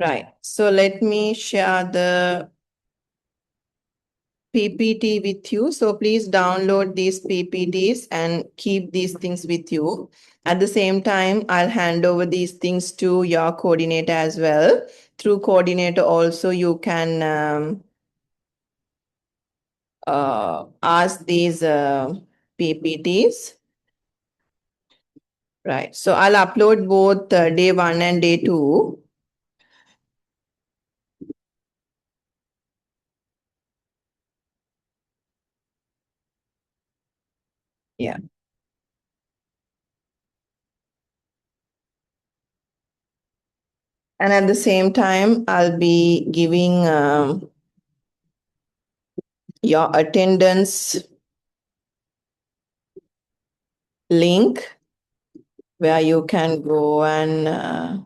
Right. So let me share the PPT with you. So please download these PPTs and keep these things with you. At the same time, I'll hand over these things to your coordinator as well. Through coordinator also, you can ask these PPTs. Right. So I'll upload both day 1 and day 2. Yeah. And at the same time, I'll be giving your attendance link where you can go and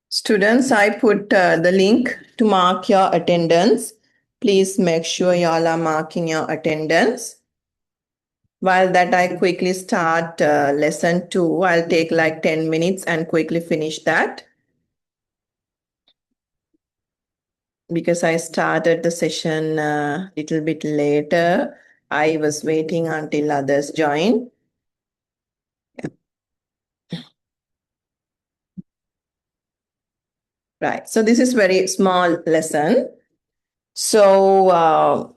students, I put the link to mark your attendance. Please make sure y'all are marking your attendance. While that, I quickly start lesson 2. I'll take like 10 minutes and quickly finish that, because I started the session a little bit later. I was waiting until others join. Right. So this is very small lesson. So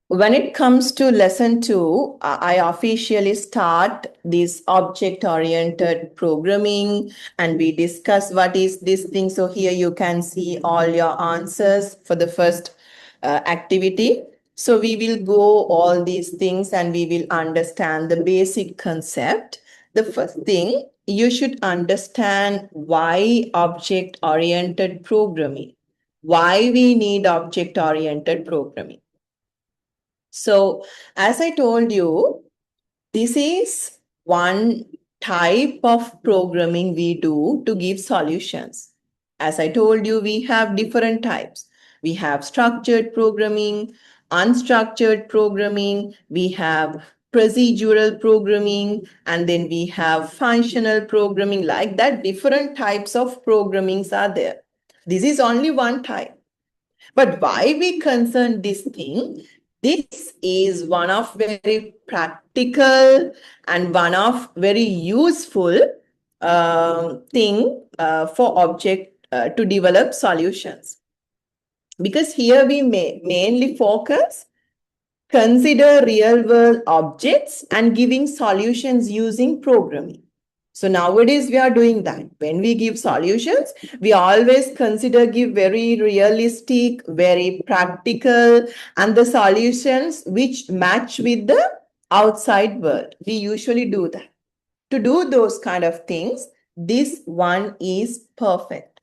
when it comes to lesson 2, I officially start this object-oriented programming and we discuss what is this thing. So here you can see all your answers for the first activity. So we will go all these things and we will understand the basic concept. The first thing, you should understand why object-oriented programming, why we need object-oriented programming. So, as I told you, this is one type of programming we do to give solutions. As I told you, we have different types. We have structured programming, unstructured programming, we have procedural programming, and then we have functional programming. Like that, different types of programmings are there. This is only one type. But why we concern this thing? This is one of very practical and one of very useful thing for object to develop solutions. Because here we mainly focus, consider real world objects and giving solutions using programming. So nowadays we are doing that. When we give solutions, we always consider give very realistic, very practical, and the solutions which match with the outside world. We usually do that. To do those kind of things, this one is perfect.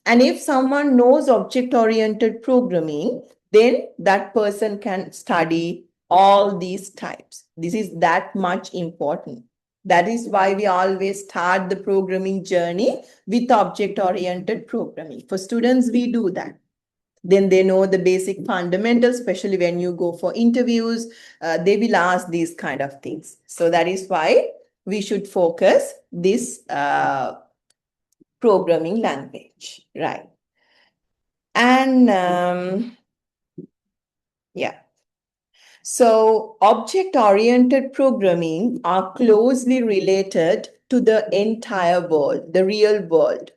And if someone knows object-oriented programming, then that person can study all these types. This is that much important. That is why we always start the programming journey with object-oriented programming. For students, we do that. Then they know the basic fundamentals, especially when you go for interviews, they will ask these kind of things. So that is why we should focus this programming language, right? And yeah. So object-oriented programming are closely related to the entire world, the real world.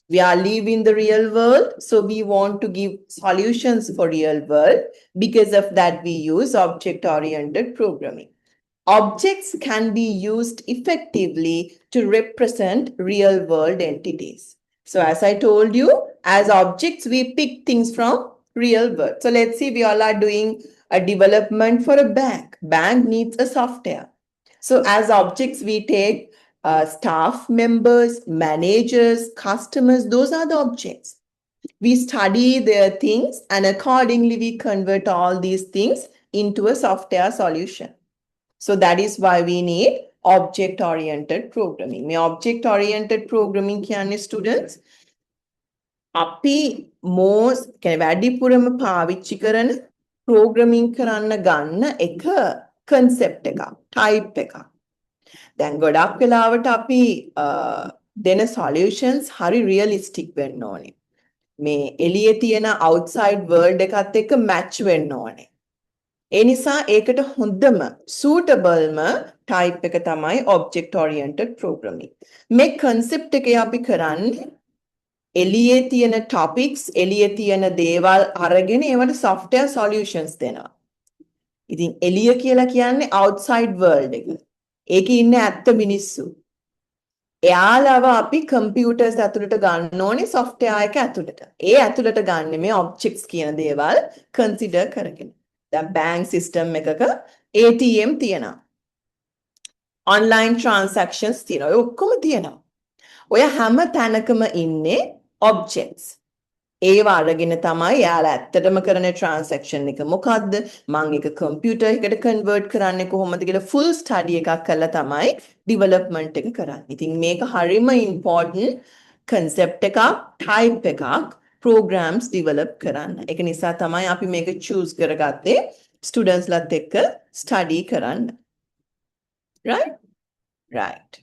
We are living the real world, so we want to give solutions for real world. Because of that, we use object-oriented programming. Objects can be used effectively to represent real world entities. So as I told you, as objects, we pick things from real world. So let's see, we all are doing a development for a bank. Bank needs a software. So as objects, we take staff members, managers, customers, those are the objects. We study their things and accordingly we convert all these things into a software solution. So that is why we need object-oriented programming. මේ object-oriented programming කියන්නේ students අපි most වැඩිපුරම පාවිච්චි කරන programming කරන්න ගන්න එක concept එකක්, type එකක්. දැන් ගොඩක් වෙලාවට අපි දෙන solutions හරි realistic වෙන්න ඕනේ. මේ එළියේ තියෙන outside world එකත් එක්ක match වෙන්න ඕනේ. ඒ නිසා ඒකට හොඳම suitable type එක තමයි object oriented programming. මේ concept එකේ අපි කරන්නේ එළියේ තියෙන topics, එළියේ තියෙන දේවල් අරගෙන ඒවට software solutions දෙනවා. ඉතින් එළිය කියලා කියන්නේ outside world එක. ඒකේ ඉන්න ඇත්ත මිනිස්සු. එයාලව අපි computers ඇතුළට ගන්න ඕනේ software එක ඇතුළට. ඒ ඇතුළට ගන්න මේ objects කියන දේවල් consider කරගෙන. දැන් bank system එකක ATM තියෙනවා. online transactions තියෙනවා. ඔය ඔක්කොම තියෙනවා. ඔය හැම තැනකම ඉන්නේ objects. ඒවා අරගෙන තමයි යාලා ඇත්තටම කරන transaction එක මොකද්ද? මම එක computer එකකට convert කරන්නේ කොහොමද කියලා full study එකක් කරලා තමයි development එක කරන්නේ. ඉතින් මේක හරිම important concept එකක්, type එකක් programs develop කරන්න. ඒක නිසා තමයි අපි මේක choose කරගත්තේ students ලත් එක්ක study කරන්න. Right? Right.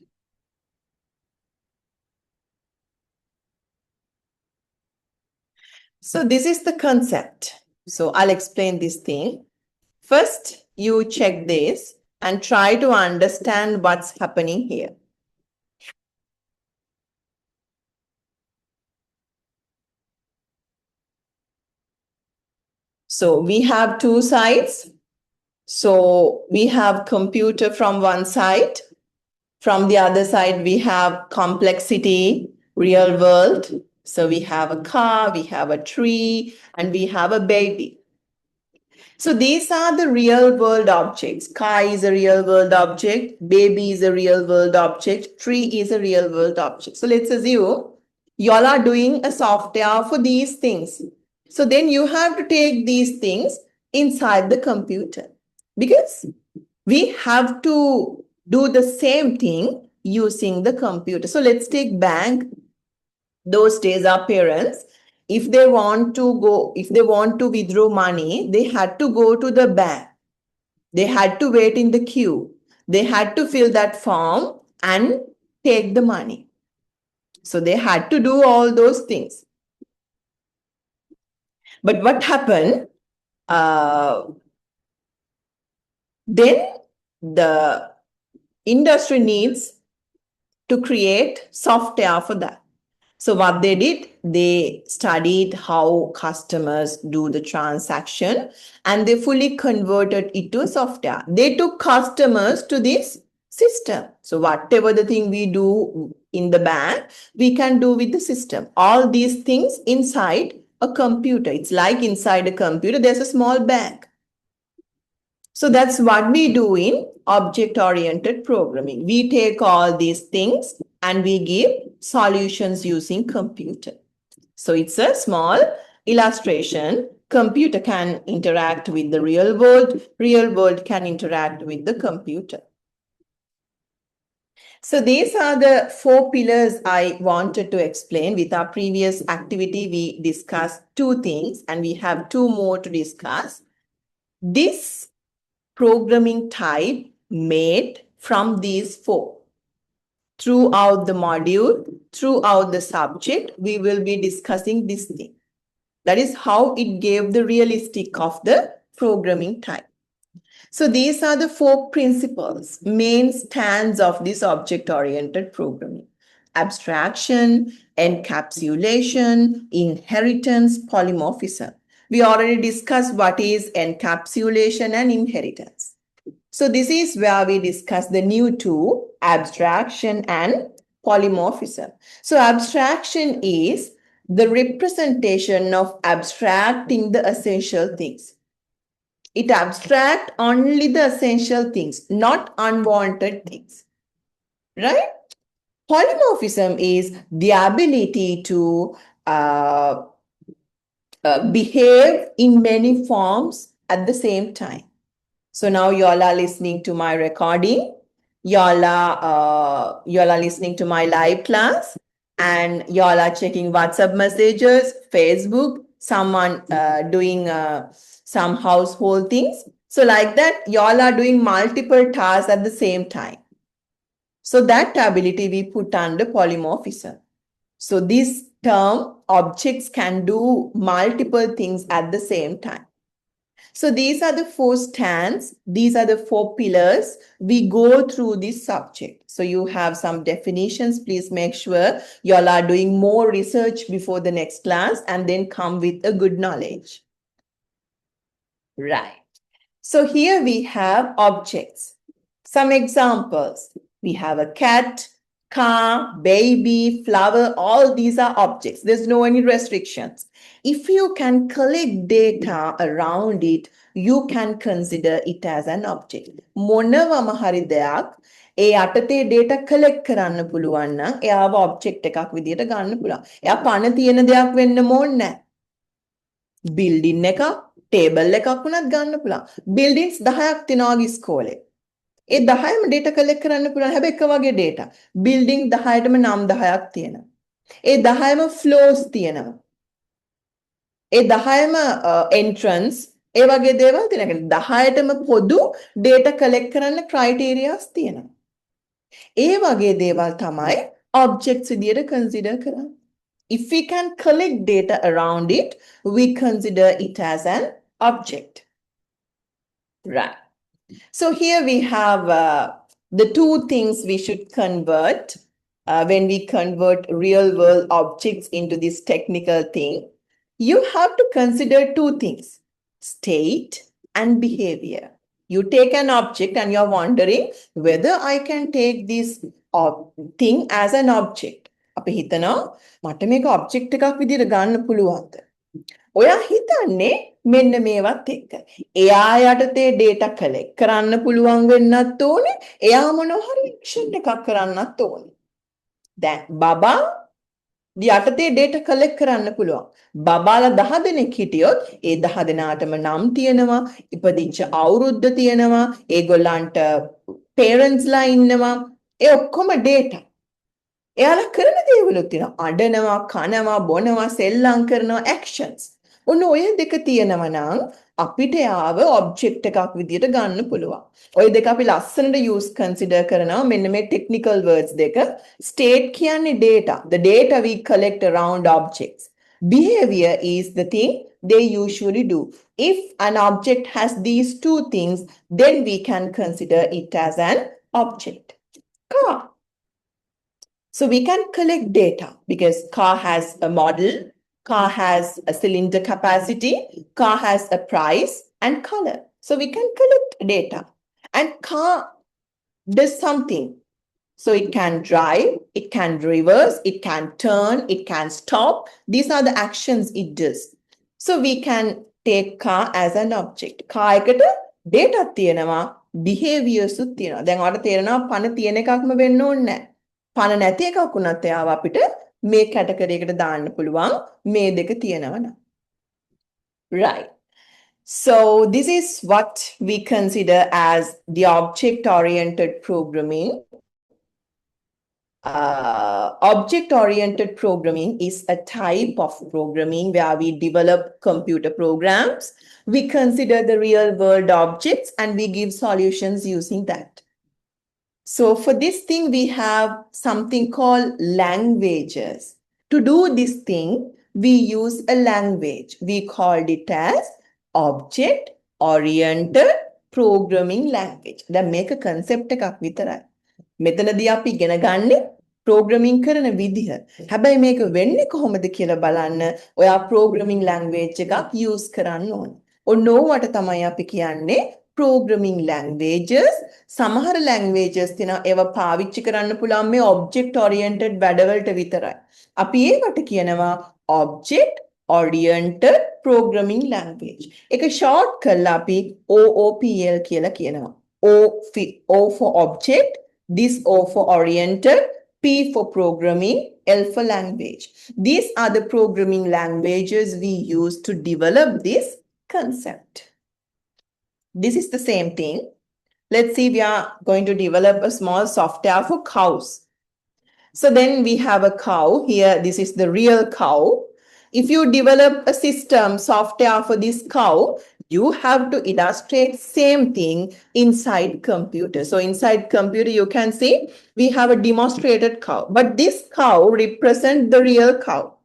So this is the concept. So I'll explain this thing. First, you check this and try to understand what's happening here. So we have two sides. So we have computer from one side. From the other side, we have complexity, real world. So we have a car, we have a tree, and we have a baby. So these are the real world objects. Car is a real world object, baby is a real world object, tree is a real world object. So let's assume y'all are doing a software for these things. So then you have to take these things inside the computer because we have to do the same thing using the computer. So let's take bank. Those days our parents, if they want to withdraw money, they had to go to the bank. They had to wait in the queue. They had to fill that form and take the money. So they had to do all those things. But what happened? Then the industry needs to create software for that. So what they did, they studied how customers do the transaction and they fully converted it to software. They took customers to this system. So whatever the thing we do in the bank, we can do with the system. All these things inside a computer. It's like inside a computer, there's a small bank. So that's what we do in object-oriented programming. We take all these things and we give solutions using computer. So it's a small illustration. Computer can interact with the real world can interact with the computer. So these are the 4 pillars I wanted to explain. With our previous activity, we discussed 2 things and we have 2 more to discuss. This programming type made from these 4. Throughout the module, throughout the subject, we will be discussing this thing. That is how it gave the realistic of the programming type. So these are the 4 principles, main strands of this object-oriented programming. Abstraction, encapsulation, inheritance, polymorphism. We already discussed what is encapsulation and inheritance. So this is where we discuss the new 2, abstraction and polymorphism. So abstraction is the representation of abstracting the essential things. It abstracts only the essential things, not unwanted things, right? Polymorphism is the ability to behave in many forms at the same time. So now y'all are listening to my recording, y'all are listening to my live class, and y'all are checking WhatsApp messages, Facebook, someone doing some household things. So like that, y'all are doing multiple tasks at the same time. So that ability we put under polymorphism. So this term, objects can do multiple things at the same time. So these are the 4 strands. These are the 4 pillars. We go through this subject. So you have some definitions. Please make sure you all are doing more research before the next class and then come with a good knowledge. Right. So here we have objects. Some examples. We have a cat, car, baby, flower. All these are objects. There's no any restrictions. If you can collect data around it, you can consider it as an object. මොනවම හරි දෙයක් ඒ අතේ data collect කරන්න පුළුවන් නම් එයාව object එකක් විදියට ගන්න පුළුවන්. එයා පණ තියෙන දෙයක් වෙන්න ඕනේ නැහැ. building එකක්, table එකක් වුණත් ගන්න පුළුවන්. buildings 10ක් තියෙනවා ඉස්කෝලේ. ඒ 10ම data collect කරන්න පුළුවන්. හැබැයි එක වගේ data. building 10ටම නම් 10ක් තියෙනවා. ඒ 10ම floors තියෙනවා. ඒ 10ම entrance ඒ වගේ දේවල් තියෙනවා. 10ටම පොදු data collect කරන්න criterias තියෙනවා. ඒ වගේ දේවල් තමයි objects විදියට consider කරන්නේ. If we can collect data around it, we consider it as an object. Right. So here we have the 2 things we should convert when we convert real world objects into this technical thing. You have to consider 2 things. state, and behavior. You take an object and you're wondering whether I can take this thing as an object. අපි හිතනවා මට මේක object එකක් විදිහට ගන්න පුළුවන්ද? ඔයා හිතන්නේ මෙන්න මේවත් එක්ක. එයා යටතේ data collect කරන්න පුළුවන් වෙන්නත් ඕනේ. එයා මොනවා හරි action එකක් කරන්නත් ඕනේ. දැන් බබා යටතේ data collect කරන්න පුළුවන්. බබාලා 10 දෙනෙක් හිටියොත් ඒ 10 දෙනාටම නම් තියෙනවා, ඉපදිච්ච අවුරුද්ද තියෙනවා, ඒගොල්ලන්ට parents ලා ඉන්නවා. ඒ ඔක්කොම data. එයාලා කරන දේවලුත් තියෙනවා. අඬනවා, කනවා, බොනවා, සෙල්ලම් කරනවා, actions. ඔන්න ඔය දෙක තියෙනවා නම් අපිට යාව object එකක් විදියට ගන්න පුළුවන්. ඔය දෙක අපි ලස්සනට use consider කරනවා. මෙන්න මේ technical words දෙක. State කියන්නේ data. The data we collect around objects. Behavior is the thing they usually do. If an object has these two things, then we can consider it as an object. Car. So we can collect data because car has a model, car has a cylinder capacity, car has a price and color. So we can collect data. And car does something. So it can drive, it can reverse, it can turn, it can stop. These are the actions it does. So we can take car as an object. Car එකට data තියෙනවා, behaviors උත් තියෙනවා. දැන් ඔයාලට තේරෙනවා පණ තියෙන එකක්ම වෙන්න ඕනේ නැහැ. පණ නැති එකක් වුණත් එයාව අපිට මේ කැටගරි එකට දාන්න පුළුවන් මේ දෙක තියෙනවා නම්. Right. So this is what we consider as the object-oriented programming. Object-oriented programming is a type of programming where we develop computer programs. We consider the real-world objects and we give solutions using that. So for this thing, we have something called languages. To do this thing, we use a language. We called it as object-oriented programming language. That make a concept එකක් විතරයි. මෙතනදී අපි ඉගෙන ගන්නේ programming කරන විදිහ. හැබැයි මේක වෙන්නේ කොහොමද කියලා බලන්න ඔයා programming language එකක් use කරන්න ඕනේ. ඔන්න ඕවට තමයි අපි කියන්නේ programming languages. සමහර languages තියෙනවා ඒවා පාවිච්චි කරන්න පුළුවන් මේ object oriented වැඩවලට විතරයි. අපි ඒවට කියනවා object oriented programming language. ඒක short කරලා අපි OOPL කියලා කියනවා. O for object, this O for oriented, P for programming, L for language. These are the programming languages we use to develop this concept. This is the same thing. Let's see, we are going to develop a small software for cows. So then we have a cow here. This is the real cow. If you develop a system software for this cow, you have to illustrate same thing inside computer. So inside computer, you can see we have a demonstrated cow, but this cow represents the real cow.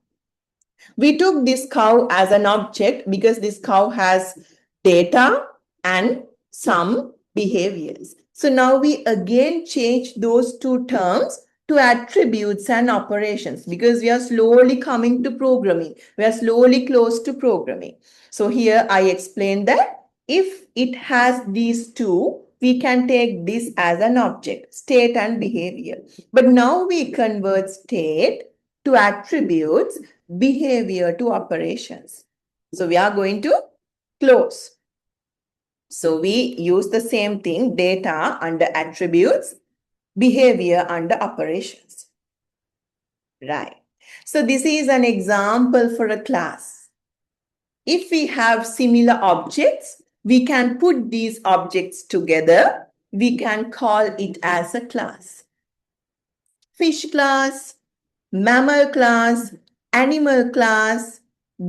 We took this cow as an object because this cow has data and some behaviors. So now we again change those two terms to attributes and operations because we are slowly coming to programming. We are slowly close to programming. So here I explained that if it has these two, we can take this as an object, state and behavior. But now we convert state to attributes, behavior to operations. So we are going to close. So we use the same thing, data under attributes, behavior under operations. Right. So this is an example for a class. If we have similar objects, we can put these objects together. We can call it as a class. Fish class, mammal class, animal class,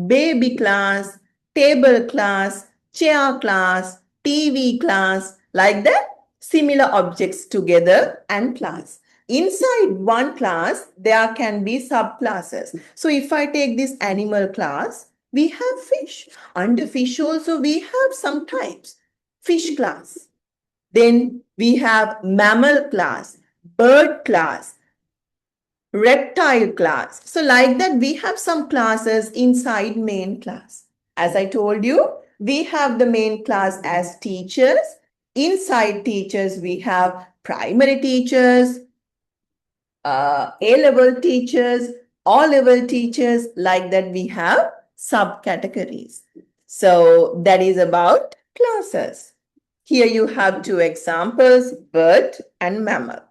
baby class, table class, chair class, TV class, like that. Similar objects together and class. Inside one class, there can be subclasses. So if I take this animal class, we have fish. Under fish also, we have some types. Fish class. Then we have mammal class, bird class, reptile class. So like that, we have some classes inside main class. As I told you, we have the main class as teachers. Inside teachers, we have primary teachers, A-level teachers, all-level teachers. Like that, we have subcategories. So that is about classes. Here you have two examples, bird and mammal.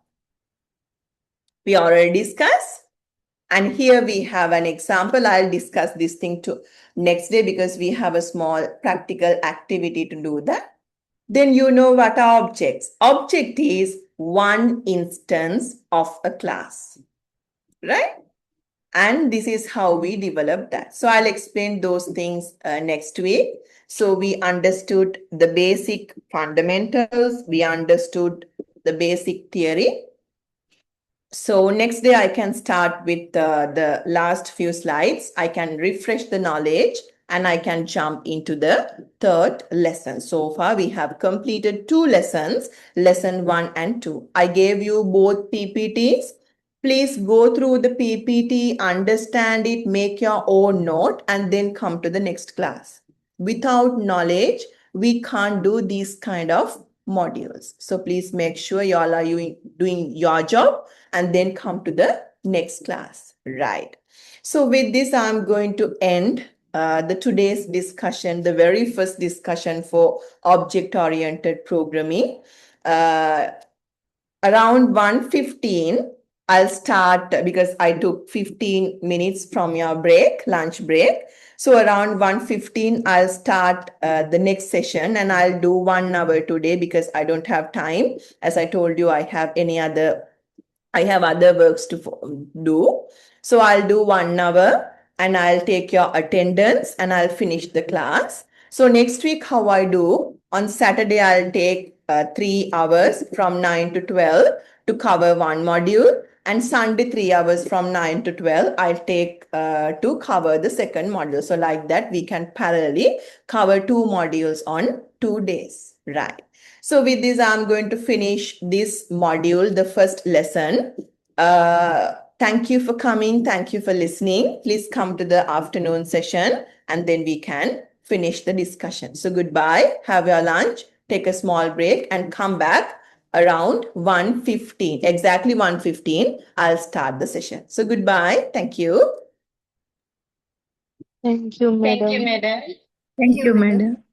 We already discussed. And here we have an example. I'll discuss this thing too next day because we have a small practical activity to do that. Then you know what are objects. Object is one instance of a class, right? And this is how we develop that. So I'll explain those things next week. So we understood the basic fundamentals. We understood the basic theory. So next day I can start with the last few slides. I can refresh the knowledge and I can jump into the third lesson. So far we have completed 2 lessons, lesson 1 and 2. I gave you both PPTs. Please go through the PPT, understand it, make your own note, and then come to the next class. Without knowledge, we can't do these kind of modules. So please make sure you all are doing your job and then come to the next class, right? So with this, I'm going to end the today's discussion, the very first discussion for object-oriented programming. Around 1:15, I'll start because I took 15 minutes from your break, lunch break. So around 1:15, I'll start the next session and I'll do 1 hour today because I don't have time. As I told you, I have other works to do. So I'll do 1 hour and I'll take your attendance and I'll finish the class. So next week, how I do, on Saturday, I'll take 3 hours from 9 to 12 to cover 1 module. And Sunday, 3 hours from 9 to 12, I'll take to cover the second module. So like that, we can parallelly cover 2 modules on 2 days, right? So with this, I'm going to finish this module, the first lesson. Thank you for coming. Thank you for listening. Please come to the afternoon session and then we can finish the discussion. So goodbye. Have your lunch. Take a small break and come back around 1:15. Exactly 1:15. I'll start the session. So goodbye. Thank you. Thank you, madam. Thank you, madam.